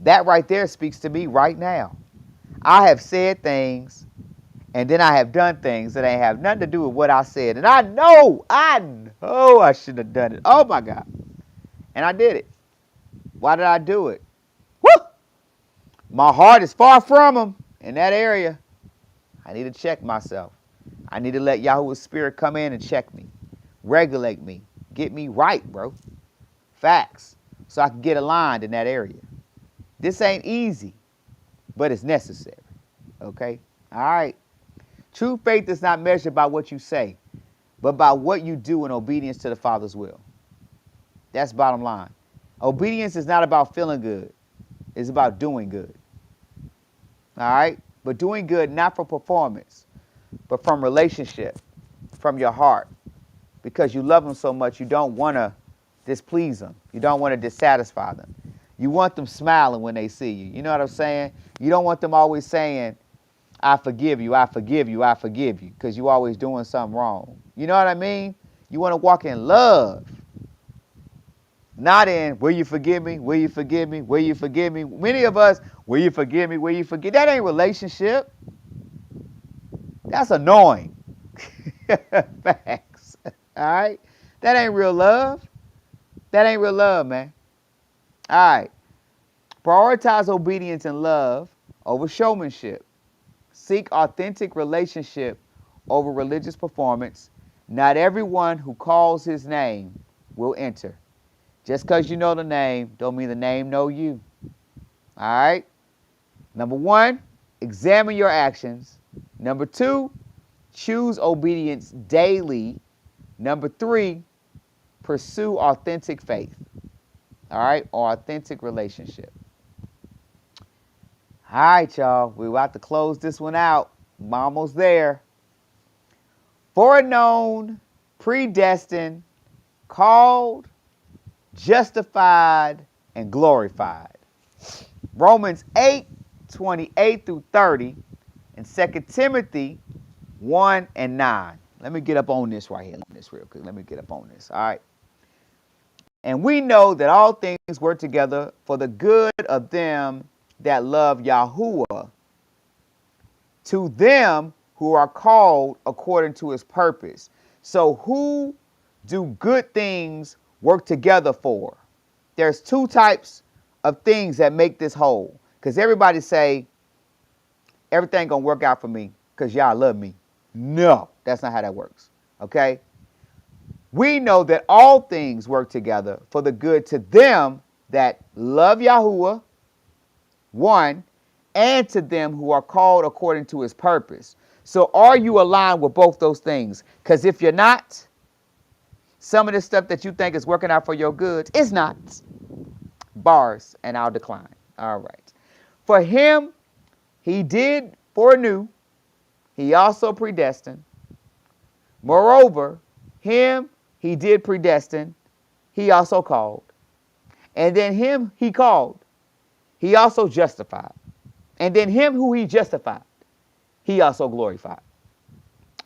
That right there speaks to me right now. I have said things, and then I have done things that ain't have nothing to do with what I said. And I know I shouldn't have done it. Oh, my God. And I did it. Why did I do it? Woo! My heart is far from him in that area. I need to check myself. I need to let Yahuwah's Spirit come in and check me. Regulate me. Get me right, bro. Facts. So I can get aligned in that area. This ain't easy, but it's necessary. Okay? All right. True faith is not measured by what you say, but by what you do in obedience to the Father's will. That's bottom line. Obedience is not about feeling good. It's about doing good. All right? But doing good not for performance, but from relationship, from your heart. Because you love them so much, you don't want to displease them. You don't want to dissatisfy them. You want them smiling when they see you. You know what I'm saying? You don't want them always saying, I forgive you, I forgive you, I forgive you, because you're always doing something wrong. You know what I mean? You want to walk in love. Not in, will you forgive me? Will you forgive me? Will you forgive me? Many of us, will you forgive me? Will you forgive? That ain't relationship. That's annoying. Facts. All right? That ain't real love. That ain't real love, man. All right. Prioritize obedience and love over showmanship. Seek authentic relationship over religious performance. Not everyone who calls his name will enter. Just because you know the name, don't mean the name know you. All right? Number 1, examine your actions. Number 2, choose obedience daily. Number 3, pursue authentic faith. All right? Or authentic relationship. All right, y'all. We're about to close this one out. I'm almost there. Foreknown, predestined, called, justified, and glorified. Romans 8:28 through 30, and 2 Timothy 1 and 9. Let me get up on this right here. Let me get up on this. All right. And we know that all things work together for the good of them that love Yahuwah, to them who are called according to his purpose. So who do good things work together for? There's 2 types of things that make this whole. Because everybody say, everything gonna work out for me because y'all love me. No, that's not how that works. Okay? We know that all things work together for the good to them that love Yahuwah, 1, and to them who are called according to his purpose. So are you aligned with both those things? Because if you're not, some of the stuff that you think is working out for your good is not. Bars, and I'll decline. All right. For him, he did foreknew, he also predestined. Moreover, him he did predestine, he also called. And then him he called, he also justified. And then him who he justified, he also glorified.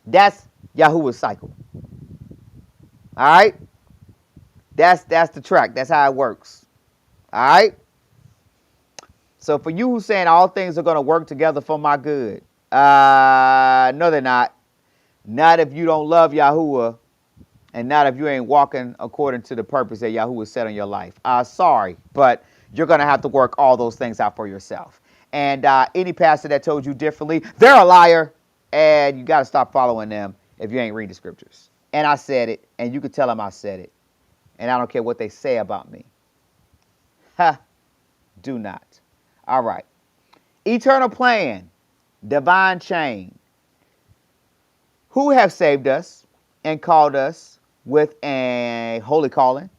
That's Yahuwah's cycle. All right? That's the track. That's how it works. All right? So for you who's saying all things are going to work together for my good, no, they're not. Not if you don't love Yahuwah, and not if you ain't walking according to the purpose that Yahuwah set on your life. Sorry, but you're going to have to work all those things out for yourself. And any pastor that told you differently, they're a liar, and you got to stop following them if you ain't reading the scriptures. And I said it, and you could tell them I said it, and I don't care what they say about me. Ha, do not. All right. Eternal plan, divine chain. Who have saved us and called us with a holy calling,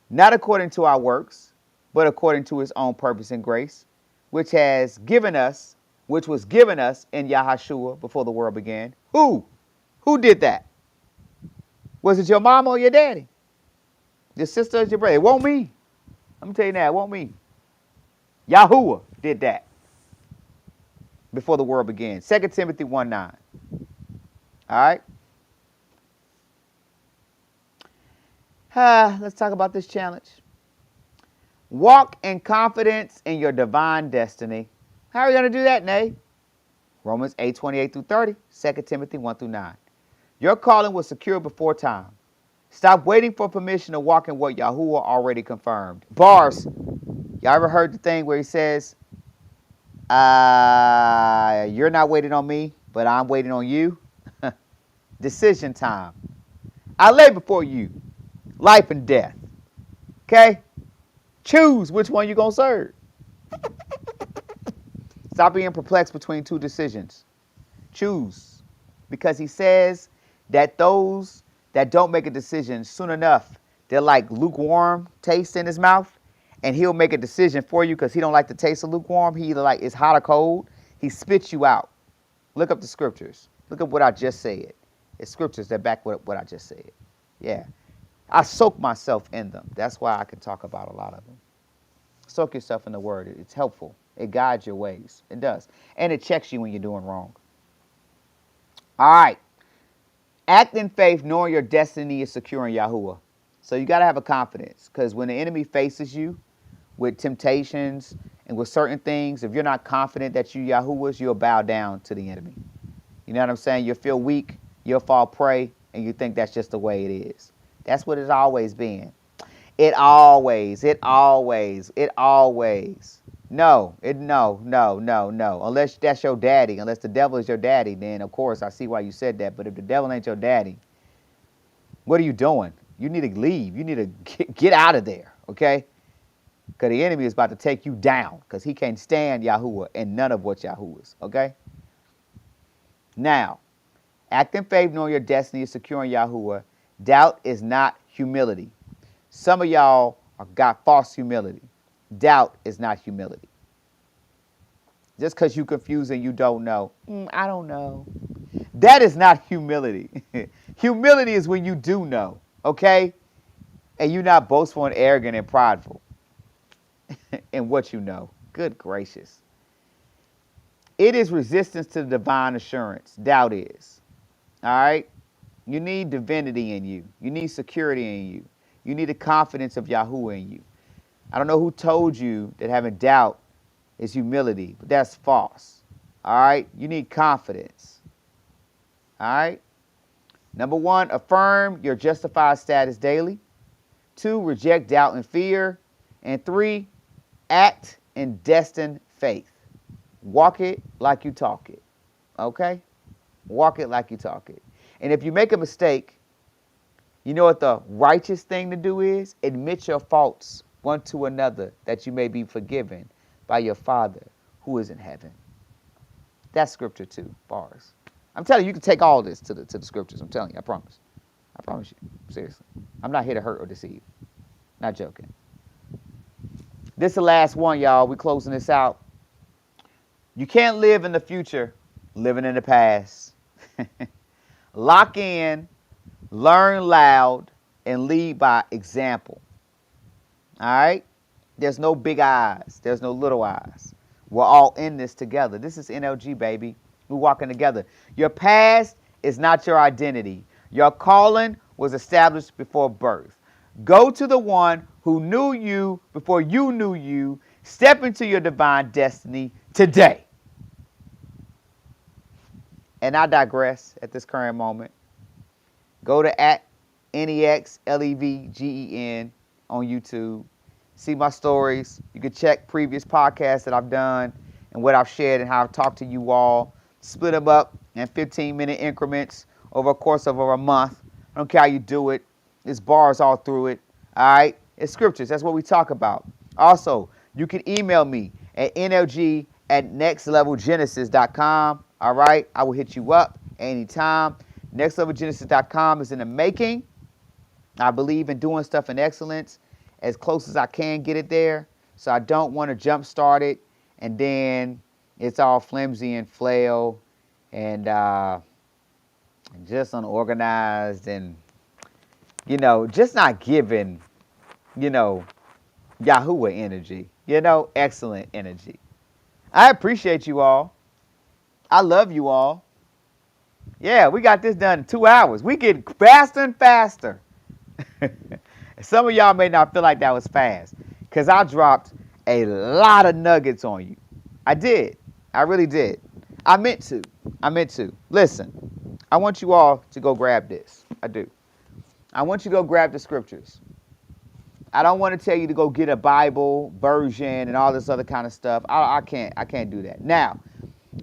not according to our works, but according to his own purpose and grace, which was given us in Yahashua before the world began. Who? Who did that? Was it your mama or your daddy? Your sister or your brother? It won't me. I'm telling you now, it won't me. Yahuwah did that before the world began. 2 Timothy 1:9. All right? Let's talk about this challenge. Walk in confidence in your divine destiny. How are we going to do that, Nay? Romans 8:28 through 30, 2 Timothy 1 through 9. Your calling was secured before time. Stop waiting for permission to walk in what Yahuwah already confirmed. Bars. Y'all ever heard the thing where he says, you're not waiting on me, but I'm waiting on you? Decision time. I lay before you life and death. Okay? Choose which one you're going to serve. Stop being perplexed between two decisions. Choose. Because he says that those that don't make a decision soon enough, they're like lukewarm taste in his mouth, and he'll make a decision for you because he don't like the taste of lukewarm. He either like it's hot or cold. He spits you out. Look up the scriptures. Look up what I just said. It's scriptures that back what I just said. Yeah. I soak myself in them. That's why I can talk about a lot of them. Soak yourself in the word. It's helpful. It guides your ways. It does. And it checks you when you're doing wrong. All right. Act in faith, knowing your destiny is secure in Yahuwah. So you got to have a confidence, because when the enemy faces you with temptations and with certain things, if you're not confident that you Yahuwah's, you'll bow down to the enemy. You know what I'm saying? You'll feel weak, you'll fall prey, and you think that's just the way it is. That's what it's always been. It always. No. Unless that's your daddy, unless the devil is your daddy, then of course I see why you said that. But if the devil ain't your daddy, what are you doing? You need to leave. You need to get out of there, okay? Because the enemy is about to take you down, because he can't stand Yahuwah and none of what Yahuwah's, okay? Now, act in faith, knowing your destiny is secure in Yahuwah. Doubt is not humility. Some of y'all got false humility. Doubt is not humility. Just because you're confused and you don't know. I don't know. That is not humility. Humility is when you do know, okay? And you're not boastful and arrogant and prideful in what you know. Good gracious. It is resistance to the divine assurance. Doubt is. All right? You need divinity in you. You need security in you. You need the confidence of Yahuwah in you. I don't know who told you that having doubt is humility, but that's false. All right? You need confidence. All right? Number 1, affirm your justified status daily. 2, reject doubt and fear. And 3, act in destined faith. Walk it like you talk it. Okay? Walk it like you talk it. And if you make a mistake, you know what the righteous thing to do is? Admit your faults one to another, that you may be forgiven by your Father who is in heaven. That's scripture too, bars. I'm telling you, you can take all this to the scriptures. I'm telling you, I promise. I promise you, seriously. I'm not here to hurt or deceive. Not joking. This is the last one, y'all. We closing this out. You can't live in the future living in the past. Lock in, learn loud, and lead by example. All right? There's no big eyes. There's no little eyes. We're all in this together. This is NLG, baby. We're walking together. Your past is not your identity. Your calling was established before birth. Go to the one who knew you before you knew you. Step into your divine destiny today. And I digress at this current moment. Go to @NEXLEVGEN on YouTube. See my stories. You can check previous podcasts that I've done and what I've shared and how I've talked to you all. Split them up in 15-minute increments over a course of over a month. I don't care how you do it. There's bars all through it. All right? It's scriptures. That's what we talk about. Also, you can email me at nlg@nextlevelgenesis.com. All right? I will hit you up anytime. Nextlevelgenesis.com is in the making. I believe in doing stuff in excellence as close as I can get it there. So I don't want to jump start it and then it's all flimsy and flail and just unorganized and, just not giving, Yahuwah energy, excellent energy. I appreciate you all. I love you all. Yeah, we got this done in 2 hours. We get faster and faster. Some of y'all may not feel like that was fast because I dropped a lot of nuggets on you. I did. I really did. I meant to. Listen, I want you all to go grab this. I do. I want you to go grab the scriptures. I don't want to tell you to go get a Bible version and all this other kind of stuff. I can't do that. Now,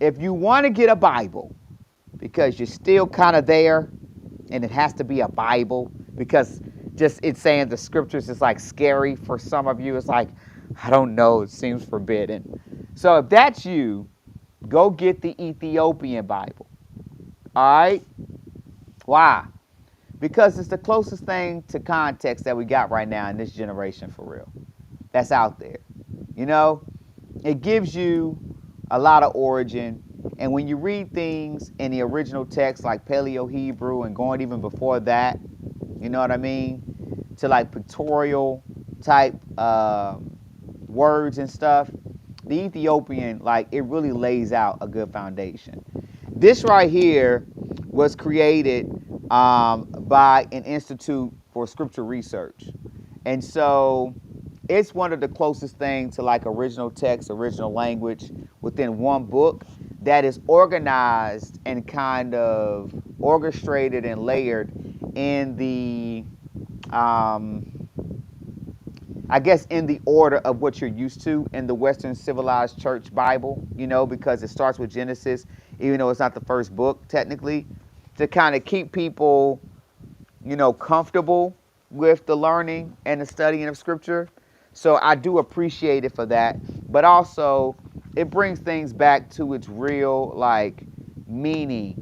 if you want to get a Bible because you're still kind of there and it has to be a Bible because just it's saying the scriptures is like scary for some of you. It's like, I don't know, it seems forbidden. So if that's you, go get the Ethiopian Bible. All right? Why? Because it's the closest thing to context that we got right now in this generation for real. That's out there. It gives you a lot of origin. And when you read things in the original text like Paleo Hebrew and going even before that, you know what I mean? To like pictorial type words and stuff, the Ethiopian, it really lays out a good foundation. This right here was created by an Institute for Scripture Research. And so it's one of the closest things to original text, original language within one book that is organized and kind of orchestrated and layered in the in the order of what you're used to in the Western Civilized Church Bible, because it starts with Genesis, even though it's not the first book technically, to kind of keep people, comfortable with the learning and the studying of Scripture. So I do appreciate it for that. But also, it brings things back to its real, meaning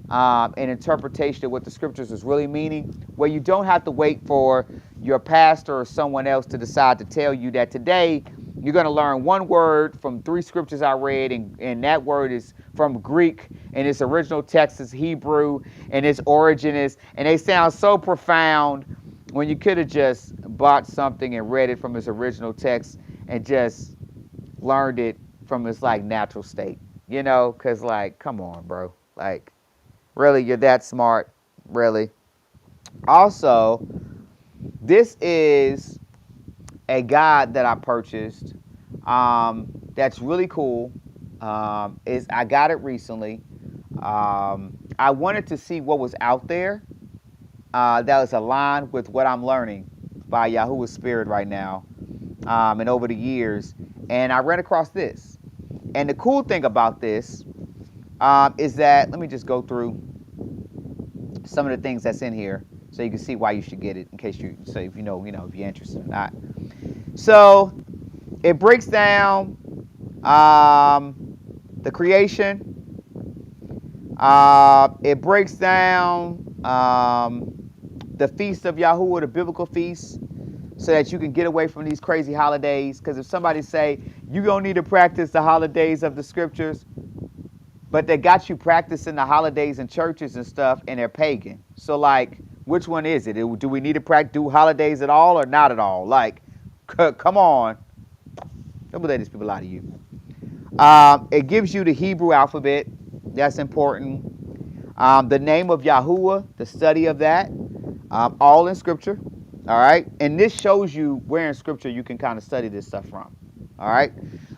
and interpretation of what the Scriptures is really meaning, where you don't have to wait for your pastor or someone else to decide to tell you that today you're going to learn one word from 3 scriptures I read, and that word is from Greek, and its original text is Hebrew, and its origin is, and they sound so profound when you could have just bought something and read it from its original text and just learned it from its natural state, because come on, bro, really, you're that smart, really. Also, this is a guide that I purchased that's really cool. I got it recently. I wanted to see what was out there that was aligned with what I'm learning by Yahuwah's Spirit right now and over the years. And I ran across this. And the cool thing about this is that, let me just go through some of the things that's in here so you can see why you should get it in case you, so if if you're interested or not. So it breaks down The creation. It breaks down the feast of Yahuwah, the biblical feast, so that you can get away from these crazy holidays. Because if somebody say you don't need to practice the holidays of the scriptures, but they got you practicing the holidays in churches and stuff, and they're pagan. So like, which one is it? Do we need to do holidays at all or not at all? Like, come on, don't let these people lie to you. It gives you the Hebrew alphabet. That's important. The name of Yahuwah, the study of that, all in Scripture. All right, and this shows you where in Scripture you can kind of study this stuff from. All right,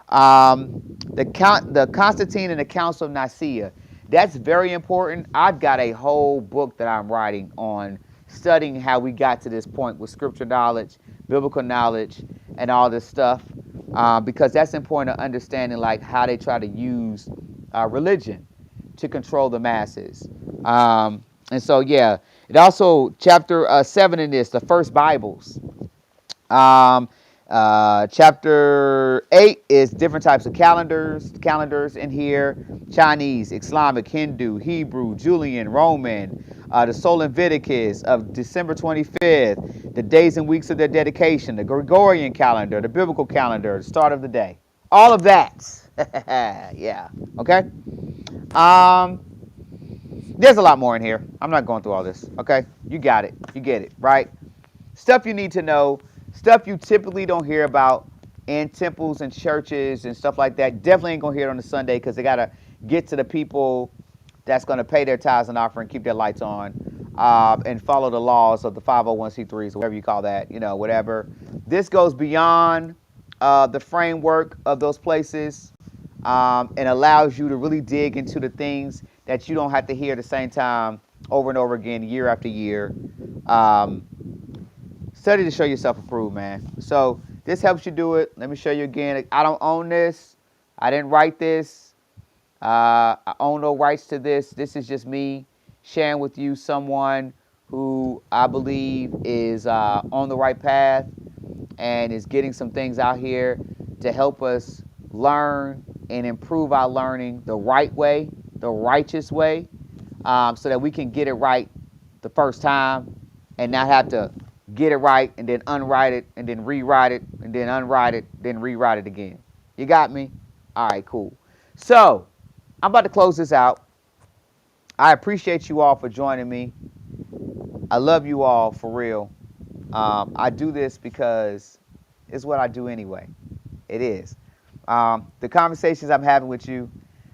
the Constantine and the Council of Nicaea. That's very important. I've got a whole book that I'm writing on studying how we got to this point with Scripture knowledge, biblical knowledge, and all this stuff, because that's important to understanding like how they try to use religion to control the masses. And so, yeah, it also, chapter 7 in this, the first Bibles. Chapter 8 is different types of calendars in here: Chinese, Islamic, Hindu, Hebrew, Julian, Roman, the Sol Leviticus of December 25th, the days and weeks of their dedication, the Gregorian calendar, the biblical calendar, the start of the day. All of that. Yeah. Okay. There's a lot more in here. I'm not going through all this. Okay. You got it. You get it, right? Stuff you need to know. Stuff you typically don't hear about in temples and churches and stuff like that. Definitely ain't going to hear it on the Sunday because they got to get to the people that's going to pay their tithes and offering, keep their lights on, and follow the laws of the 501c3s, or whatever you call that, whatever. This goes beyond the framework of those places, and allows you to really dig into the things that you don't have to hear at the same time over and over again, year after year. Study to show yourself approved, man. So this helps you do it. Let me show you again. I don't own this. I didn't write this. I own no rights to this. This is just me sharing with you someone who I believe is on the right path and is getting some things out here to help us learn and improve our learning the right way, the righteous way, so that we can get it right the first time and not have to get it right and then unwrite it and then rewrite it and then unwrite it, then rewrite it again. You got me? All right, cool. So I'm about to close this out. I appreciate you all for joining me. I love you all for real. I do this because it's what I do anyway. It is. The conversations I'm having with you,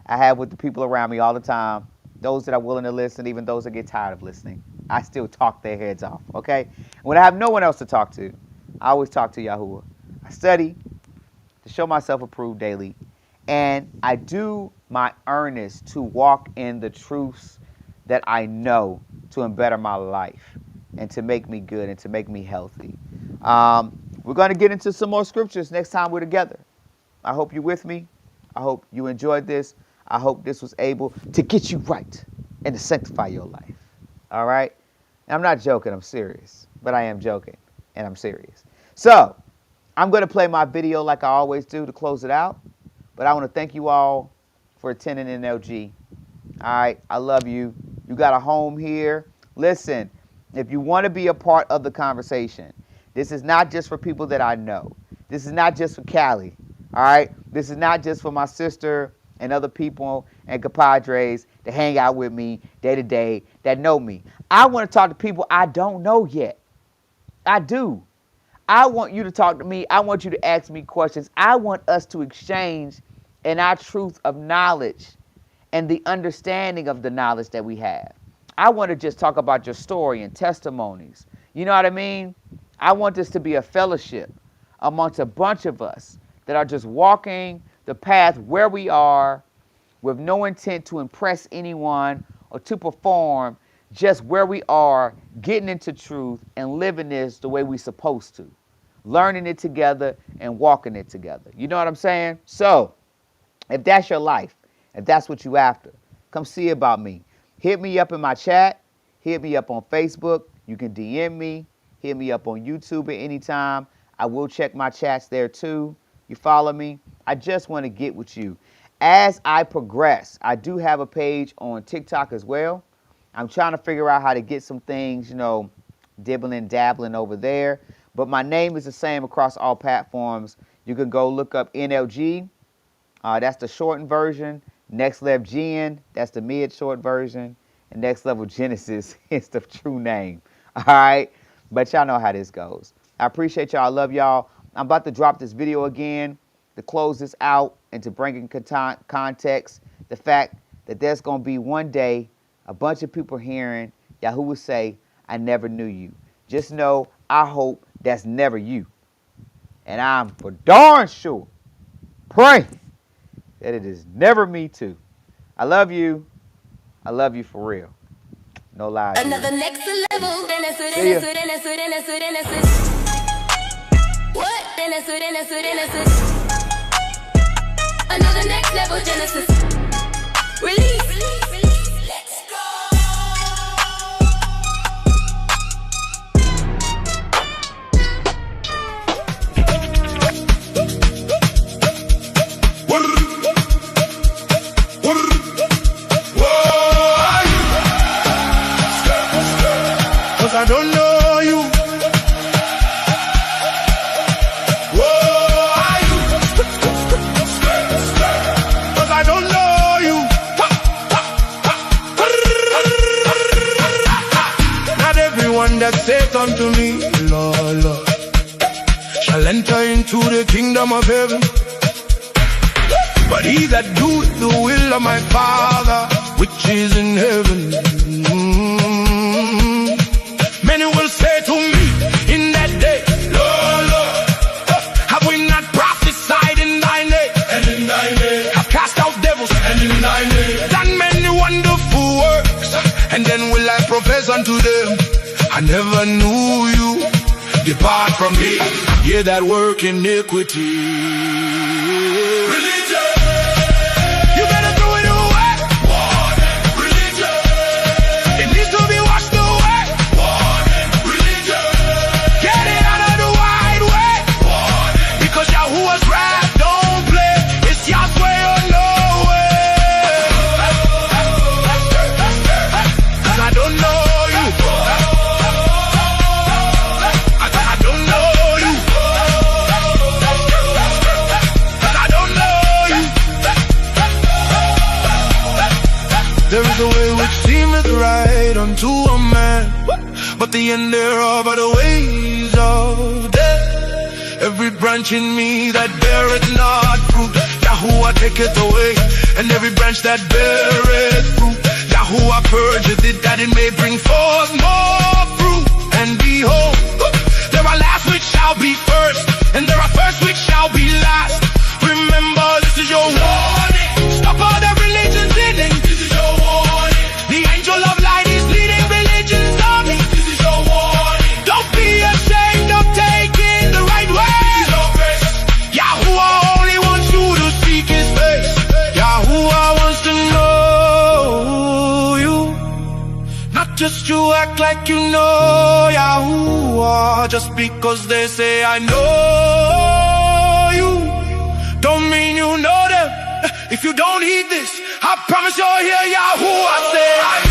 I have with the people around me all the time. Those that are willing to listen, even those that get tired of listening. I still talk their heads off, okay? When I have no one else to talk to, I always talk to Yahuwah. I study to show myself approved daily, and I do my earnest to walk in the truths that I know to better my life and to make me good and to make me healthy. We're going to get into some more scriptures next time we're together. I hope you're with me. I hope you enjoyed this. I hope this was able to get you right and to sanctify your life. All right? And I'm not joking. I'm serious. But I am joking. And I'm serious. So, I'm going to play my video like I always do to close it out. But I want to thank you all for attending NLG. All right? I love you. You got a home here. Listen, if you want to be a part of the conversation, this is not just for people that I know. This is not just for Callie. All right? This is not just for my sister and other people and compadres that hang out with me day to day that know me. I want to talk to people I don't know yet. I do. I want you to talk to me. I want you to ask me questions. I want us to exchange in our truth of knowledge and the understanding of the knowledge that we have. I want to just talk about your story and testimonies. You know what I mean? I want this to be a fellowship amongst a bunch of us that are just walking the path where we are with no intent to impress anyone or to perform, just where we are, getting into truth and living this the way we're supposed to, learning it together and walking it together. You know what I'm saying? So if that's your life, if that's what you after, come see about me. Hit me up in my chat. Hit me up on Facebook. You can DM me. Hit me up on YouTube at any time. I will check my chats there too. You follow me? I just want to get with you. As I progress, I do have a page on TikTok as well. I'm trying to figure out how to get some things, dibbling, dabbling over there. But my name is the same across all platforms. You can go look up NLG. That's the shortened version. Next Level Gen, that's the mid-short version. And Next Level Genesis is the true name. All right? But y'all know how this goes. I appreciate y'all. I love y'all. I'm about to drop this video again to close this out and to bring in context the fact that there's going to be one day a bunch of people hearing Yahoo will say, I never knew you. Just know, I hope that's never you. And I'm for darn sure praying that it is never me too. I love you. I love you for real. No lies. Another next level. What? Another next level Genesis. Release. Let's go. Cause I don't know you. Cause I don't know you. Not everyone that saith unto me, Lord, Lord, shall enter into the kingdom of heaven, but he that doeth the will of my Father which is in heaven. Many will say to me in that day, Lord, Lord, have we not prophesied in thy name? And in thy name have cast out devils, and in thy name done many wonderful works. And then will I profess unto them, I never knew you. Depart from me, ye that work iniquity. There is a way which seemeth right unto a man, but the end thereof are the ways of death. Every branch in me that beareth not fruit, Yahuwah taketh away. And every branch that beareth fruit, Yahuwah purgeth it, that it may bring forth more fruit. And behold, there are last which shall be first, and there are first which shall be last. Remember, this is your warning. Stop all the religions in it. Just you act like you know Yahuwah. Just because they say I know you, don't mean you know them. If you don't heed this, I promise you'll hear Yahuwah say I